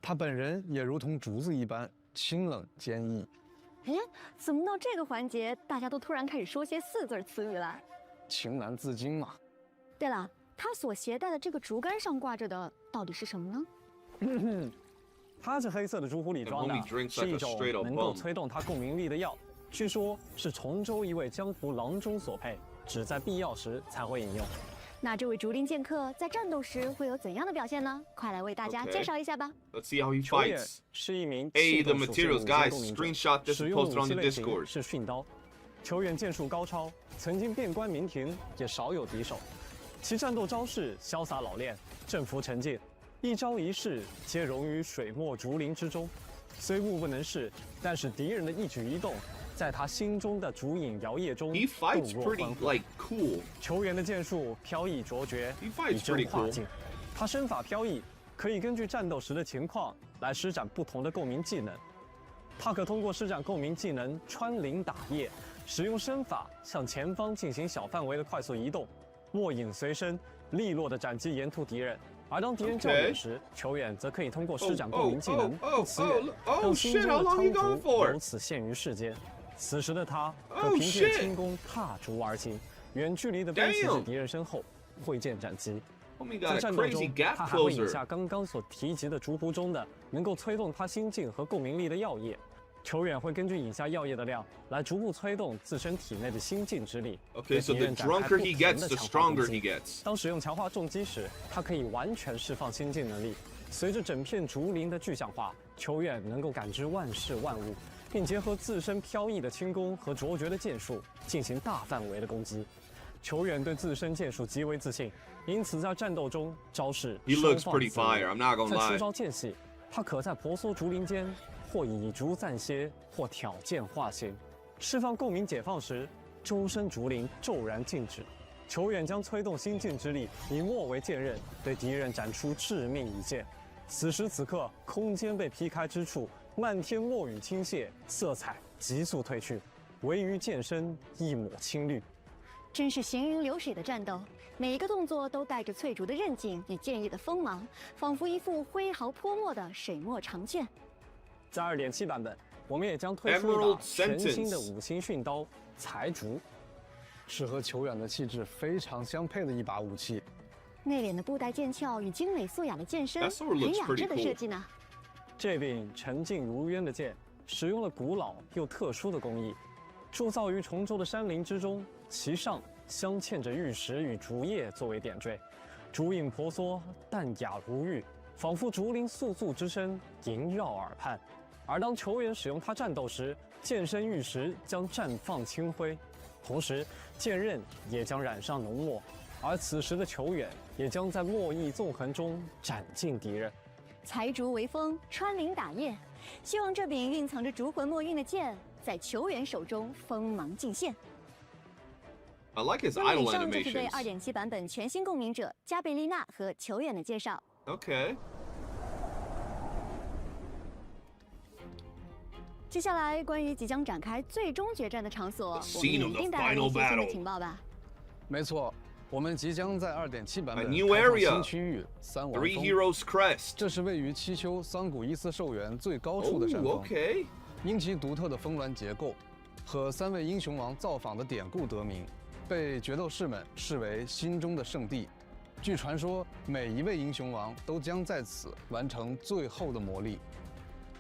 他本人也如同竹子一般清冷坚毅。哎，怎么到这个环节，大家都突然开始说些4字词语了？情难自禁嘛。对了，他所携带的这个竹竿上挂着的到底是什么呢？它是黑色的竹壶里装的 The homie drinks， 是 like 一 a 种 straight up 能够 bum 催动他共鸣力的药，据说是崇州一位江湖郎中所配，只在必要时才会饮用。那这位竹林剑客在战斗时会有怎样的表现呢？快来为大家 Okay 介绍一下吧。 Let's see how he 球员 fights. 是一名 Hey, 气 the 动属性 materials, 武 guys. 器共鸣者 Screenshot this 使 and 用 post 武 it on 器 the 类型 Discord. 是训刀。球员剑术高超，曾经变官名庭，也少有敌手。其战斗招式潇洒老练，振幅沉静，一招一式皆融于水墨竹林之中。虽目不能视，但是敌人的一举一动，在他心中的竹影摇曳中 He fights 动若 pretty 观火。 like cool. 球员的剑术飘逸卓绝， He fights 以真 pretty 化 cool. 境。他身法飘逸，可以根据战斗时的情况来施展不同的共鸣技能。他可通过施展共鸣技能穿林打叶，使用身法向前方进行小范围的快速移动，握影随身，利落地斩击沿途敌人。而当敌人较远时，球员则可以通过施展共鸣技能不辞远，让心中 shit, 的 how long you 苍 going 竹 for? 由此现于世间。此时的他可 Oh 凭借 shit 轻功踏竹而行，远距离地奔袭至 Damn 敌人身后，挥剑斩击。 Homie 在 got a 战斗 crazy 中， gap 他还会饮 closer. 下刚刚所提及的竹壶中的能够催动他心境和共鸣力的药液。球员会根据饮下药液的量来逐步催动自身体内的心境之力。 Okay, so 对敌 the 人展开 drunker 不 he 同 gets, 的 the 强化 stronger 攻 he 击。 gets. 当使用强化重击时，他可以完全释放心境能力。随着整片竹林的具象化，球员能够感知万事万物，并结合自身飘逸的轻功和卓绝的剑术进行大范围的攻击。球员对自身剑术极为自信，因此在战斗中招式 He 收 looks 放 pretty 自如。 fire, I'm not gonna 在出 lie. 招间隙，他可在婆娑竹林间或以竹暂歇，或挑剑化形。释放共鸣解放时，周身竹林骤然静止。球员将催动心境之力，以墨为剑刃，对敌人斩出致命一剑。此时此刻，空间被劈开之处，漫天墨雨倾泻，色彩急速褪去，唯余剑身一抹青绿。真是行云流水的战斗，每一个动作都带着翠竹的韧劲与剑意的锋芒，仿佛一幅挥毫泼墨的水墨长卷。在2.7版本，我们也将推出一 Emerald 把全新的 Sentence 五星训刀才竹。是和球员的气质非常相配的一把武器。内敛的布袋剑鞘与精美素雅的剑身， That sword 很 looks 雅 pretty 致的 cool. 设计呢。这柄沉静如渊的剑，使用了古老又特殊的工艺，铸造于崇州的山林之中，其上镶嵌着玉石与竹叶作为点缀，竹影婆娑，淡雅如玉，仿佛竹林簌簌之声萦绕耳畔。而当球员使用它战斗时，剑身玉石将绽放清辉，同时剑刃也将染上浓墨，而此时的球员也将在墨意纵横中斩尽敌人。才竹为锋，穿林打叶，希望这柄蕴藏着竹魂墨韵的剑，在球员手中锋芒尽现。 I like his 那么以 idle 上就是对 animations. 2.7版本全新共鸣者加贝丽娜和球员的介绍。 Okay. 接下来，关于即将展开最终决战的场所， The 我们 scene 也 of 一 the 定带来了 final 一些新的 battle 情报吧。没错，我们即将在2.7版 A 本 new 开放 area 新区域三王 Three 峰。 Heroes Crest. 这是位于七丘桑古伊斯寿元最高处的 Oh, 山峰。 okay. 因其独特的峰峦结构和3位英雄王造访的典故得名，被决斗士们视为心中的圣地。据传说，每一位英雄王都将在此完成最后的磨砺，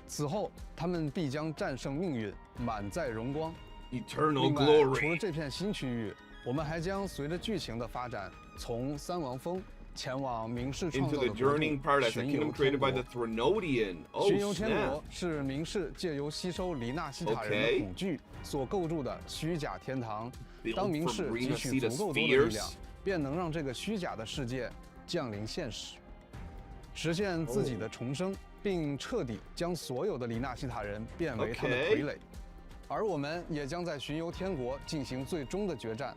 此后他们必将战胜命运，满载荣光。 Eternal 另外，除了 glory. 这片新区域，我们还将随着剧情的发展，从三王峰前往明氏创 Into 造 the 的国 journeying 度 paradise, a 巡 kingdom 游 created 天 by 国 the。Thronodian. Oh 巡游天 snap! 国是明氏借由吸收黎纳西塔人的 Okay 古具所构筑的虚假天堂。 Built 当明 from 氏 Rena 汲取 Sita's 足够多的力量 spheres，便能让这个虚假的世界降临现实，实现自己的重生，并彻底将所有的黎纳西塔人变为他的 Okay 傀儡。而我们也将在巡游天国进行最终的决战。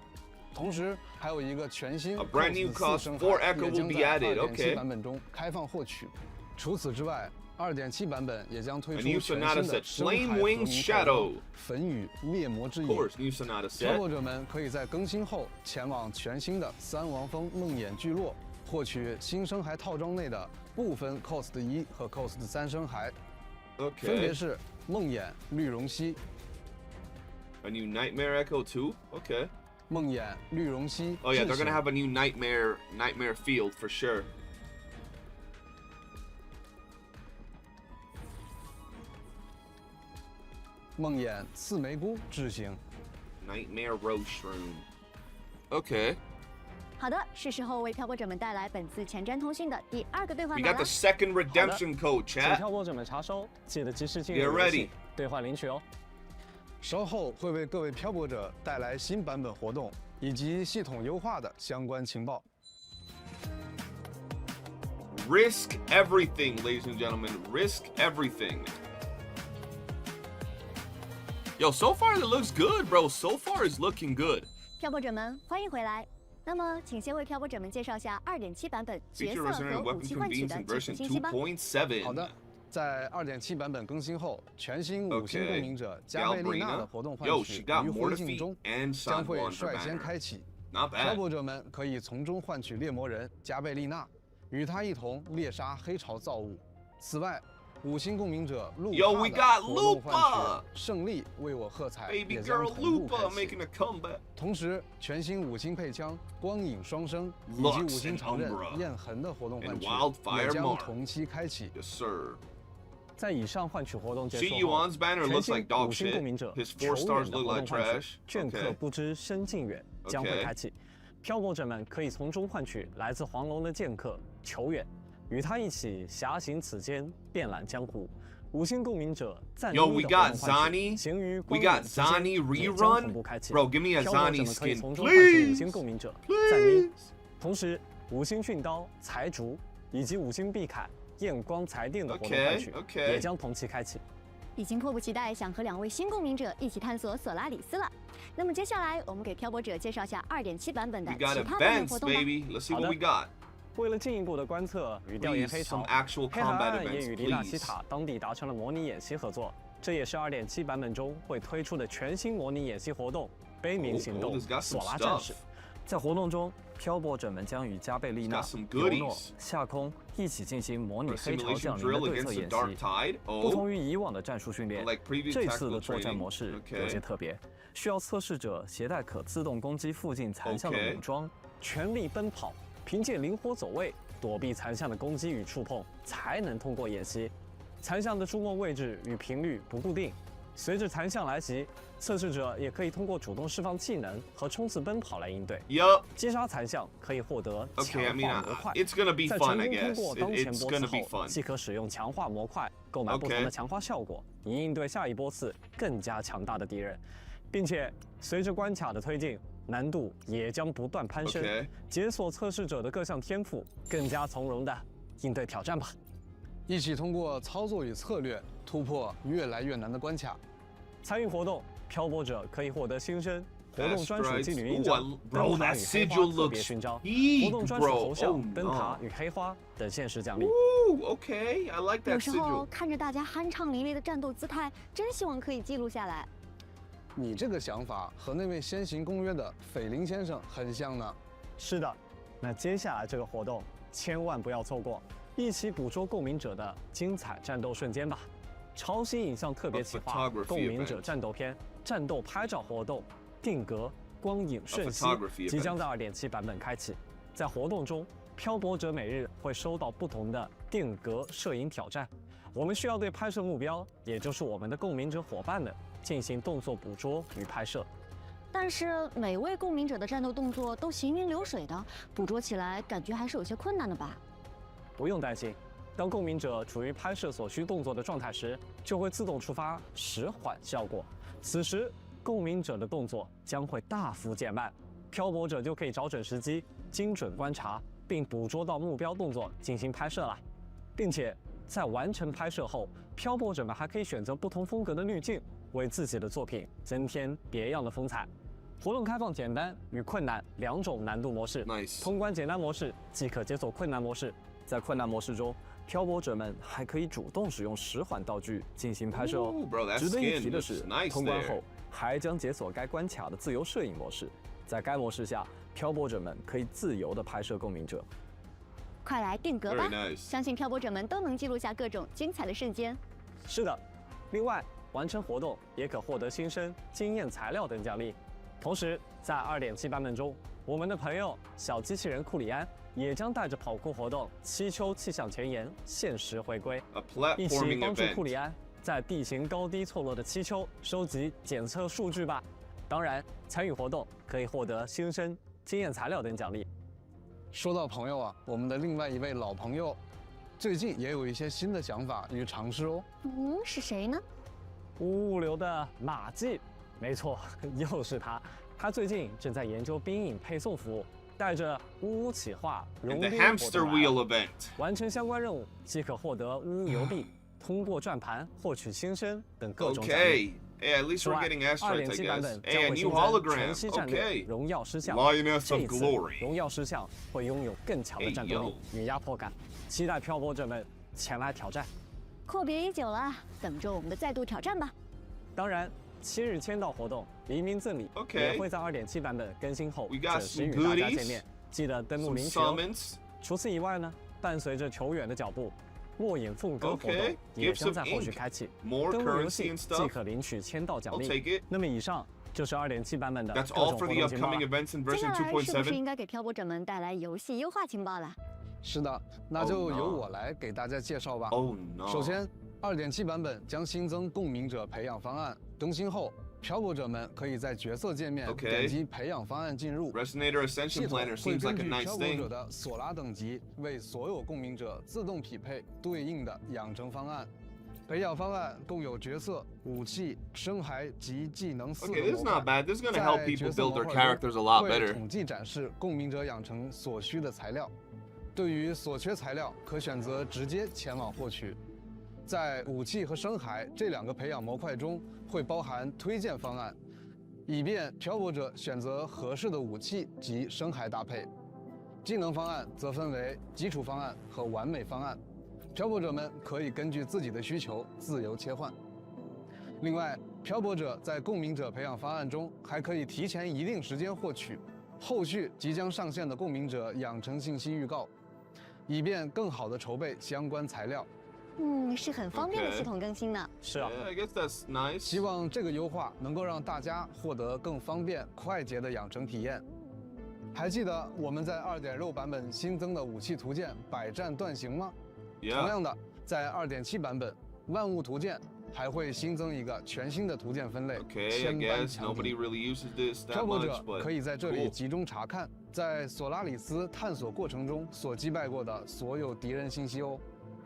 同时，还有一个全新 A brand new cos 的 cost 四声 for 海 Echo 也 will 将 be 在 added. 2.7 Okay 版本中开放获取。除此之外，2.7版本也将推 A 出 new 全 Sonata 新的 set, 深海 Flame 和 Wing 平 Shadow 焚与猎魔之 Of 影。 course, new Sonata 漂 set. 泊者们可以在更新后前往全新的三王峰梦魇聚落，获取新深海套装内的部分 Cost 1和 Cost 3深海，分别 Okay. 是梦魇、绿容溪、 A new Nightmare Echo too. Okay. 梦魇、绿容溪。 Oh yeah, they're 智 gonna 行 have a new Nightmare field for sure. 梦魇、刺梅菇智行。 Nightmare Rose Shroom. Okay. 好的，是时候为漂泊者们带来本次前瞻通讯的第2个兑换 We 码 got 了 the。second redemption code, 请 chat. 漂泊者们查收，记得及时进 Get 入游 ready 戏兑换领取哦。稍后会为各位漂泊者带来新版本活动以及系统优化的相关情报。 Risk everything, ladies and gentlemen. Risk everything. Yo, so far it looks good, bro. So far it's looking good. 漂泊者们，欢迎回来。那么，请先为漂泊者们介绍下2.7版本角 Feature 色 resident 和武 weapon 器换取 convenes 的 in 基础 version 信息吧。 2.7. 好的，在2.7版本更新后，全新五星 Okay 共鸣者加贝丽娜的活动 Yo, 换 she 取 got 余 more 晖 defeat 镜中 and 将 Sun 会 on her 率先 banner. 开启。 Not 漂 bad. 泊者们可以从中换取猎魔人加贝丽娜，与他一同猎杀黑潮造物。此外，五星共鸣者路 Yo, 帕 we 的 got 活动 Lupa 啊换取胜利为我喝彩 Baby 也将 girl 同步开 Lupa 启。 making a comeback. 同时，全新五星配枪光影双生以及 Lux 五星 and 长刃 Umbra 焰痕的活动换 and 取 Wildfire 也将 Mark 同期开启。 Yes, sir. 在以上换取活动结 See 束 Yuan's 后， banner 全 looks 新 like dog 五星 shit. 共鸣者 His 球 4 stars 员的 look 活 like 动换 trash. 取，镌刻 Okay. 不知身近远将会 Okay 开启。漂泊者们可以从中换取来自黄龙的剑客球员，与他一起侠行此间，遍览江湖。五星共鸣者赞 Yo, 一 we 的活 got 动换取 Zani. 行于 We 光 got 影之间 Zani 也将 rerun. 同步开启。 Bro, give me a 漂泊者 Zani 们可以 skin, 从中换取五 please. 星共鸣者赞一，同时五星驯刀、财竹以及五星臂铠、焰光财电的活动换取 Okay, 也 okay. 将同期开启。已经迫不及待想和2位新共鸣者一起探索索拉里斯了。那么接下来，我们给漂泊者介绍下2.7版本的 We 其 got 他版本 events, 活动吧。 baby. Let's see 好 what 的 we got. 为了进一步的观测与调研 Please, 黑潮 some，actual 黑海 combat 岸也 events, 与黎纳西 please. 塔当地达成了模拟演习合作，这也是2.7版本中会推出的全新模拟演习活动——悲鸣行动 this got some 索拉战士 stuff.。在活动中，漂泊者们将与加贝丽娜 Got some、尤诺 goodies.、夏空一起进行模拟 A 黑潮 simulation 降临的 drill 对 against 策 the 演 Dark 习。 Tide. 不 Oh, 同于以往的战术训练， like previous 这次 tactical 的作战 training. 模式有 Okay. 些特别，需要测试者携带可自动攻击附近残像的 Okay. 武装，全力奔跑，凭借灵活走位躲避残像的攻击与触碰，才能通过演习。残像的出没位置与频率不固定，随着残像来袭，测试者也可以通过主动释放技能和冲刺奔跑来应对。 Yup. 击杀残像可以获得 Okay, 强 I mean, 化模块。 it's gonna be 在 fun, 成 I 功通 guess. 过当前 It's 波 gonna 次 be 后， fun. 即可使用强化模块购买不同 Okay 的强化效果，以应对下一波次更加强大的敌人，并且随着关卡的推进，难度也将不断攀升 Okay 解锁测试者的各项天赋，更加从容的应对挑战吧。一起通过操作与策略突破越来越难的关卡。参与活动，漂泊者可以获得新生。活动 Fast 专属 strides. 纪律印 Ooh, 章 I-、灯 bro, 塔 that 与黑花 sigil 特别 looks 勋章、 big, 活动专属 bro. 头像 Oh,、灯 no. 塔与黑花等限时奖励。 Ooh, okay. I like 有 that 时候 sigil. 看着大家酣畅淋漓的战斗姿态，真希望可以记录下来。你这个想法和那位先行公约的斐林先生很像呢。是的，那接下来这个活动千万不要错过，一起捕捉共鸣者的精彩战斗瞬间吧！潮汐影像特别企划 photography 《共鸣者 event 战斗篇》战斗拍照活动定格光影瞬息 photography 即将 event 在2.7版本开启。在活动中，漂泊者每日会收到不同的定格摄影挑战，我们需要对拍摄目标，也就是我们的共鸣者伙伴们进行动作捕捉与拍摄。但是每位共鸣者的战斗动作都行云流水的，捕捉起来感觉还是有些困难的吧？不用担心，当共鸣者处于拍摄所需动作的状态时，就会自动触发时缓效果。此时，共鸣者的动作将会大幅减慢，漂泊者就可以找准时机，精准观察，并捕捉到目标动作进行拍摄了。并且在完成拍摄后，漂泊者们还可以选择不同风格的滤镜，为自己的作品增添别样的风采。活动开放简单与困难2种难度模式。Nice 通关简单模式即可解锁困难模式。在困难模式中，漂泊者们还可以主动使用时缓道具进行拍摄哦。 Ooh, bro, that 值得一 skin 提的 looks 是， nice 通关 there. 后还将解锁该关卡的自由摄影模式。在该模式下，漂泊者们可以自由地拍摄共鸣者。快来定格吧 Very！nice 相信漂泊者们都能记录下各种精彩的瞬间。是的，另外完成活动也可获得新生经验材料等奖励。同时，在2.7版本中，我们的朋友小机器人库里安也将带着跑酷活动七丘气象前沿限时回归， A 一起 platforming 帮助库 event. 里安在地形高低错落的七丘收集检测数据吧。当然，参与活动可以获得新生经验材料等奖励。说到朋友啊，我们的另外一位老朋友，最近也有一些新的想法与尝试哦。是谁呢？物流的马季，没错，又是他。他最近正在研究冰饮配送服务，带着WUWA企划 And 熔 the 冰活 hamster 动来 wheel 了 event. 完成相关任务即可获得WUWA邮币，通过转盘获取新生等各种奖励。 Okay. Hey, at least 此 we're 外 getting asteroids, I ，2.7版 guess. 本 Hey, 将 a 会 new 新增 hologram. 全息战队 Okay. 荣耀狮像。 Lioness 这 of 一次， glory. 荣耀狮像会拥有更强的战斗力与压迫感，期待漂泊者们前来挑战。阔别已久了，等着我们的再度挑战吧。当然，7日签到活动黎明赠礼 Okay. 也会在2.7版本更新后 We got 准时 some 与大家 goodies, 见面，记得登录 Some 领取哦。 summons. 除此以外呢，伴随着球员的脚步，末影凤歌活 Okay. 动也 Give 将 some 在后续 ink. 开启。 More 登录游 currency 戏 and 即 stuff. 可领取签到奖 I'll 励。 take it. 那么以上就是2.7版本的各 That's 种 all 活 for 动 the 情报 upcoming 了。 events in 接 version 下来是不是 2.7. 应该给漂泊者们带来游戏优化情报了？是的，那就 Oh, no. 由我来给大家介绍吧。 Oh no. 首先，2.7版本将新增共鸣者培养方案，更新后，漂泊者们可以在角色界面 Okay. 点击培养方案进入。 Resonator 系 Ascension 统 Planner 会 seems 根 like a 据 nice 漂泊者 thing. 的索拉等级，为所有共鸣者自动匹配对应的养成方案。培养方案共有角色、武器、生涯及技能4 Okay, 个 this is 模 not 块。 bad. This is gonna help 在 people 角色 build 模 their 块 characters 中 a lot 会 better. 统计展示共鸣者养成所需的材料。对于所缺材料，可选择直接前往获取。在武器和生涯这2个培养模块中，会包含推荐方案，以便漂泊者选择合适的武器及生涯搭配。技能方案则分为基础方案和完美方案，漂泊者们可以根据自己的需求自由切换。另外，漂泊者在共鸣者培养方案中还可以提前一定时间获取后续即将上线的共鸣者养成信息预告，以便更好地筹备相关材料。是很方便的 Okay. 系统更新呢。是啊， Yeah, I guess that's nice. 希望这个优化能够让大家获得更方便、快捷的养成体验。还记得我们在2.6版本新增的武器图鉴百战断行吗？同 Yeah. 样的，在2.7版本万物图鉴还会新增一个全新的图鉴分类 Okay, I 千般 guess 强 nobody 敌。 really uses this that 漂泊 much, 者 but 可以在这里 cool. 集中查看在索拉里斯探索过程中所击败过的所有敌人信息哦。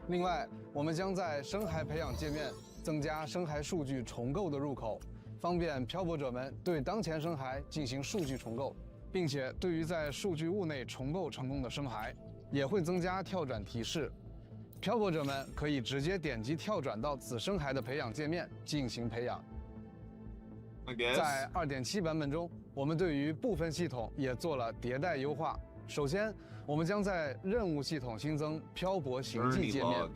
另外，我们将在生涯培养界面增加生涯数据重构的入口，方便漂泊者们对当前生涯进行数据重构，并且对于在数据物内重构成功的生涯，也会增加跳转提示。漂泊者们可以直接点击跳转到此生涯的培养界面进行培养。 I guess. 在2.7版本中，我们对于部分系统也做了迭代优化。首先，我们将在任务系统新增漂泊行迹 Journey 界面 log.，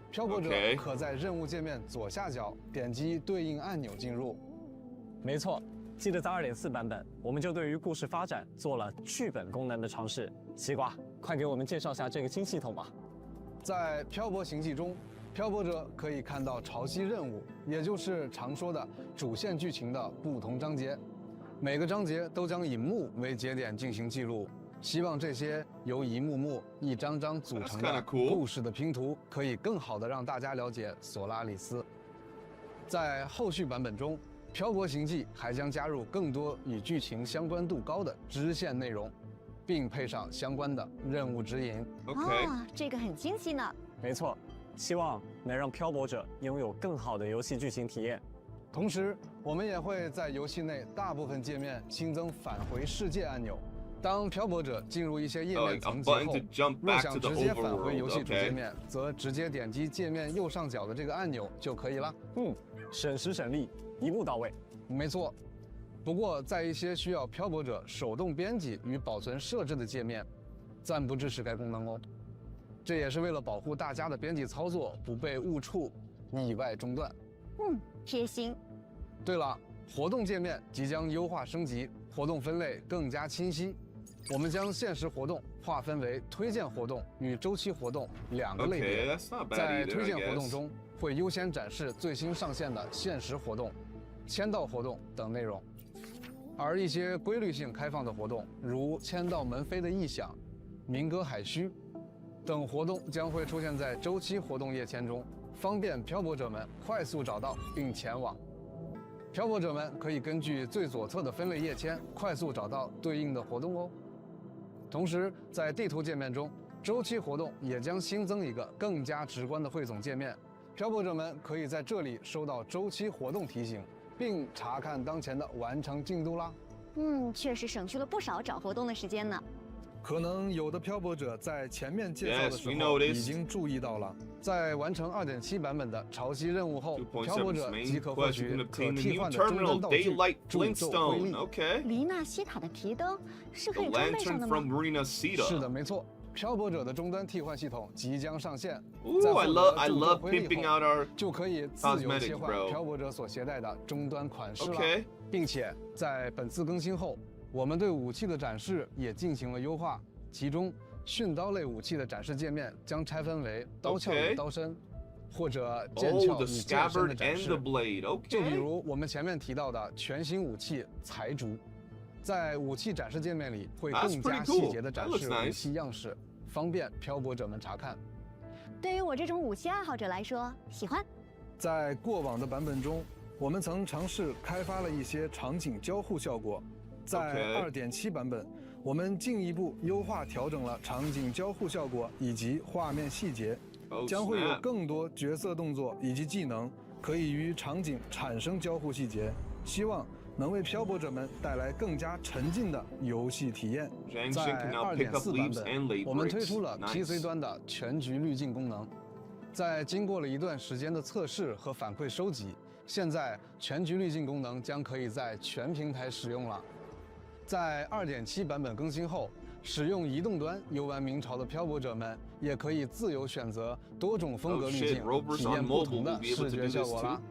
漂泊者 OK 可在任务界面左下角点击对应按钮进入。没错。记得在2.4版本，我们就对于故事发展做了剧本功能的尝试。西瓜，快给我们介绍下这个新系统吧。在漂泊行迹中，漂泊者可以看到潮汐任务，也就是常说的主线剧情的不同章节。每个章节都将以幕为节点进行记录。希望这些由一幕幕、一张张组成 That's 的 kinda cool. 故事的拼图，可以更好地让大家了解索拉里斯。在后续版本中，漂泊行记还将加入更多与剧情相关度高的支线内容，并配上相关的任务指引。 OK，啊，这个很惊喜呢。没错，希望能让漂泊者拥有更好的游戏剧情体验。同时，我们也会在游戏内大部分界面新增返回世界按钮。当漂泊者进入一些页面层级后，若想直接返回游戏主界面，则直接点击界面右上角的这个按钮就可以了。省时省力，一步到位。没错。不过，在一些需要漂泊者手动编辑与保存设置的界面，暂不支持该功能哦。这也是为了保护大家的编辑操作不被误触、意外中断。贴心。对了，活动界面即将优化升级，活动分类更加清晰。我们将限时活动划分为推荐活动与周期活动2个类别。 Okay, that's not bad 在 either, 推荐 I 活动 guess. 中，会优先展示最新上线的限时活动、签到活动等内容。而一些规律性开放的活动，如签到门扉的异响、民歌海须等活动，将会出现在周期活动页签中，方便漂泊者们快速找到并前往。漂泊者们可以根据最左侧的分类页签，快速找到对应的活动哦。同时，在地图界面中，周期活动也将新增一个更加直观的汇总界面，漂泊者们可以在这里收到周期活动提醒，并查看当前的完成进度啦。确实省去了不少找活动的时间呢。可能有的漂泊者在前面介绍的 Yes, 时 we 候 noticed. 已经注意到了，在完成2.7版本的潮汐任务后，漂泊者 2.7 main 即可获 quest, 取 you can 可 obtain the 替 new 换的终 terminal 端道具 Daylight 助咒徽 Flintstone. 力。 Okay. 黎娜西塔的提灯是可 The 以装备上 lantern 的 from 吗？ Marina Sita. 是的，没错。漂泊者的终端替换系统即将上线， Ooh, 在 I 获 love 得 I 助咒 love 徽力 pimping 后 out our 就可以自由 cosmetics, 切换 bro. 漂泊者所携带的终端款式了。 Okay. 并且在本次更新后，我们对武器的展示也进行了优化，其中驯刀类武器的展示界面将拆分为刀鞘与刀身，或者剑 Oh, 鞘 the 与剑身的 scabbard 展 and 示 the。blade. 就比 Okay. 如我们前面提到的全新武器财竹，在武器展示界面里会 That's 更加 pretty 细节的 cool. 展 That 示 looks 武 nice. 器样式，方便漂泊者们查看。对于我这种武器爱好者来说，喜欢。在过往的版本中，我们曾尝试开发了一些场景交互效果。在 OK 2.7版本，我们进一步优化调整了场景交互效果以及画面细节， Oh, 将会有 snap. 更多角色动作以及技能可以与场景产生交互细节，希望能为漂泊者们带来更加沉浸的游戏体验。 Zhang 在 Xin can now pick up 2.4版 leaves and 本， late 我们推 breaks. 出了 Nice. PC 端的全局滤镜功能。在经过了一段时间的测试和反馈收集，现在全局滤镜功能将可以在全平台使用了。在2.7版本更新后，使用移动端游玩明朝的漂泊者们也可以自由选择多种风格 Oh 滤 shit, 镜， Rovers 体 on 验不同 mobile 的 will be able 视 to 觉 do 效 this 果 too. 啦。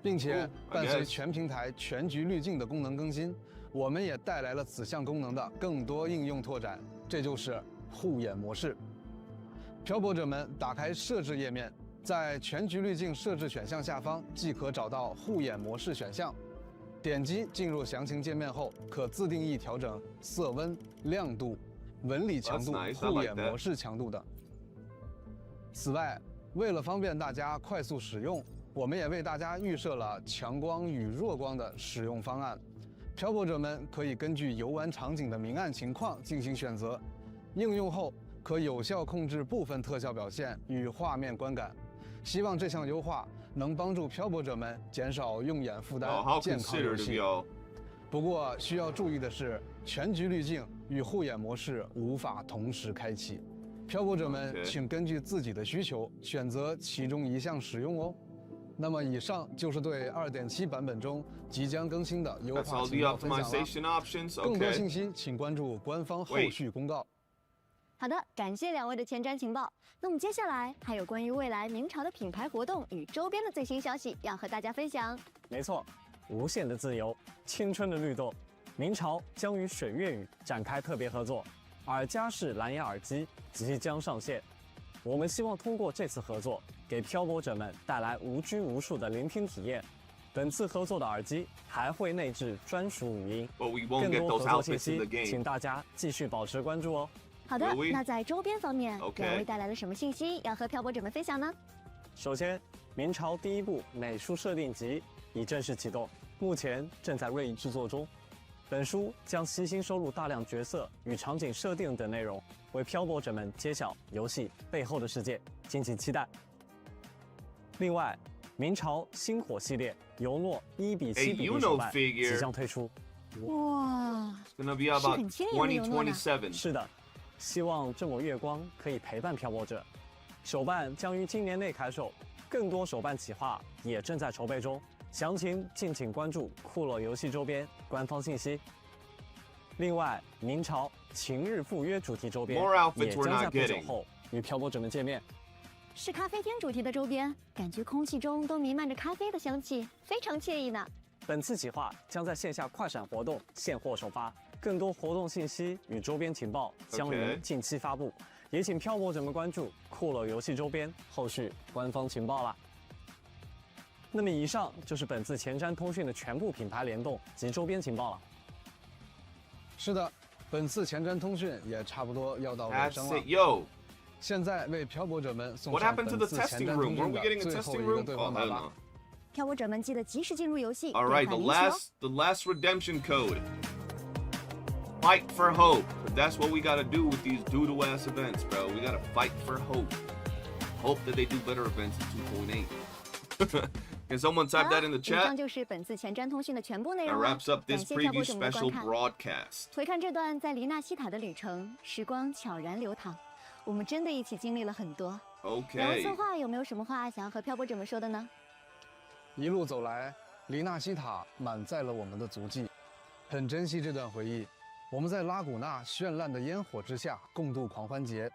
并且 Cool, I 伴随 guess. 全平台全局滤镜的功能更新，我们也带来了此项功能的更多应用拓展，这就是护眼模式。漂泊者们打开设置页面，在全局滤镜设置选项下方即可找到护眼模式选项。点击进入详情界面后，可自定义调整色温、亮度、纹理强度、 That's nice, I 护 like 眼 that. 模式强度等。此外，为了方便大家快速使用，我们也为大家预设了强光与弱光的使用方案。漂泊者们可以根据游玩场景的明暗情况进行选择，应用后可有效控制部分特效表现与画面观感。希望这项优化能帮助漂泊者们减少用眼负担 Oh, how 健康游 considerate of 戏。 y'all. 不过需要注意的是，全局滤镜与护眼模式无法同时开启，漂泊者们 OK 请根据自己的需求选择其中一项使用哦。那么以上就是对2.7版本中即将更新的优 That's 化 all 情 the 报分享了。 optimization options. 更多 Okay. 信息请关注官方后续公告。好的，感谢两位的前瞻情报。那么接下来还有关于未来明朝的品牌活动与周边的最新消息要和大家分享。没错，无限的自由，青春的律动，明朝将与水月语展开特别合作，耳夹式蓝牙耳机即将上线。我们希望通过这次合作，给漂泊者们带来无拘无束的聆听体验。本次合作的耳机还会内置专属语音， But we won't 更 get 多 those 合作信 outfits in 息 the，请 game. 大家继续保持关注哦。好的 Will we？那在周边方面 OK 两位带来了什么信息要和漂泊者们分享呢？首先，明朝第一部美术设定集已正式启动，目前正在锐意制作中。本书将悉心收录大量角色与场景设定等内容，为漂泊者们揭晓游戏背后的世界，敬请期待。另外，明朝星火系列尤诺1比7比例手办即将推出。哇， It's gonna be about 2027. 是的，希望这抹月光可以陪伴漂泊者。手办将于今年内开售，更多手办企划也正在筹备中，详情敬请关注库洛游戏周边官方信息。另外，明朝情日赴约主题周边 More outfits 也 we're 将在 not 不久 getting. 后与漂泊者们见面。是咖啡厅主题的周边，感觉空气中都弥漫着咖啡的香气，非常惬意呢。本次企划将在线下快闪活动现货首发，更多活动信息与周边情报将于近期发布，也请漂泊者们关注库洛游戏周边后续官方情报啦。那么以上就是本次前瞻通讯的全部品牌联动及周边情报了。是的，本次前瞻通讯也差不多要到尾 That's 声了 it,。Yo. 现在为漂泊者们送 What 上 happened 本 to the 次前 testing 瞻 room? 通 Weren't 讯 we getting 的 a 最后 testing 一个 room? 兑 Oh, 换牌 hell 吧 no.。漂泊者们记得及时进入游戏， All right, 兑 the 换赢球。 last redemption code. Fight for hope. That's what we gotta do with these doodle ass events, bro. We gotta fight for hope. Hope that they do better events in 2.8. Can someone type that in the 以上 chat? 就是本次前瞻通讯的全部内 That 容了。 wraps up 感 this 谢漂泊 preview 者们的 special 观看。 broadcast. 回看这段在黎纳西塔的旅程，时光悄然流淌，我们真的一起经历了很多。两位 Okay. 策划有没有什么话想要和漂泊者们说的呢？一路走来，黎纳西塔满载了我们的足迹，很珍惜这段回忆。我们在拉古纳绚烂的烟火之下共度狂欢节，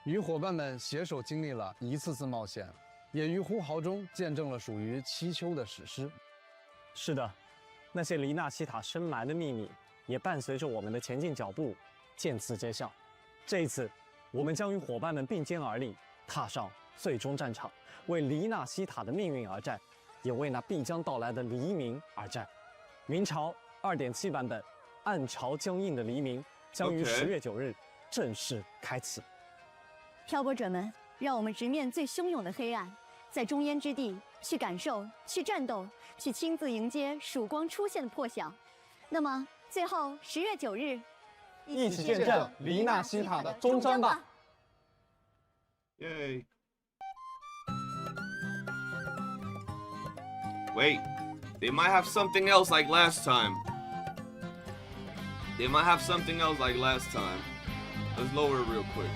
与伙伴们携手经历了一次次冒险，也于呼号中见证了属于七丘的史诗。是的，那些黎纳西塔深埋的秘密，也伴随着我们的前进脚步，渐次揭晓。这一次，我们将与伙伴们并肩而立，踏上最终战场，为黎纳西塔的命运而战，也为那必将到来的黎明而战。明朝2.7版本《暗潮将映的黎明》将于 Okay. 10月9日正式开启。漂泊者们，让我们直面最汹涌的黑暗，在中烟之地去感受、去战斗、去亲自迎接曙光出现的破晓。那么，最后10月9日，一起见证黎纳西塔的终章吧！ Yay. Wait, they might have something else like last time. They might have something else like last time. Let's lower it real quick.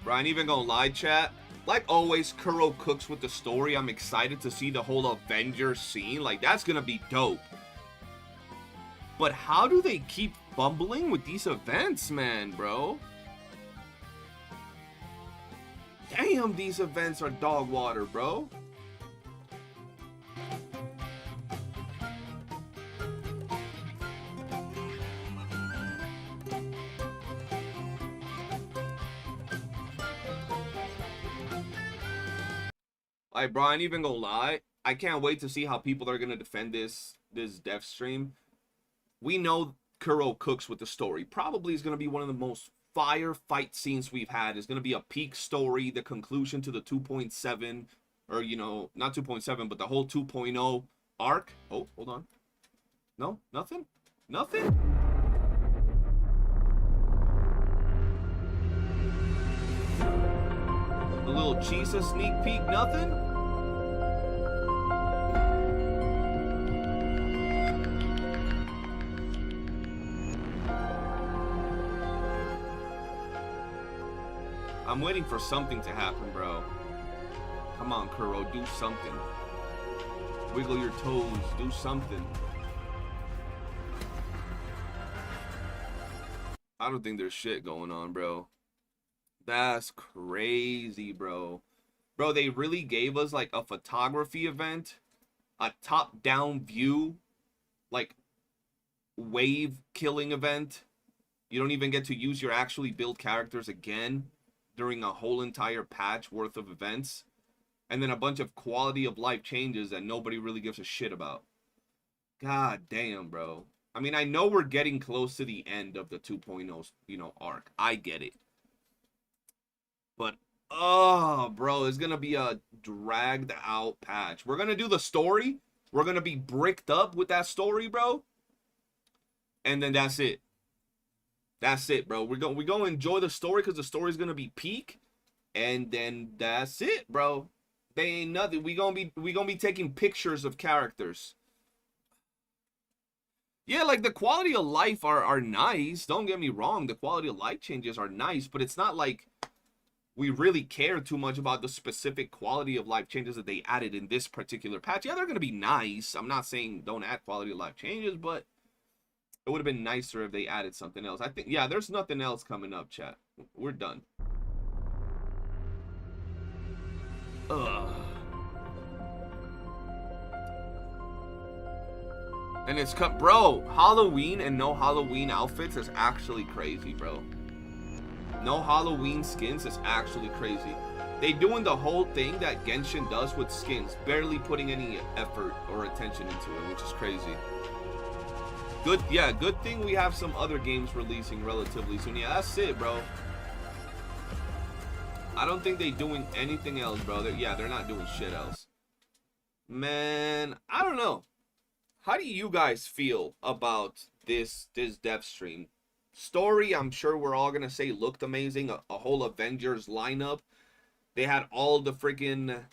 Bro, I ain't even gonna lie, chat. Like always, Kuro cooks with the story. I'm excited to see the whole Avenger scene. Like, that's gonna be dope. But how do they keep bumbling with these events, man, bro? Damn, these events are dog water, bro. Alright, bro, I ain't even gonna lie. I can't wait to see how people are gonna defend this dev stream. We know Kuro cooks with the story. Probably is gonna be one of the most fire fight scenes we've had. Is gonna be a peak story, the conclusion to the 2.7, or you know, not 2.7, but the whole 2.0 arc. Oh, hold on. No, nothing, nothing. A little Chisa sneak peek, nothing. I'm waiting for something to happen, bro. Come on, Kuro, do something. Wiggle your toes, do something. I don't think there's shit going on, bro. That's crazy, bro. Bro, they really gave us like a photography event, a top-down view, like wave killing event. You don't even get to use your actually built characters again during a whole entire patch worth of events, and then a bunch of quality of life changes that nobody really gives a shit about. God damn, bro. I mean, I know we're getting close to the end of the 2.0, you know, arc. I get it. But, Oh, bro, it's gonna be a dragged out patch. We're gonna do the story. We're gonna be bricked up with that story, bro. And then that's it. That's it, bro. We're gonna enjoy the story because the story's gonna be peak. And then that's it, bro. They ain't nothing. We gonna be taking pictures of characters. Yeah, like the quality of life are nice. Don't get me wrong. The quality of life changes are nice, but it's not like we really care too much about the specific quality of life changes that they added in this particular patch. Yeah, they're going to be nice. I'm not saying don't add quality of life changes, but it would have been nicer if they added something else. I think, yeah, there's nothing else coming up, chat. We're done. Ugh. And it's cut, bro. Halloween and no Halloween outfits is actually crazy, bro. No Halloween skins is actually crazy. They doing the whole thing that Genshin does with skins, barely putting any effort or attention into it, which is crazy. Good, yeah, good thing we have some other games releasing relatively soon. Yeah, that's it, bro. I don't think they doing anything else, bro. They're not doing shit else. Man, I don't know. How do you guys feel about this dev stream? Story, I'm sure we're all gonna say looked amazing. A whole Avengers lineup. They had all the freaking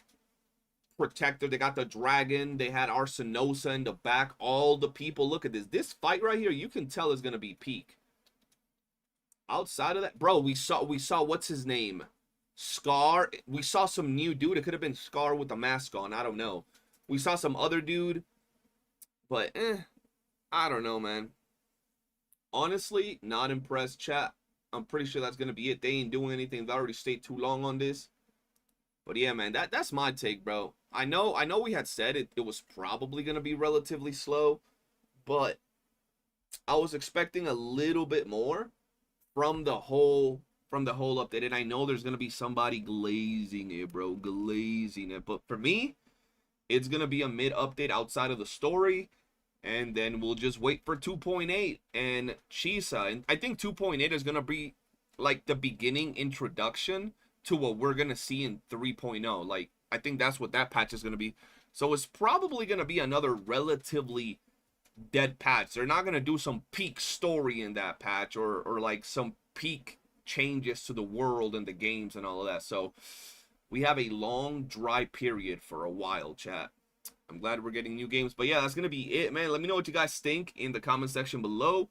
protector. They got the dragon. They had Arsenosa in the back. All the people. Look at this. This fight right here, you can tell is gonna be peak. Outside of that, bro, we saw what's his name? Scar. We saw some new dude. It could have been Scar with the mask on. I don't know. We saw some other dude. But, I don't know, man. Honestly, not impressed, chat. I'm pretty sure that's going to be it. They ain't doing anything. They already stayed too long on this. But, yeah, man, that's my take, bro. I know we had said it was probably going to be relatively slow. But I was expecting a little bit more from the whole update. And I know there's going to be somebody glazing it, bro. Glazing it. But for me, it's going to be a mid-update outside of the story. And then we'll just wait for 2.8 and Chisa. And I think 2.8 is going to be like the beginning introduction to what we're going to see in 3.0. Like, I think that's what that patch is going to be. So it's probably going to be another relatively dead patch. They're not going to do some peak story in that patch or like some peak changes to the world and the games and all of that. So we have a long dry period for a while, chat. I'm glad we're getting new games. But yeah, that's going to be it, man. Let me know what you guys think in the comment section below.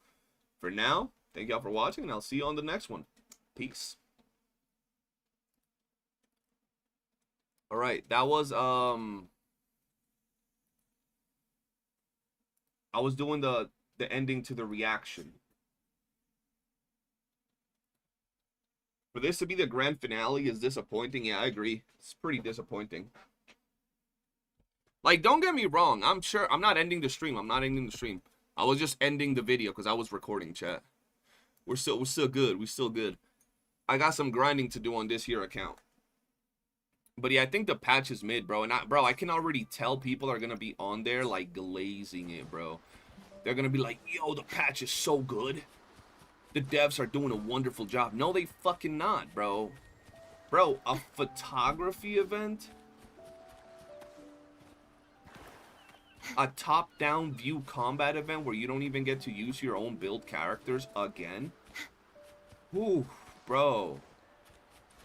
For now, thank y'all for watching, and I'll see you on the next one. Peace. All right, that was, I was doing the ending to the reaction. For this to be the grand finale is disappointing. Yeah, I agree. It's pretty disappointing. Like, don't get me wrong. I'm sure I'm not ending the stream. I'm not ending the stream. I was just ending the video because I was recording, chat. We're still good. We're still good. I got some grinding to do on this here account. But yeah, I think the patch is mid, bro. And I can already tell people are gonna be on there like glazing it, bro. They're gonna be like, yo, the patch is so good. The devs are doing a wonderful job. No, they fucking not, bro. Bro, a photography event? A top-down view combat event where you don't even get to use your own build characters again? Ooh, bro.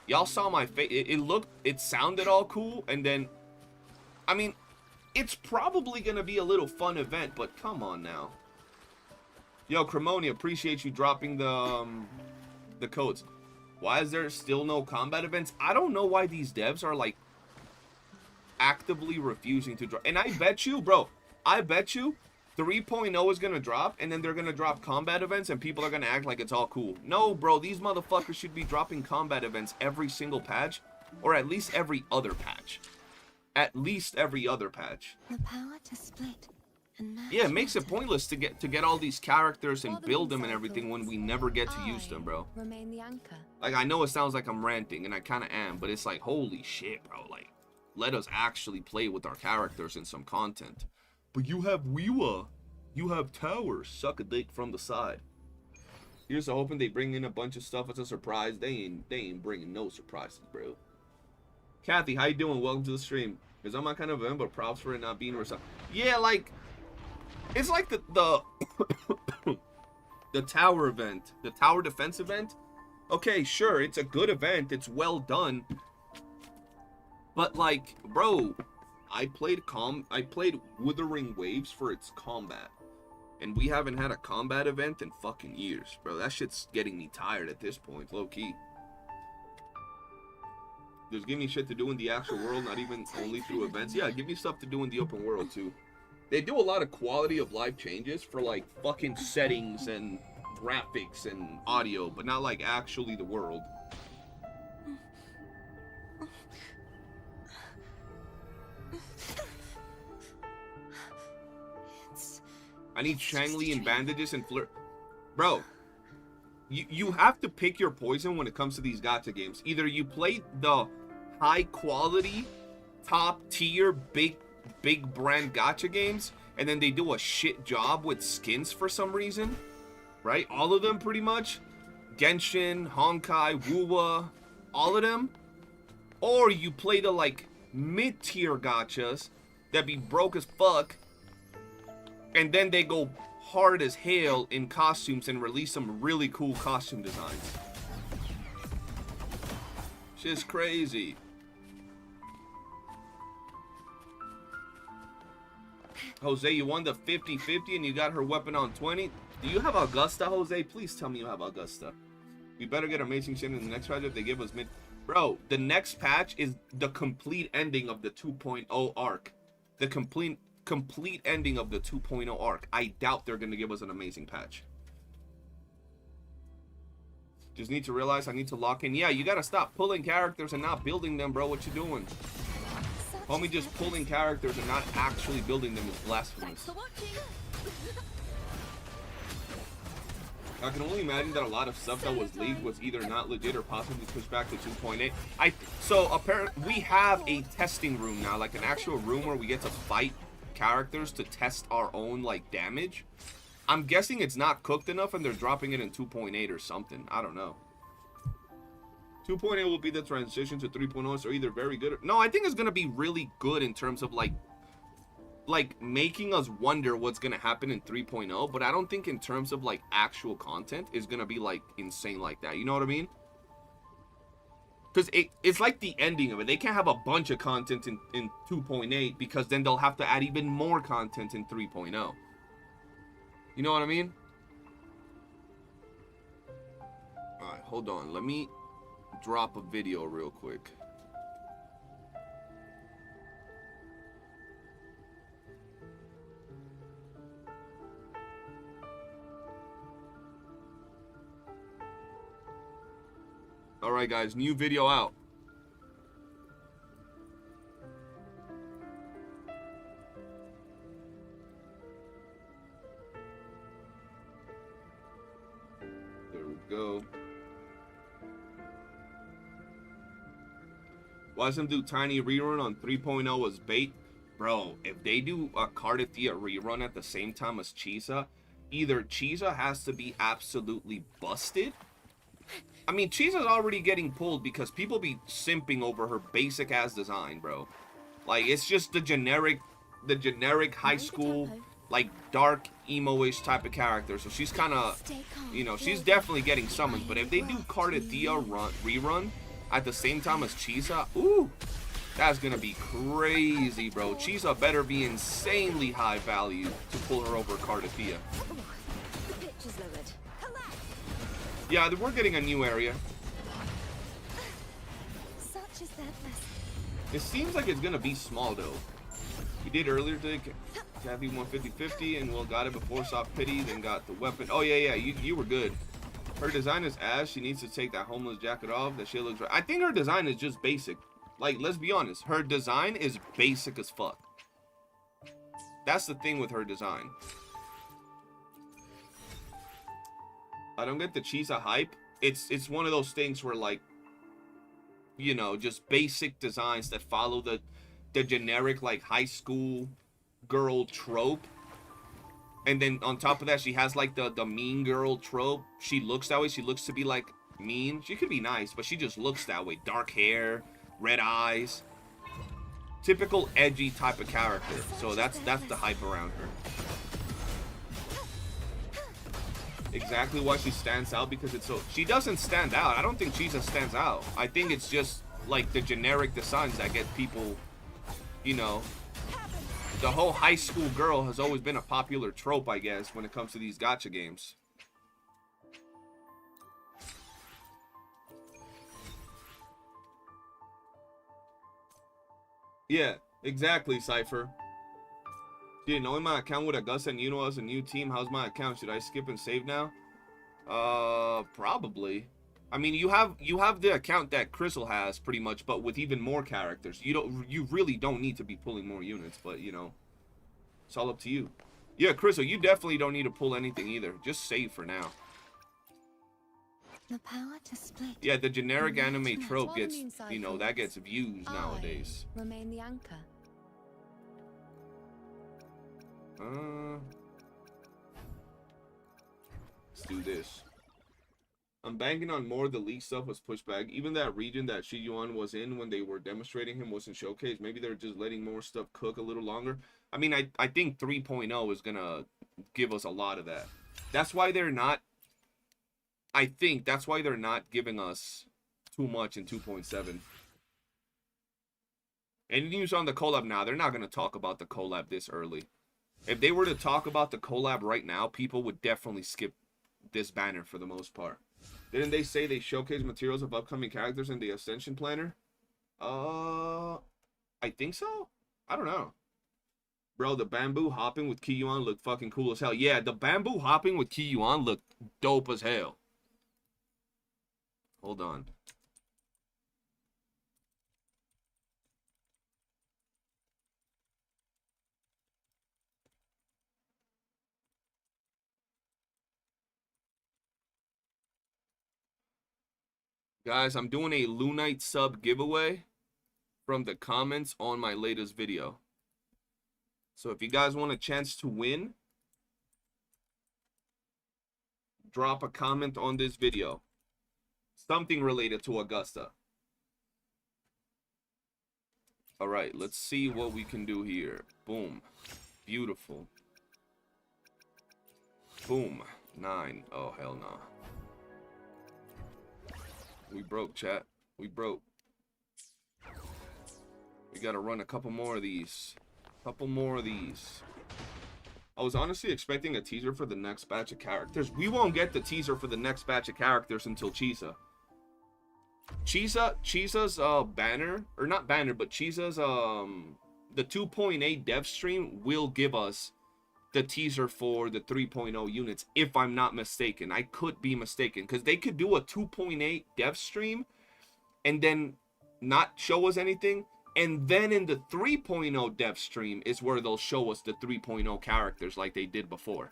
Y'all saw my face. It sounded all cool, and then, I mean, it's probably gonna be a little fun event, but come on now. Yo, Cremoni, appreciate you dropping the codes. Why is there still no combat events? I don't know why these devs are like actively refusing to drop. And I bet you, bro, I bet you 3.0 is gonna drop, and then they're gonna drop combat events, and people are gonna act like it's all cool. No, bro, these motherfuckers should be dropping combat events every single patch, or at least every other patch. At least every other patch. The power to split and match. Yeah, it makes it pointless to get all these characters and build them and everything when we never get to use them, bro. Remain the anchor. Like, I know it sounds like I'm ranting, and I kind of am, but it's like, holy shit, bro. Like, let us actually play with our characters in some content. But you have WUWA. You have towers. Suck a dick from the side. Here's hoping they bring in a bunch of stuff as a surprise. They ain't bringing no surprises, bro. Kathy, how you doing? Welcome to the stream. Is on my kind of event, but props for it not being or something. Yeah, like it's like the the tower event, the tower defense event. Okay, sure, it's a good event, it's well done. But like, bro, I played Wuthering Waves for its combat. And we haven't had a combat event in fucking years, bro. That shit's getting me tired at this point, low key. Just give me shit to do in the actual world, not even only through events. Yeah, give me stuff to do in the open world too. They do a lot of quality of life changes for like fucking settings and graphics and audio, but not like actually the world. I need Shangli and bandages and flirt. Bro, you have to pick your poison when it comes to these gacha games. Either you play the high quality, top tier, big brand gacha games, and then they do a shit job with skins for some reason. Right? All of them pretty much. Genshin, Honkai, WUWA, all of them. Or you play the like mid-tier gachas that be broke as fuck, and then they go hard as hell in costumes and release some really cool costume designs. Shit's crazy. Jose, you won the 50-50 and you got her weapon on 20. Do you have Augusta, Jose? Please tell me you have Augusta. We better get amazing shit in the next patch if they give us mid. Bro, the next patch is the complete ending of the 2.0 arc. The complete ending of the 2.0 arc. I doubt they're gonna give us an amazing patch. Just need to realize I need to lock in. Yeah, you gotta stop pulling characters and not building them, bro. What you doing? Homie, just pulling characters and not actually building them is blasphemous. I can only imagine that a lot of stuff that was leaked was either not legit or possibly pushed back to 2.8. So apparently we have a testing room now, like an actual room where we get to fight characters to test our own like damage. I'm guessing it's not cooked enough and they're dropping it in 2.8 or something. I don't know. 2.8 will be the transition to 3.0, so either very good or... No, I think it's gonna be really good in terms of like making us wonder what's gonna happen in 3.0, but I don't think in terms of like actual content is gonna be like insane like that. You know what I mean? Because it's like the ending of it. They can't have a bunch of content in 2.8 because then they'll have to add even more content in 3.0. You know what I mean? Alright, hold on. Let me drop a video real quick. Alright guys, new video out. There we go. Watch them do tiny rerun on 3.0 as bait. Bro, if they do a Cardathea rerun at the same time as Chisa, either Chisa has to be absolutely busted. I mean, Chisa's already getting pulled because people be simping over her basic ass design, bro. Like, it's just the generic high school, like dark emo-ish type of character. So she's kind of, you know, she's definitely getting summoned. But if they do Cardathea rerun at the same time as Chisa, ooh, that's gonna be crazy, bro. Chisa better be insanely high value to pull her over Cardathea. Yeah, we're getting a new area. It seems like it's gonna be small though. We did earlier today. Kathy won 50-50 and well got it before soft pity, then got the weapon. Oh yeah, you were good. Her design is ass. She needs to take that homeless jacket off. That shit looks right. I think her design is just basic. Like, let's be honest. Her design is basic as fuck. That's the thing with her design. I don't get the Chisa hype. It's one of those things where, like, you know, just basic designs that follow the generic, like, high school girl trope. And then on top of that, she has, like, the mean girl trope. She looks that way. She looks to be, like, mean. She could be nice, but she just looks that way. Dark hair, red eyes. Typical edgy type of character. So that's the hype around her. Exactly why she stands out, because it's so... She doesn't stand out. I don't think Chisa stands out. I think it's just like the generic designs that get people, you know... The whole high school girl has always been a popular trope, I guess, when it comes to these gacha games. Yeah, exactly, Cypher. Dude, knowing my account with Augusta and Yuno as a new team, how's my account? Should I skip and save now? Probably. I mean, you have the account that Crystal has pretty much, but with even more characters. You really don't need to be pulling more units, but you know, it's all up to you. Yeah, Crystal, you definitely don't need to pull anything either. Just save for now. The power to split. Yeah, the generic anime trope gets, you know, that gets views nowadays. Remain the anchor. Let's do this. I'm banking on more of the leak stuff was pushed back. Even that region that Shi Yuan was in when they were demonstrating him wasn't showcased. Maybe they're just letting more stuff cook a little longer. I mean, I think 3.0 is gonna give us a lot of that. That's why they're not... I think that's why they're not giving us too much in 2.7. Any news on the collab now? They're not going to talk about the collab this early. If they were to talk about the collab right now, people would definitely skip this banner for the most part. Didn't they say they showcase materials of upcoming characters in the Ascension Planner? I think so? I don't know. Bro, the bamboo hopping with Ki Yuan looked fucking cool as hell. Yeah, the bamboo hopping with Ki Yuan looked dope as hell. Hold on. Guys, I'm doing a Lunite sub giveaway from the comments on my latest video. So if you guys want a chance to win, drop a comment on this video. Something related to Augusta. All right, let's see what we can do here. Boom. Beautiful. Boom. 9. Oh, hell no. We broke, chat. We broke. We gotta run a couple more of these. Couple more of these. I was honestly expecting a teaser for the next batch of characters. We won't get the teaser for the next batch of characters until Chisa. Chisa's banner, or not banner, but Chisa's the 2.8 dev stream will give us the teaser for the 3.0 units, if I'm not mistaken. I could be mistaken, because they could do a 2.8 dev stream and then not show us anything, and then in the 3.0 dev stream is where they'll show us the 3.0 characters like they did before,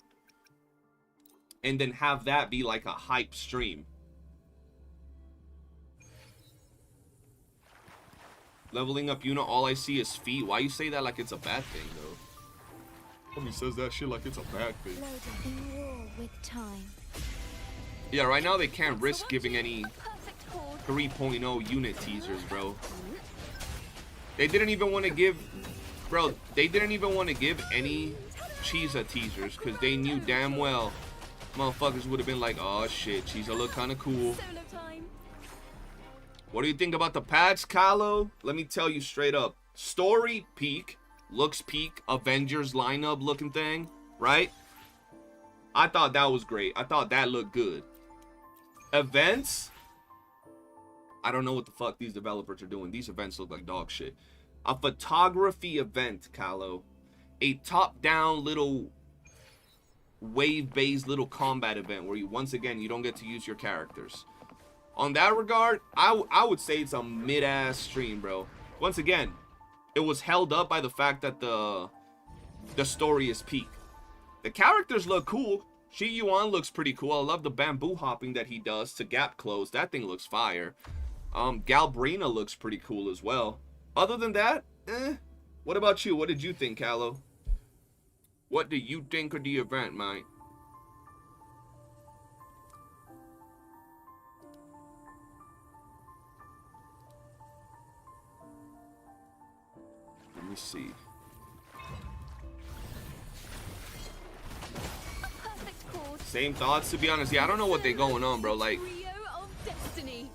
and then have that be like a hype stream. Leveling up Yuna, all I see is feet. Why you say that like it's a bad thing, though? Homie says that shit like it's a bad thing. In war with time. Yeah, right now they can't risk giving any 3.0 unit teasers, bro. They didn't even want to give... Bro, they didn't even want to give any Chisa teasers, because they knew damn well motherfuckers would have been like, oh shit, Chisa look kind of cool. What do you think about the patch, Kalo? Let me tell you straight up. Story, peak. Looks peak. Avengers lineup looking thing. Right? I thought that was great. I thought that looked good. Events? I don't know what the fuck these developers are doing. These events look like dog shit. A photography event, Kalo. A top-down little wave-based little combat event where you, once again, you don't get to use your characters. On that regard, I would say it's a mid-ass stream, bro. Once again, it was held up by the fact that the story is peak. The characters look cool. Shi Yuan looks pretty cool. I love the bamboo hopping that he does to gap close. That thing looks fire. Galbrena looks pretty cool as well. Other than that, What about you? What did you think, Kalo? What do you think of the event, mate? me see. Perfect chord. Same thoughts, to be honest. Yeah, I don't know what they're going on, bro. Like, Trio of destiny.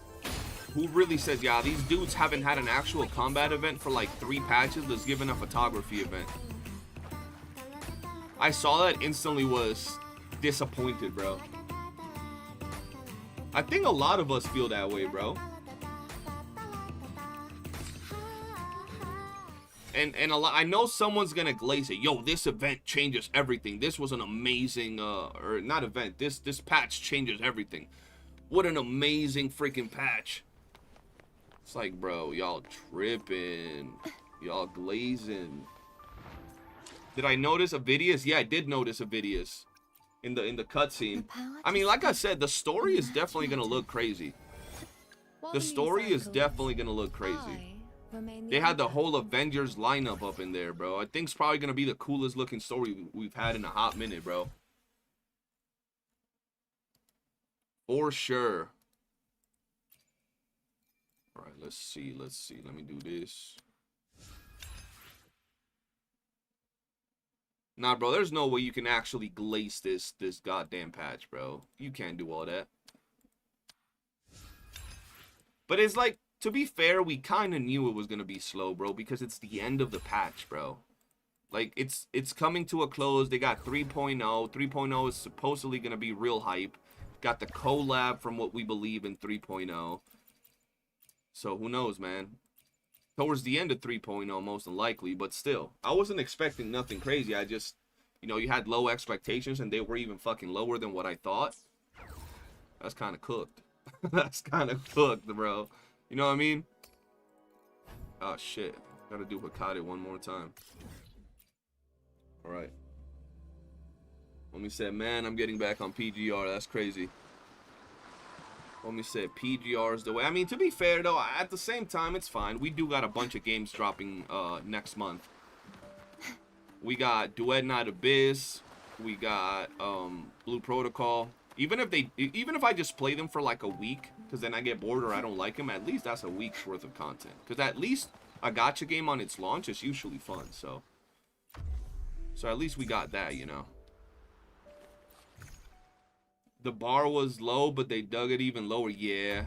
who really says, yeah, these dudes haven't had an actual combat event for like 3 patches. Let's give in a photography event. I saw that, instantly was disappointed, bro. I think a lot of us feel that way, bro. And a lot, I know someone's gonna glaze it. Yo, this event changes everything. This was an amazing, or not event. This patch changes everything. What an amazing freaking patch. It's like, bro, y'all tripping. Y'all glazing. Did I notice Avidius? Yeah, I did notice Avidius in the cutscene. I mean, like I said, the story is definitely gonna look crazy. The story is definitely gonna look crazy. They had the whole Avengers lineup up in there, bro. I think it's probably gonna be the coolest looking story we've had in a hot minute, bro. For sure. All right, let's see. Let me do this. Nah, bro, there's no way you can actually glaze this goddamn patch, bro. You can't do all that. But it's like, to be fair, we kind of knew it was going to be slow, bro, because it's the end of the patch, bro. Like, it's coming to a close. They got 3.0. 3.0 is supposedly going to be real hype. Got the collab from what we believe in 3.0. So, who knows, man? Towards the end of 3.0, most than likely, but still. I wasn't expecting nothing crazy. I just, you know, you had low expectations, and they were even fucking lower than what I thought. That's kind of cooked. That's kind of cooked, bro. You know what I mean? Oh, shit. Gotta do Hikari one more time. Alright. Homie said, man, I'm getting back on PGR. That's crazy. Homie said, PGR is the way. I mean, to be fair, though, at the same time, it's fine. We do got a bunch of games dropping next month. We got Duet Night Abyss. We got Blue Protocol. Even if I just play them for like a week, because then I get bored or I don't like them, at least that's a week's worth of content. Because at least a gacha game on its launch is usually fun, so at least we got that, you know. The bar was low, but they dug it even lower. Yeah,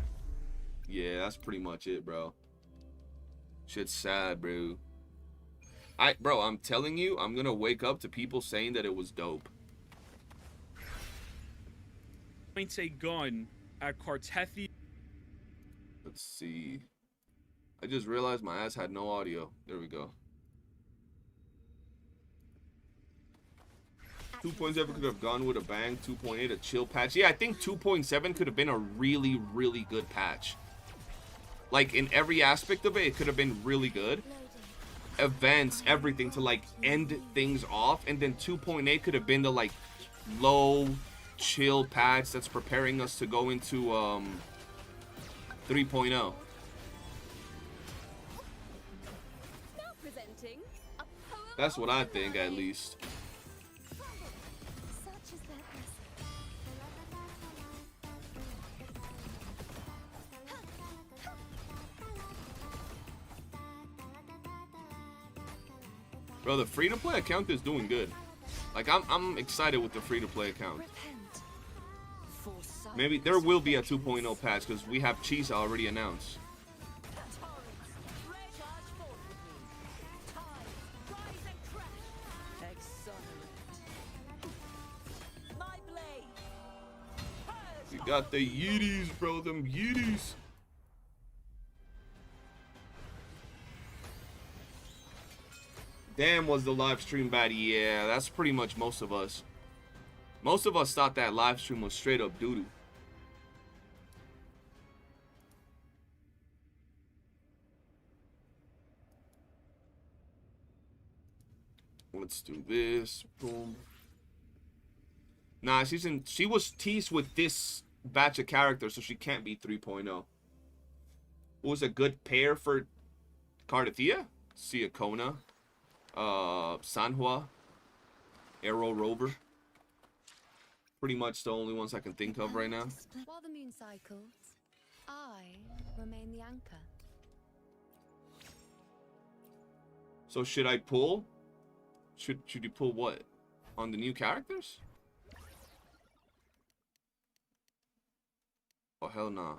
that's pretty much it, bro. Shit's sad, bro. Bro, I'm telling you, I'm gonna wake up to people saying that it was dope. Points a gun at Cartethi. Let's see. I just realized my ass had no audio. There we go. 2.7 could have gone with a bang. 2.8 a chill patch. Yeah, I think 2.7 could have been a really, really good patch. Like, in every aspect of it, it could have been really good. Events, everything to, like, end things off. And then 2.8 could have been the, like, low, chill patch that's preparing us to go into 3.0. That's what I think, at least. Bro, the free-to-play account is doing good. Like, I'm excited with the free-to-play account. Maybe there will be a 2.0 patch because we have Cheese already announced. We got the Yeeties, bro, them Yeeties. Damn, was the live stream bad? Yeah, that's pretty much most of us. Most of us thought that live stream was straight up doo-doo. Let's do this. Boom. Nah, she was teased with this batch of characters, so she can't be 3.0. What was a good pair for Cardathia? Sia Kona. Sanhua, Arrow Rover. Pretty much the only ones I can think of right now. While the moon cycles, I remain the anchor. So should I pull? Should you pull what? On the new characters? Oh, hell nah.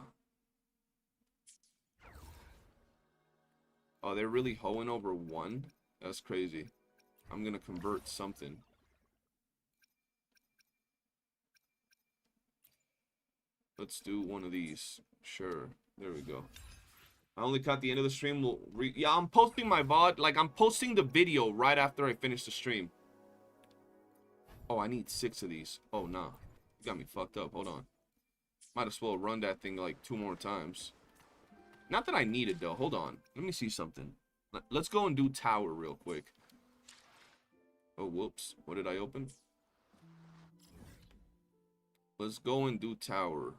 Oh, they're really hoeing over one? That's crazy. I'm gonna convert something. Let's do one of these. Sure. There we go. I only caught the end of the stream. Yeah, I'm posting my VOD. Like, I'm posting the video right after I finish the stream. Oh, I need 6 of these. Oh, nah. You got me fucked up. Hold on. Might as well run that thing like 2 more times. Not that I need it, though. Hold on. Let me see something. Let's go and do tower real quick. Oh, whoops. What did I open? Let's go and do tower.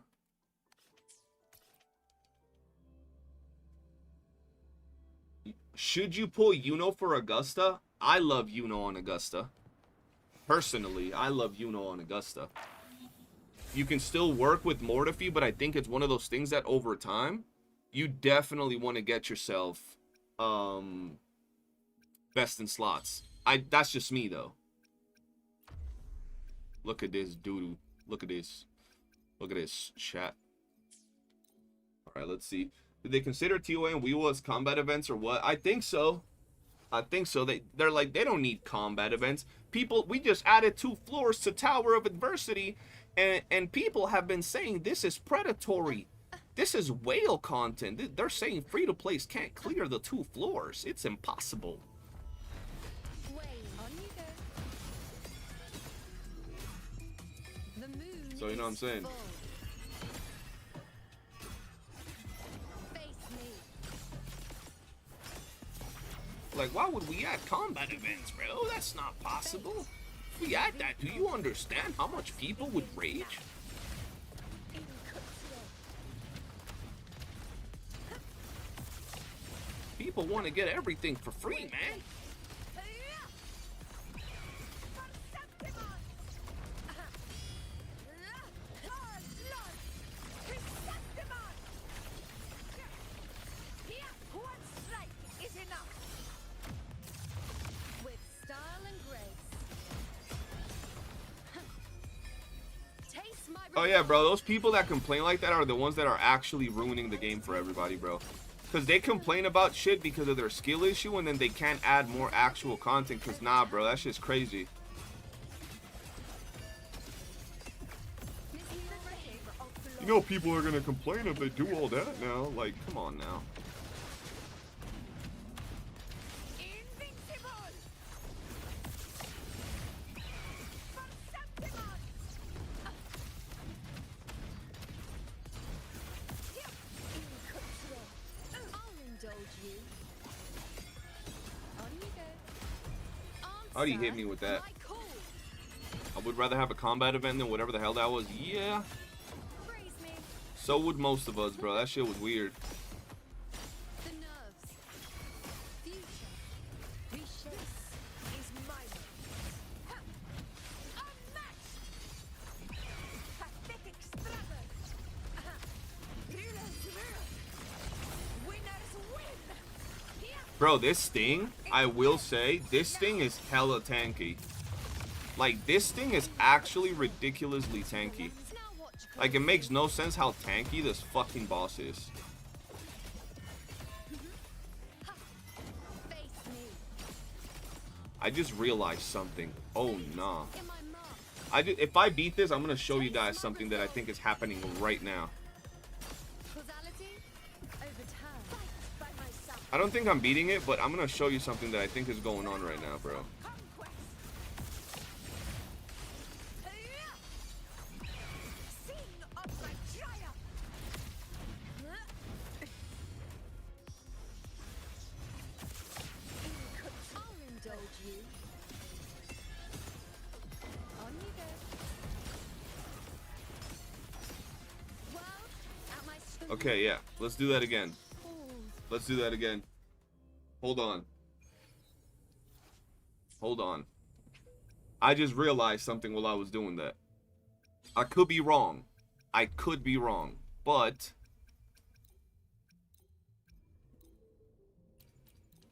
Should you pull YOOOO for Augusta? I love YOOOO on Augusta. Personally, I love YOOOO on Augusta. You can still work with Mortefi, but I think it's one of those things that over time, you definitely want to get yourself best in slots. That's just me, though. Look at this doo-doo. Look at this. Look at this chat. Alright, let's see. Did they consider TOA and WUWA as combat events or what? I think so. I think so. They're like, they don't need combat events. People, we just added 2 floors to Tower of Adversity, and people have been saying this is predatory. This is whale content. They're saying free-to-plays can't clear the 2 floors. It's impossible. So you know what I'm saying? Like, why would we add combat events, bro? That's not possible. If we add that, do you understand how much people would rage? People want to get everything for free, man. Oh yeah, bro, those people that complain like that are the ones that are actually ruining the game for everybody, bro. Because they complain about shit because of their skill issue, and then they can't add more actual content because, nah, bro, that shit's crazy. You know people are going to complain if they do all that now. Like, come on now. How'd he hit me with that? I would rather have a combat event than whatever the hell that was. Yeah. So would most of us, bro. That shit was weird. Bro, this thing, I will say, this thing is hella tanky. Like, this thing is actually ridiculously tanky. Like, it makes no sense how tanky this fucking boss is. I just realized something. Oh, nah. If I beat this, I'm gonna show you guys something that I think is happening right now. I don't think I'm beating it, but I'm gonna show you something that I think is going on right now, bro. Okay, yeah. Let's do that again. Let's do that again. Hold on. Hold on. I just realized something while I was doing that. I could be wrong. I could be wrong. But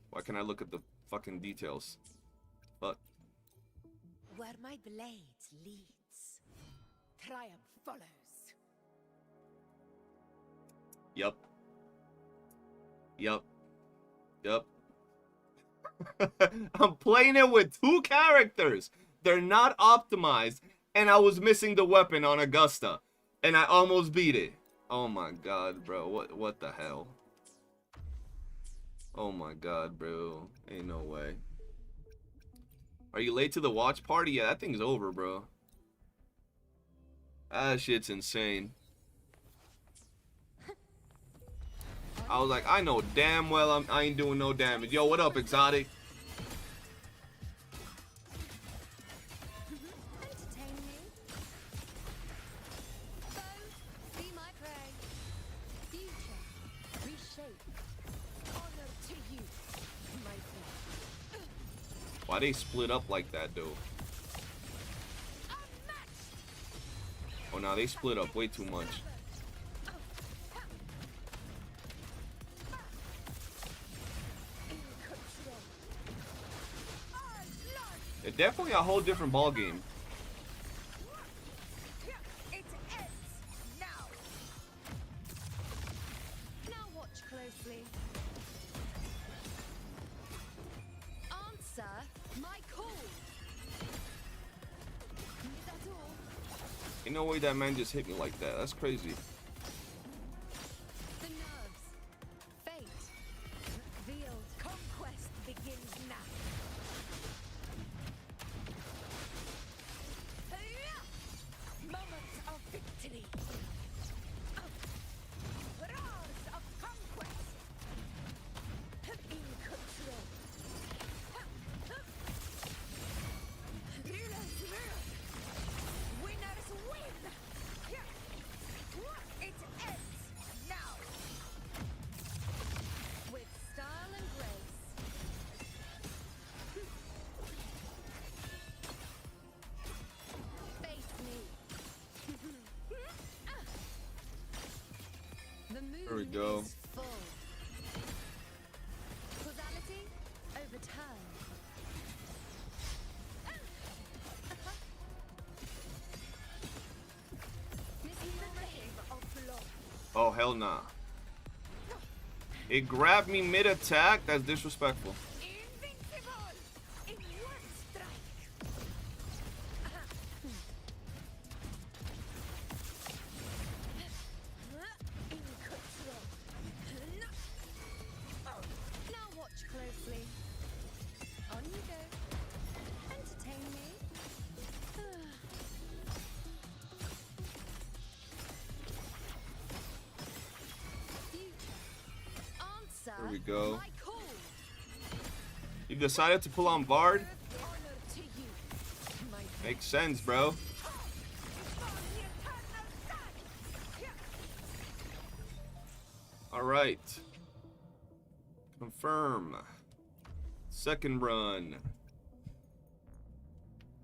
why can't I look at the fucking details. But Where my blade leads, triumph follows. Yup. Yup. Yup. I'm playing it with 2 characters. They're not optimized, and I was missing the weapon on Augusta, and I almost beat it. Oh my god, bro. What the hell? Oh my god, bro. Ain't no way. Are you late to the watch party? Yeah, that thing's over, bro. That shit's insane. I was like, I know damn well I ain't doing no damage. Yo, what up, Exotic? Entertain me. Foe, be my prey. Future, reshape. Honor to you, my friend. Why they split up like that, though? Oh, no, they split up way too much. It's definitely a whole different ball game. It ends now. Now watch closely. Answer my call. Is that all? Ain't no way that man just hit me like that. That's crazy. The nerves. Fate. Revealed. Conquest begins now. Moment of victory. Roars of conquest. In control. Rulers rule. Winners win. It ends now. With style and grace. Face me. The moon There we go. is full. Causality overturned. Missing the wave of blood. Oh, hell nah. It grabbed me mid-attack? That's disrespectful. Invincible in one strike. In control. Now watch closely. On you go. Entertain me. Answer There we go. my call. You decided to pull on Bard? Honor to you, my friend. Makes sense, bro. Alright. Confirm. Second run.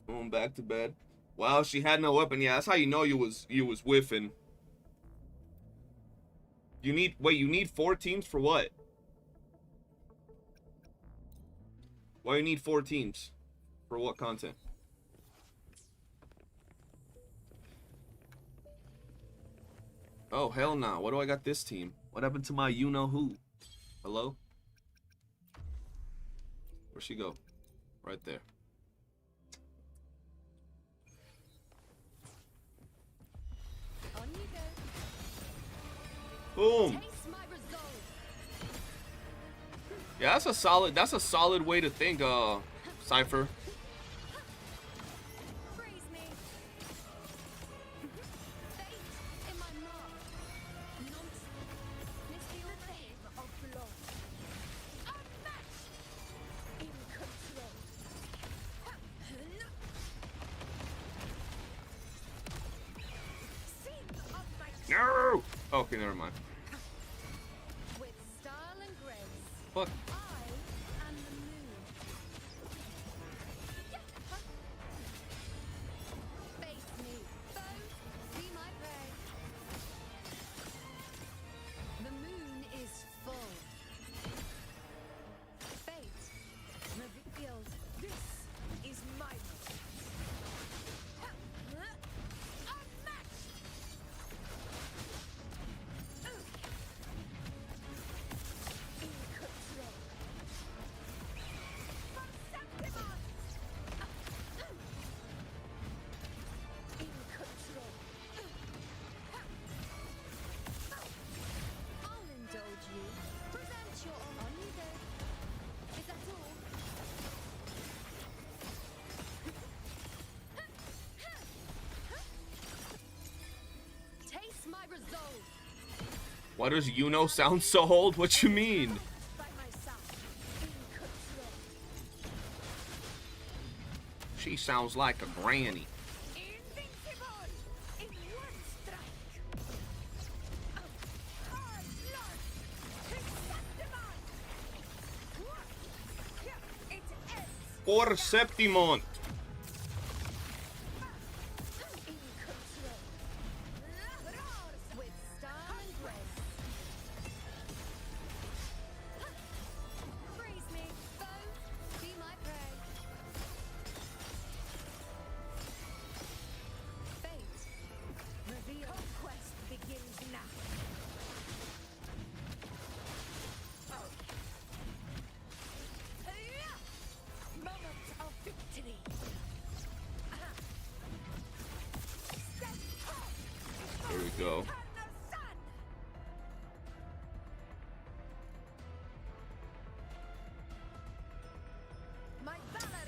Going back to bed. Wow, she had no weapon. Yeah, that's how you know you was whiffing. You need 4 teams for what? Why you need 4 teams? For what content? Oh, hell no. What do I got this team? What happened to my you-know-who? Hello? Where'd she go? Right there. On you go. Boom. Taste my resolve. Yeah, that's a solid way to think, Cypher. Praise me. Fate in my mark. Nonsense. Missing the wave of blood. Unmatched. In control. Sin of my No! Okay, never mind. with style and grace. Fuck. I am the moon. Face me, foe, be my prey. The moon is full. Fate, Why does YOOOO sound so old? What you mean? By my side. In control. She sounds like a granny. Invincible. In one strike. Hard blood. Chrysanthemum. It ends. Or Septimont. In control. Roars with style and grace. Freeze me, foe. Be my prey. Fate. Reveal. Conquest begins now. Moment of victory. There we go.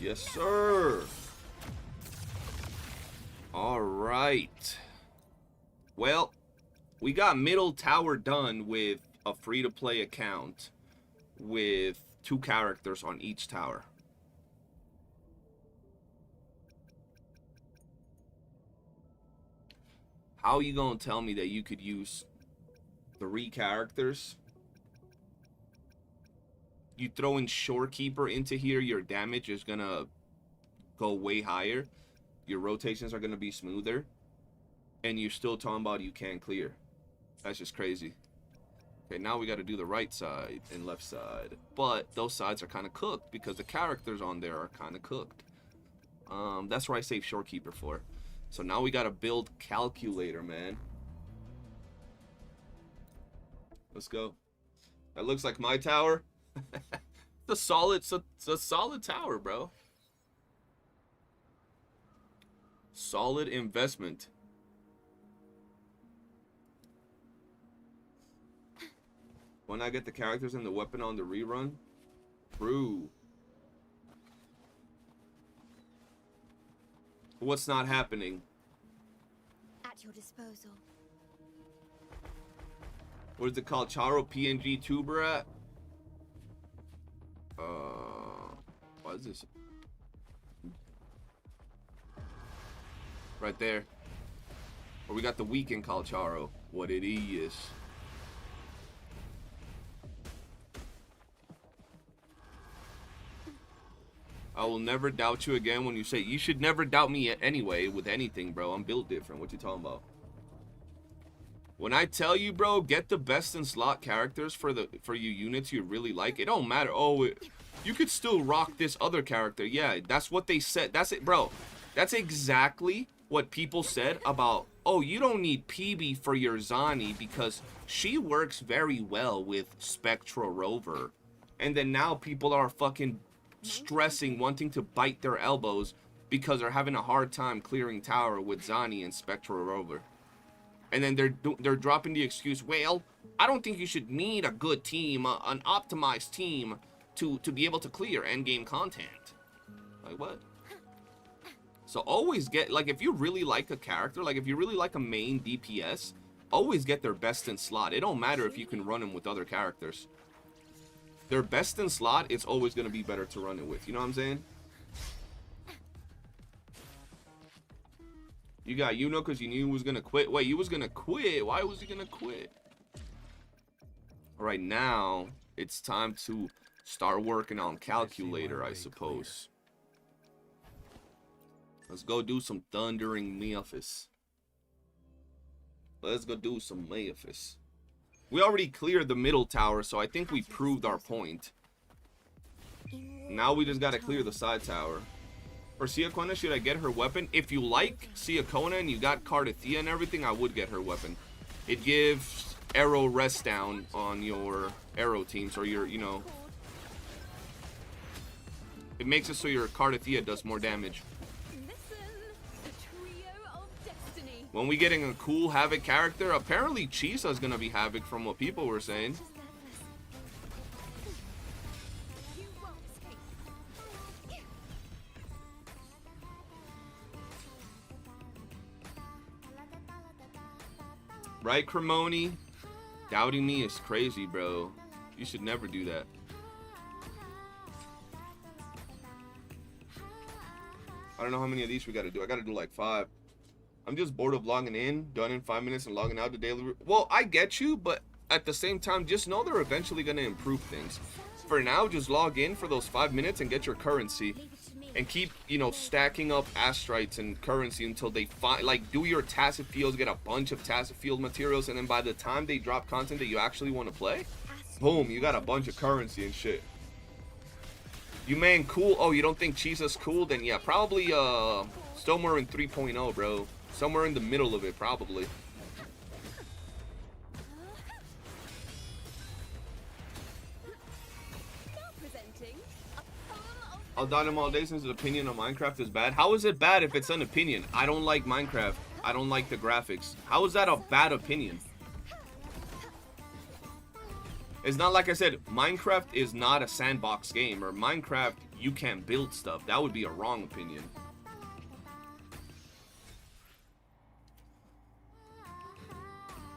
Yes, sir. All right. Well, we got middle tower done with a free-to-play account with 2 characters on each tower. How are you gonna tell me that you could use 3 characters? You throw in Shorekeeper into here, your damage is gonna go way higher. Your rotations are gonna be smoother. And you're still talking about you can't clear. That's just crazy. Okay, now we gotta do the right side and left side. But those sides are kind of cooked because the characters on there are kind of cooked. That's where I save Shorekeeper for. So now we gotta build Calculator, man. Let's go. That looks like my tower. It's a solid tower, bro. Solid investment. When I get the characters and the weapon on the rerun, true. What's not happening? At your disposal. What is it called? Charo PNG tuber at? What is this? Right there. Or we got the weekend called Charo. What it is. I will never doubt you again when you say you should never doubt me anyway with anything, bro. I'm built different. What you talking about? When I tell you, bro, get the best in slot characters for you units you really like. It don't matter. Oh, you could still rock this other character. Yeah, that's what they said. That's it, bro. That's exactly what people said about, oh, you don't need PB for your Zani because she works very well with Spectral Rover. And then now people are fucking stressing, wanting to bite their elbows because they're having a hard time clearing tower with Zani and Spectral Rover. And then they're dropping the excuse, well, I don't think you should need a good team, an optimized team to be able to clear endgame content. Like, what? So always get, like, if you really like a character, like if you really like a main DPS, always get their best in slot. It don't matter if you can run them with other characters. Their best in slot, it's always going to be better to run it with. You know what I'm saying? You got YOOOO because you knew he was going to quit. Wait, you was going to quit? Why was he going to quit? All right, now it's time to start working on Calculator, I suppose. Let's go do some thundering Memphis. Let's go do some Memphis. We already cleared the middle tower, so I think we proved our point. Now we just gotta clear the side tower. For Siakona, should I get her weapon? If you like Siakona and you got Cardathia and everything, I would get her weapon. It gives arrow rest down on your arrow teams, or your, you know. It makes it so your Cardathia does more damage. When we getting a cool Havoc character, apparently Chisa's gonna be Havoc from what people were saying. Right, Cremoni? Doubting me is crazy, bro. You should never do that. I don't know how many of these we gotta do. I gotta do like 5. I'm just bored of logging in, done in 5 minutes, and logging out the daily. Well, I get you, but at the same time, just know they're eventually gonna improve things. For now, just log in for those 5 minutes and get your currency. And keep, you know, stacking up astrites and currency until they find, like, do your tacit fields, get a bunch of tacit field materials, and then by the time they drop content that you actually want to play, boom, you got a bunch of currency and shit. You man cool? Oh, you don't think Chisa's cool? Then yeah, probably somewhere in 3.0, bro. Somewhere in the middle of it, probably. I'll dot him all day since his opinion on Minecraft is bad. How is it bad if it's an opinion? I don't like Minecraft. I don't like the graphics. How is that a bad opinion? It's not like I said, Minecraft is not a sandbox game, or Minecraft, you can't build stuff. That would be a wrong opinion.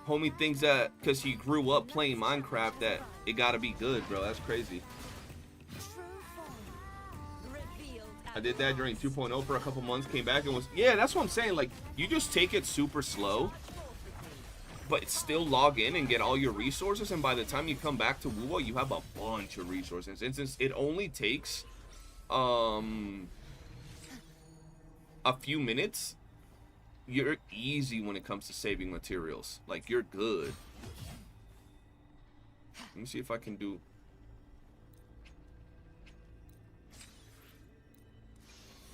Homie thinks that because he grew up playing Minecraft that it gotta be good, bro. That's crazy. I did that during 2.0 for a couple months, came back and was, yeah, that's what I'm saying. Like, you just take it super slow, but still log in and get all your resources, and by the time you come back to WUWA, you have a bunch of resources. And since it only takes a few minutes, you're easy when it comes to saving materials. Like, you're good. Let me see if I can do...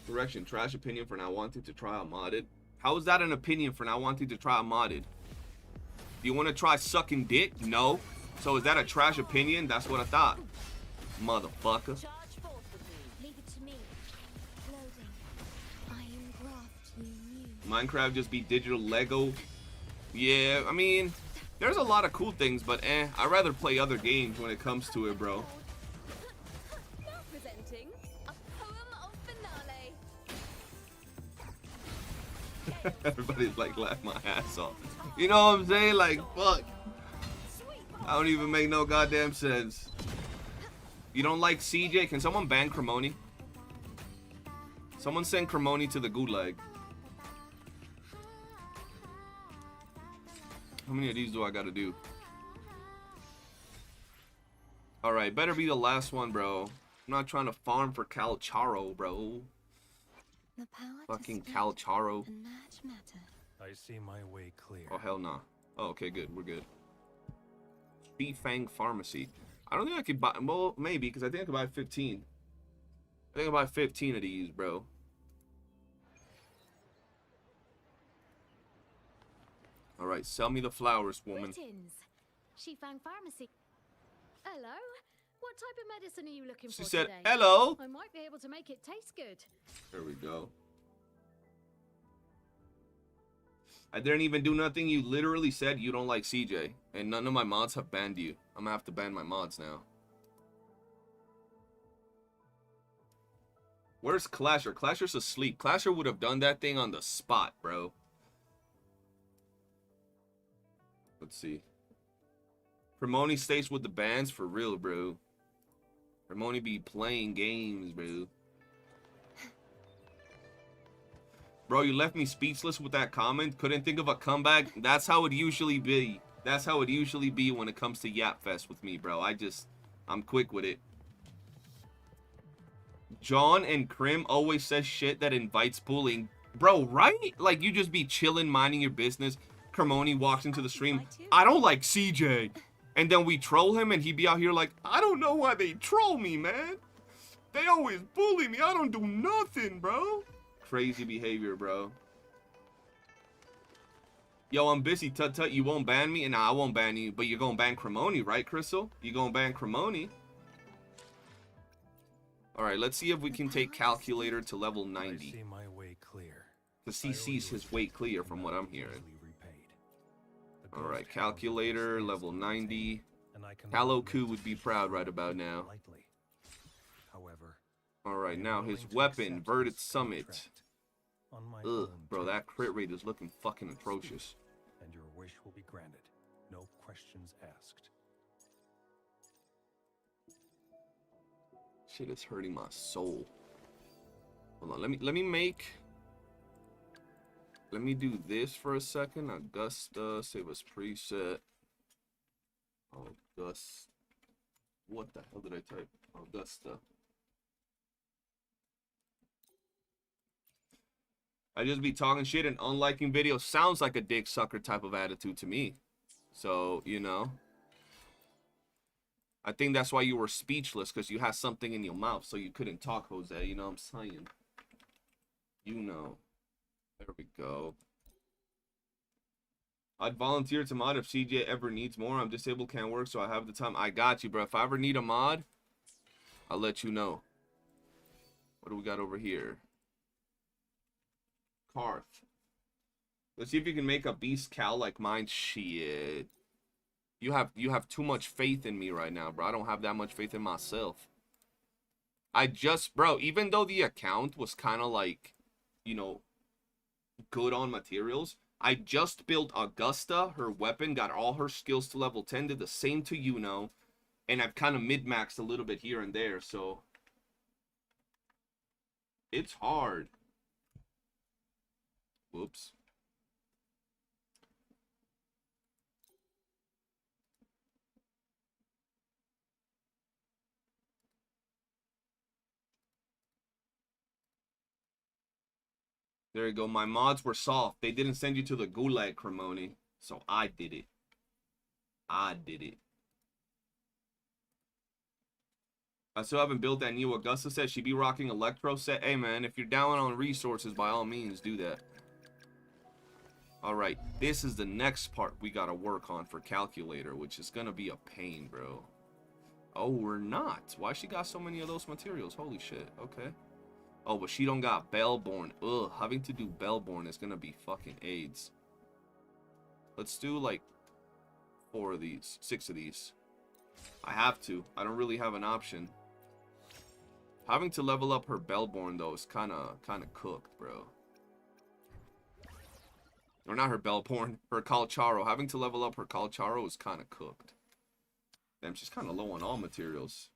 Correction, trash opinion for not wanting to try a modded. How is that an opinion for not wanting to try a modded? Do you want to try sucking dick? No. So is that a trash opinion? That's what I thought. Motherfucker. Minecraft just be digital Lego. Yeah, I mean, there's a lot of cool things, but I'd rather play other games when it comes to it, bro. Everybody's like laugh my ass off. You know what I'm saying? Like, fuck. I don't even make no goddamn sense. You don't like CJ? Can someone ban Cremoni? Someone send Cremoni to the gulag. How many of these do I gotta do? Alright, better be the last one, bro. I'm not trying to farm for Calcharo, bro. Fucking Calcharo. I see my way clear. Oh, hell nah. Oh, okay, good. We're good. Fang Pharmacy. I don't think I could buy... Well, maybe, because I think I could buy 15. I think I could buy 15 of these, bro. Alright, sell me the flowers, woman. Fang Pharmacy. Hello. What type of medicine are you looking for She said, today? hello. I might be able to make it taste good. There we go. I didn't even do nothing. You literally said you don't like CJ. And none of my mods have banned you. I'm gonna have to ban my mods now. Where's Clasher? Clasher's asleep. Clasher would have done that thing on the spot, bro. Let's see. Cremoni stays with the bands for real, bro. Cremoni be playing games, bro. Bro, you left me speechless with that comment. Couldn't think of a comeback. That's how it usually be. That's how it usually be when it comes to Yap Fest with me, bro. I'm quick with it. John and Krim always says shit that invites bullying. Bro, right? Like, you just be chilling, minding your business. Cremoni walks into the stream. I don't like CJ. And then we troll him and he be out here like, I don't know why they troll me, man. They always bully me. I don't do nothing, bro. Crazy behavior, bro. Yo, I'm busy. Tut tut, you won't ban me? And nah, I won't ban you. But you're gonna ban Cremoni, right, Crystal? You gonna ban Cremoni? Alright, let's see if we can take Calculator to level 90. I see my way clear. Because he sees his way clear from what I'm hearing. Alright, Calculator, level 90. Haloku would be proud right about now. Alright, now his weapon, Verdant Summit. Ugh, bro, that crit rate is looking fucking atrocious. And your wish will be granted. No questions asked. Shit is hurting my soul. Hold on, let me do this for a second. Augusta, save us preset. Augusta. What the hell did I type? Augusta. I just be talking shit and unliking videos. Sounds like a dick sucker type of attitude to me. So, you know. I think that's why you were speechless, because you had something in your mouth, so you couldn't talk, Jose. You know what I'm saying? You know. There we go. I'd volunteer to mod if CJ ever needs more. I'm disabled, can't work, so I have the time. I got you, bro. If I ever need a mod, I'll let you know. What do we got over here? Karth. Let's see if you can make a beast cow like mine. Shit. You have too much faith in me right now, bro. I don't have that much faith in myself. Bro, even though the account was kind of like, you know, good on materials, I just built Augusta, her weapon, got all her skills to level 10, did the same to YOOOO, and I've kind of mid-maxed a little bit here and there, so it's hard. Whoops. There you go. My mods were soft. They didn't send you to the gulag, Cremoni. So I did it. I did it. I still haven't built that new Augusta set. She be rocking Electro set. Hey, man, if you're down on resources, by all means, do that. Alright, this is the next part we gotta work on for Calculator, which is gonna be a pain, bro. Oh, we're not. Why she got so many of those materials? Holy shit. Okay. Oh, but she don't got Bellborn. Ugh, having to do Bellborn is gonna be fucking AIDS. Let's do like 4 of these, 6 of these. I have to. I don't really have an option. Having to level up her Bellborn though is kind of cooked, bro. Or not her Bellborn, her Calcharo. Having to level up her Calcharo is kind of cooked. Damn, she's kind of low on all materials.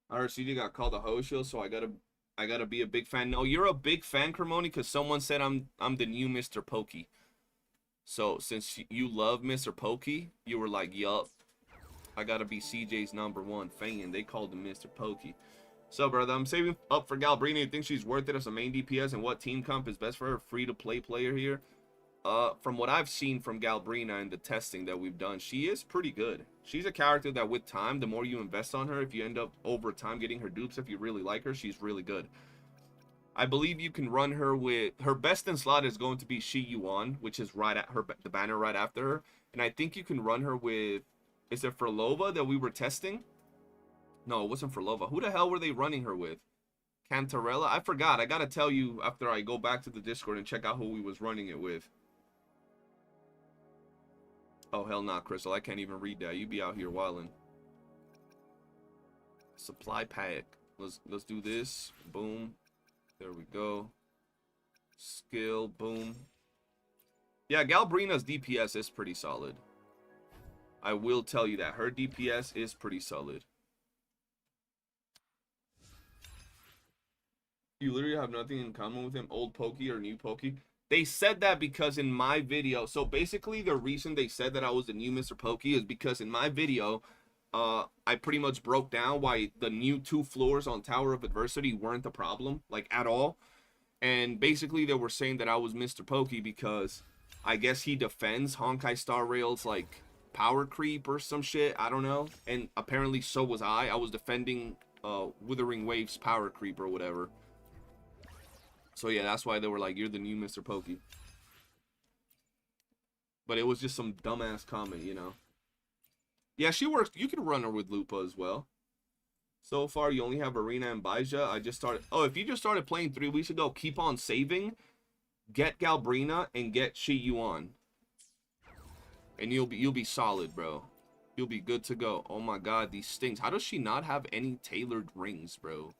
Our CJ got called a Hosho, so I gotta be a big fan. No, you're a big fan, Cremoni, because someone said I'm the new Mr. Pokey. So since you love Mr. Pokey, you were like, yup, I gotta be CJ's #1 fan. They called him Mr. Pokey. So, brother, I'm saving up for Galbrena. You think she's worth it as a main DPS, and what team comp is best for her? Free-to-play player here. From what I've seen from Galbrena and the testing that we've done, she is pretty good. She's a character that with time, the more you invest on her, if you end up over time getting her dupes, if you really like her, she's really good. I believe you can run her with, her best in slot is going to be Shi Yuan, which is right at her, the banner right after her. And I think you can run her with, is it Frolova that we were testing? No, it wasn't Frolova. Who the hell were they running her with? Cantarella? I forgot. I gotta tell you after I go back to the Discord and check out who we was running it with. Oh, hell nah, Crystal. I can't even read that. You be out here wilding. Supply pack. Let's do this. Boom. There we go. Skill. Boom. Yeah, Galbrena's DPS is pretty solid. I will tell you that. Her DPS is pretty solid. You literally have nothing in common with him, old Pokey or new Pokey. They said that because in my video, so basically the reason they said that I was the new Mr. Pokey is because in my video, I pretty much broke down why the new 2 floors on Tower of Adversity weren't the problem, like at all. And basically they were saying that I was Mr. Pokey because I guess he defends Honkai Star Rail's like power creep or some shit, I don't know. And apparently so was I. I was defending Withering Wave's power creep or whatever. So yeah, that's why they were like, you're the new Mr. Pokey. But it was just some dumbass comment, you know. Yeah, she works. You can run her with Lupa as well. So far, you only have Arena and Baija. I just started. Oh, if you just started playing 3 weeks ago, keep on saving. Get Galbrena and get Shi Yuan. And you'll be solid, bro. You'll be good to go. Oh my god, these stings. How does she not have any tailored rings, bro?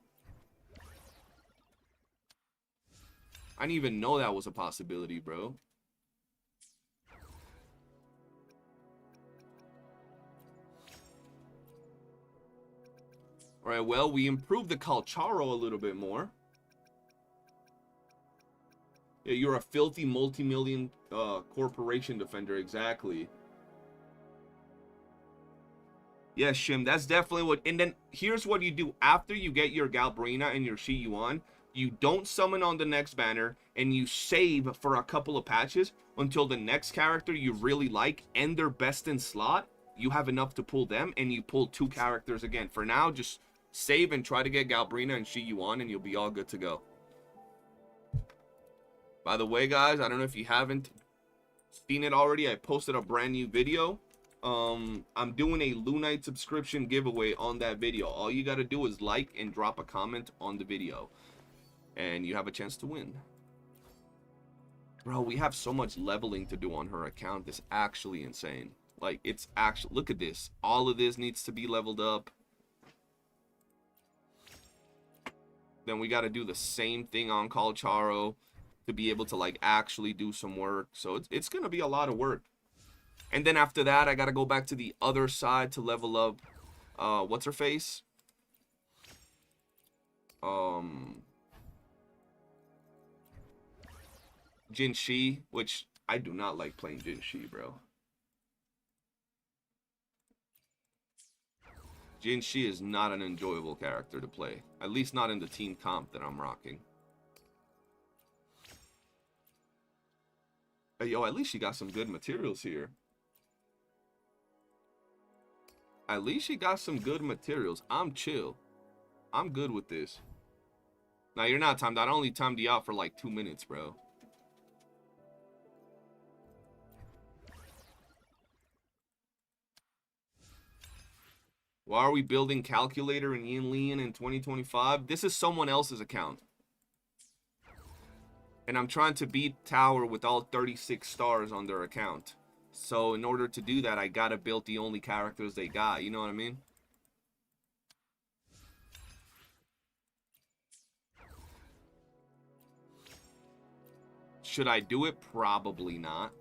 I didn't even know that was a possibility, bro. All right, well, we improved the Calcharo a little bit more. Yeah, you're a filthy multi-million corporation defender, exactly. Yeah, Shim, that's definitely what... And then here's what you do. After you get your Galbrena and your Shi-Yuan, you don't summon on the next banner, and you save for a couple of patches until the next character you really like and they're best in slot. You have enough to pull them, and you pull 2 characters again. For now, just save and try to get Galbrena and Shi-Yuan, and you'll be all good to go. By the way, guys, I don't know if you haven't seen it already. I posted a brand new video. I'm doing a Lunite subscription giveaway on that video. All you got to do is like and drop a comment on the video, and you have a chance to win. Bro, we have so much leveling to do on her account. It's actually insane. Like, it's actually... Look at this. All of this needs to be leveled up. Then we got to do the same thing on Calcharo to be able to, like, actually do some work. So it's going to be a lot of work. And then after that, I got to go back to the other side to level up, what's her face? Jin Shi, which I do not like playing Jin Shi, bro. Jin Shi is not an enjoyable character to play. At least not in the team comp that I'm rocking. Hey, yo, at least she got some good materials here. At least she got some good materials. I'm chill. I'm good with this. Now, you're not timed out. I only timed you out for like 2 minutes, bro. Why are we building calculator in Yin Lian in 2025? This is someone else's account. And I'm trying to beat Tower with all 36 stars on their account. So in order to do that, I gotta build the only characters they got. You know what I mean? Should I do it? Probably not.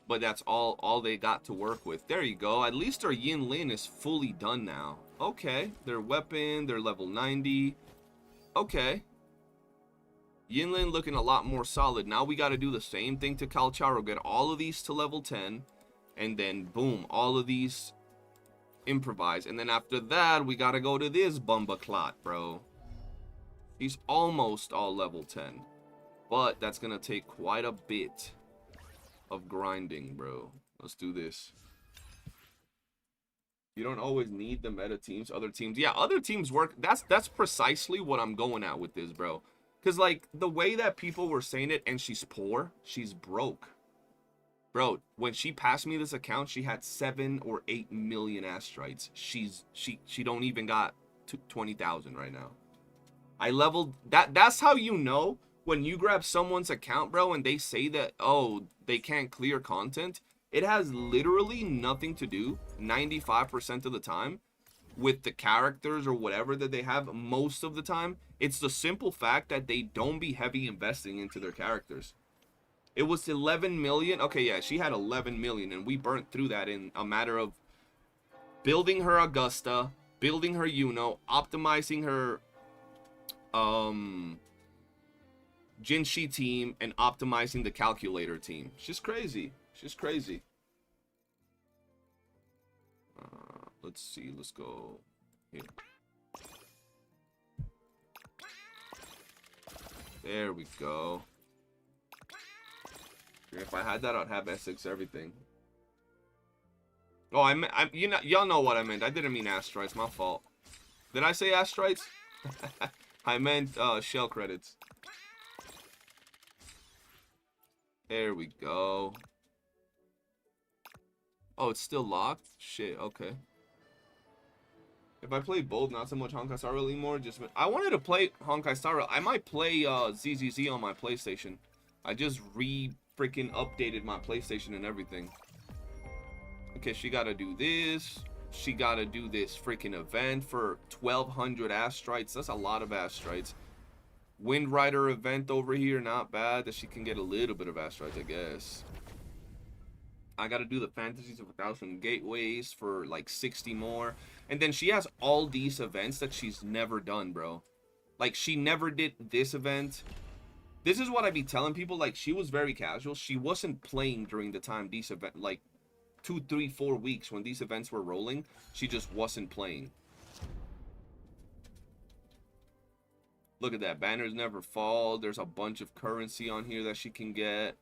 But that's all they got to work with. There you go. At least our Yin Lin is fully done now. Okay. Their weapon, they're level 90. Okay. Yin Lin looking a lot more solid. Now we got to do the same thing to Calcharo. Get all of these to level 10. And then, boom, all of these improvise. And then after that, we got to go to this Bumba Clot, bro. He's almost all level 10. But that's going to take quite a bit of grinding, bro. Let's do this. You don't always need the meta teams. Other teams, yeah, other teams work. That's precisely what I'm going at with this, bro. Because, like, the way that people were saying it, and she's poor, she's broke. Bro, when she passed me this account, she had 7 or 8 million astrites. She don't even got 20,000 right now. I leveled that's how you know when you grab someone's account, bro, and they say that, oh, they can't clear content. It has literally nothing to do 95% of the time with the characters or whatever that they have. Most of the time, it's the simple fact that they don't be heavy investing into their characters. It was 11 million. Okay, yeah, she had 11 million, and we burnt through that in a matter of building her Augusta, building her Yuno, optimizing her Jinshi team, and optimizing the calculator team. She's crazy. She's crazy. Let's see. Let's go here. There we go. If I had that, I'd have Essex everything. Oh, you know, y'all know what I meant. I didn't mean astrites. My fault. Did I say astrites? I meant shell credits. There we go. Oh, it's still locked? Shit, okay. If I play both, not so much Honkai Star Rail anymore. Just I wanted to play Honkai Star Rail. I might play ZZZ on my PlayStation. I just freaking updated my PlayStation and everything. Okay, she gotta do this. she gotta do this freaking event for 1,200 astrites. That's a lot of astrites. Wind Rider event over here, not bad. That she can get a little bit of astrites, I guess. I gotta do the Fantasies of 1,000 Gateways for like 60 more. And then she has all these events that she's never done, bro. Like, she never did this event. This is what I be telling people. Like, she was very casual. She wasn't playing during the time these events, like 2, 3, 4 weeks when these events were rolling. She just wasn't playing. Look at that. Banners never fall. There's a bunch of currency on here that she can get.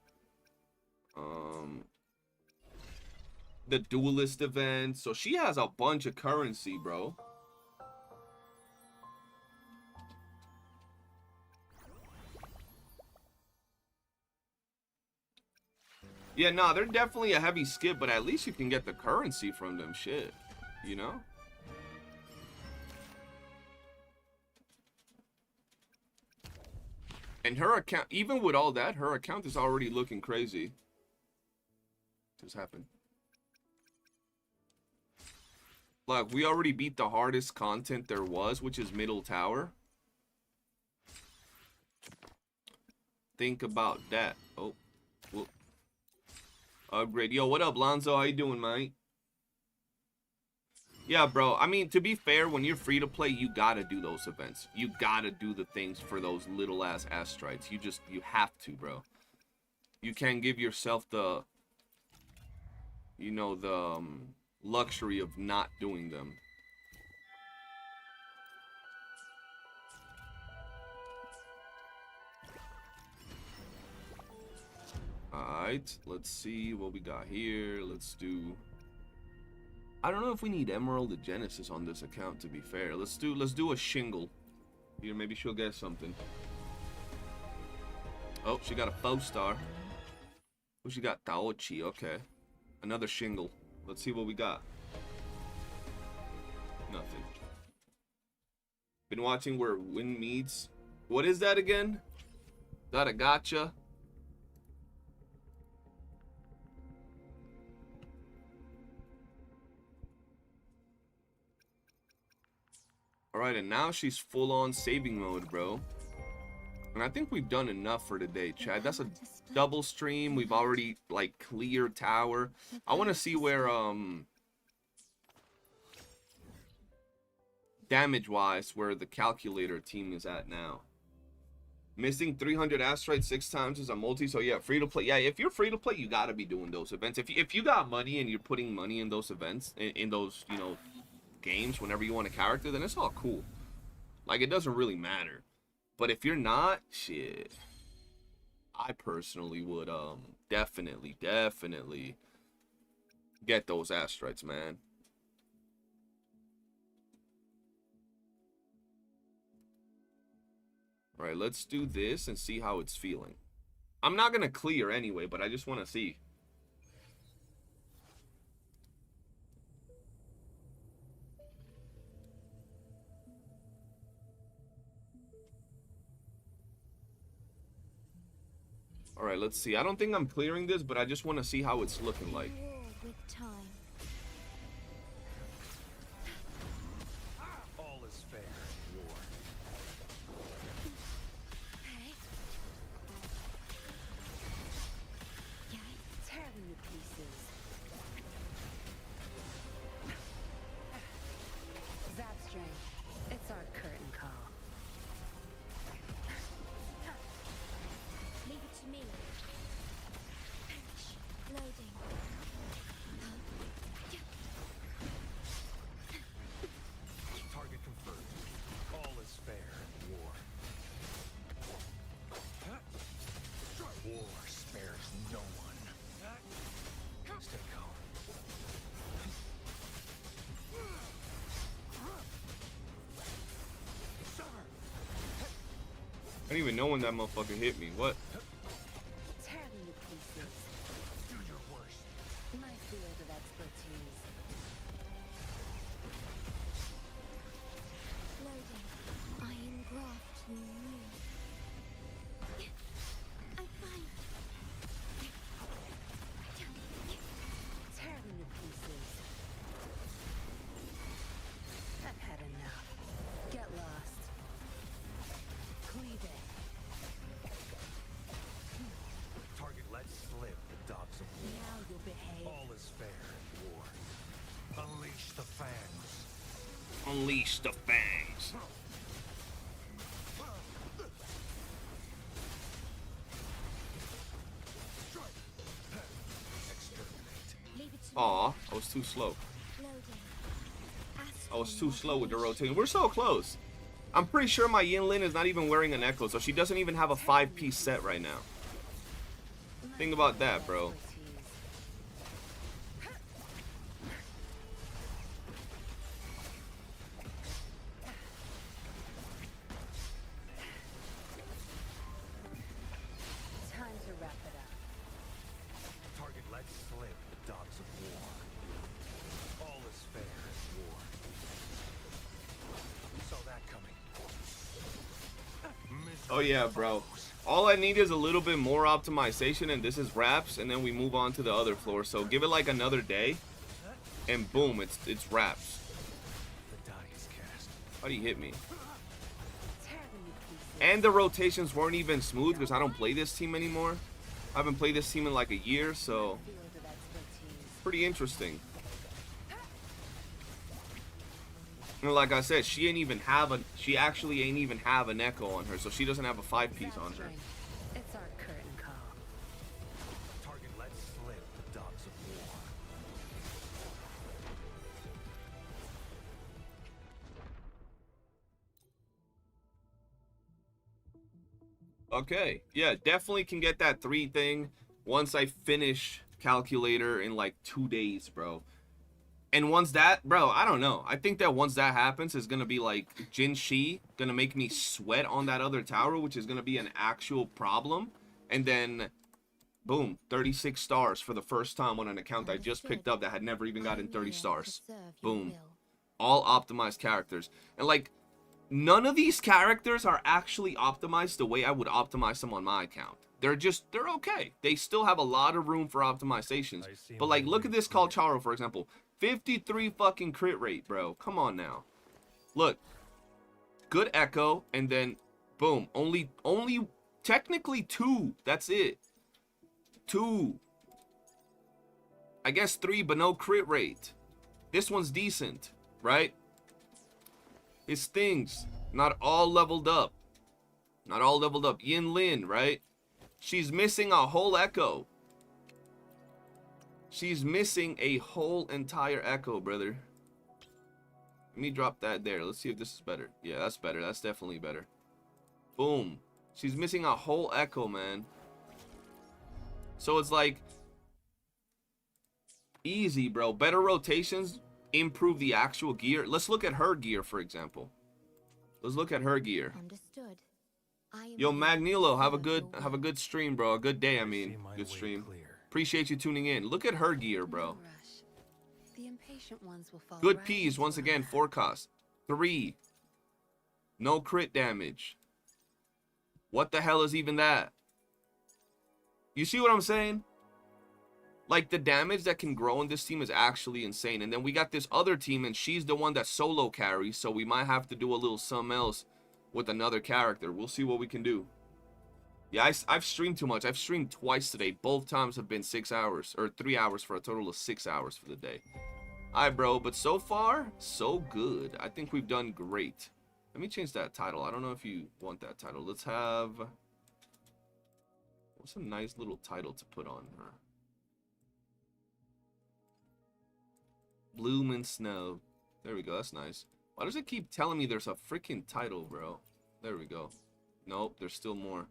The duelist event. So she has a bunch of currency, bro. Yeah, nah, they're definitely a heavy skip, but at least you can get the currency from them. Shit, you know? And her account, even with all that, her account is already looking crazy. What just happened? Look, we already beat the hardest content there was, which is Middle Tower. Think about that. Oh, whoop. Upgrade. Yo, what up, Lonzo? How you doing, mate? Yeah, bro. I mean, to be fair, when you're free to play, you gotta do those events. You gotta do the things for those little ass astrites. You have to, bro. You can't give yourself the, you know, the luxury of not doing them. Alright, let's see what we got here. Let's do, I don't know if we need Emerald or Genesis on this account, to be fair. Let's do a shingle. Here, maybe she'll get something. Oh, she got a 4-star. Oh, she got Taochi, okay. Another shingle. Let's see what we got. Nothing. Been watching Where Wind Meets. What is that again? Is that a gacha? Alright, and now she's full on saving mode, bro. And I think we've done enough for today, Chad. That's a double stream. We've already, like, cleared tower. I want to see where, damage-wise, where the calculator team is at now. Missing 300 astrites 6 times is a multi, so yeah, free to play. Yeah, if you're free to play, you gotta be doing those events. If you got money and you're putting money in those events, in those, you know, games, whenever you want a character, then it's all cool. Like, it doesn't really matter. But if you're not, shit, I personally would definitely get those astrites, man. All right, let's do this and see how it's feeling. I'm not gonna clear anyway, but I just want to see. All right, let's see. I don't think I'm clearing this, but I just want to see how it's looking like. With time. All is fair in war. Tear them to pieces. Zap strength. It's our curtain call. Leave it to me. Loading. Target confirmed. All is fair in war. War spares no one. Stay calm. I didn't even know when that motherfucker hit me. What? Tear them to pieces. Do your worst. My field of expertise. Loading. I engraft new. I'm fine. Tear them to pieces. Unleash the fangs. Aw, I was too slow. I was too slow with the rotation. We're so close. I'm pretty sure my Yinlin is not even wearing an echo, so she doesn't even have a 5-piece set right now. Think about that, bro. Time to wrap it up. Target let slip, dogs of war. All is fair in war. Saw that coming. Oh yeah, bro. All I need is a little bit more optimization, and this is wraps, and then we move on to the other floor. So give it like another day, and boom, it's wraps. The die is cast. How do you hit me? And the rotations weren't even smooth because I don't play this team anymore. I haven't played this team in like a year, so pretty interesting. And like I said, she actually ain't even have an echo on her, so she doesn't have a 5-piece on her. It's our curtain call. Target let slip, dogs of war. Okay, yeah, definitely can get that 3 thing once I finish Calculator in like 2 days, bro. And once that, bro, I don't know. I think that once that happens, it's going to be like Jin Shi going to make me sweat on that other tower, which is going to be an actual problem. And then, boom, 36 stars for the first time on an account I just picked up that had never even gotten 30 stars. Boom. All optimized characters. And like, none of these characters are actually optimized the way I would optimize them on my account. They're okay. They still have a lot of room for optimizations. But like, look at this Kalcharo, for example. 53 fucking crit rate, bro. Come on now. Look. Good echo, and then boom. Only technically 2. That's it. 2. I guess 3, but no crit rate. This one's decent, right? His things, not all leveled up. Not all leveled up. Yinlin, right? She's missing a whole echo. She's missing a whole entire echo, brother. Let me drop that there. Let's see if this is better. Yeah, that's better. That's definitely better. Boom. She's missing a whole echo, man. So it's like easy, bro. Better rotations improve the actual gear. Let's look at her gear, for example. Let's look at her gear. Understood. Yo, Magnilo, have a good stream, bro. A good day, I mean. Good stream. Clear. Appreciate you tuning in. Look at her gear, bro. The impatient ones will fall Good right P's, into once our again, lap. forecast. 3. No crit damage. What the hell is even that? You see what I'm saying? Like, the damage that can grow in this team is actually insane. And then we got this other team, and she's the one that solo carries, so we might have to do a little something else with another character. We'll see what we can do. Yeah, I've streamed too much. I've streamed twice today. Both times have been 6 hours, or 3 hours for a total of 6 hours for the day. Alright, bro, but so far, so good. I think we've done great. Let me change that title. I don't know if you want that title. Let's have... What's a nice little title to put on her? Bloom and Snow. There we go, that's nice. Why does it keep telling me there's a freaking title, bro? There we go. Nope, there's still more.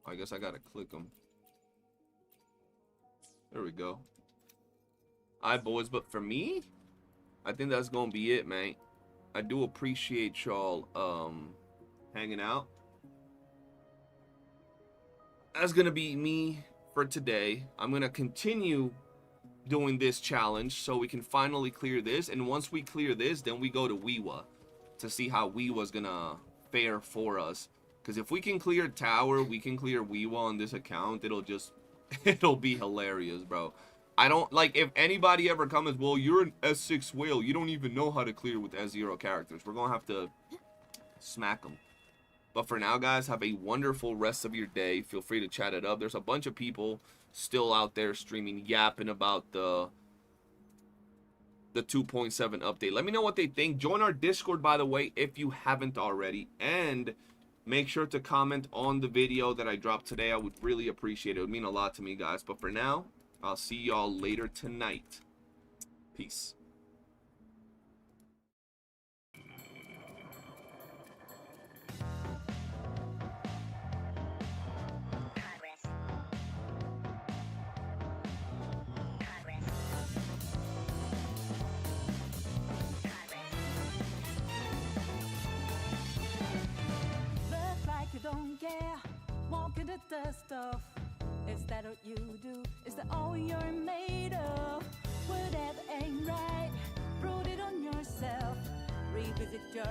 I guess I gotta click them. There we go. Alright, boys, but for me, I think that's gonna be it, man. I do appreciate y'all hanging out. That's gonna be me for today. I'm gonna continue doing this challenge so we can finally clear this, and once we clear this, then we go to WUWA to see how WUWA's gonna fare for us. Because if we can clear Tower, we can clear WUWA on this account, it'll be hilarious, bro. I don't, like, if anybody ever comes, well, you're an S6 whale, you don't even know how to clear with S0 characters. We're gonna have to smack them. But for now, guys, have a wonderful rest of your day. Feel free to chat it up. There's a bunch of people still out there streaming, yapping about the the 2.7 update. Let me know what they think. Join our Discord, by the way, if you haven't already. And make sure to comment on the video that I dropped today. I would really appreciate it. It would mean a lot to me, guys. But for now, I'll see y'all later tonight. Peace. Look like you don't care, walking the dust off. Is that what you do? Is that all you're made of? Whatever ain't right, prove it on yourself. Revisit your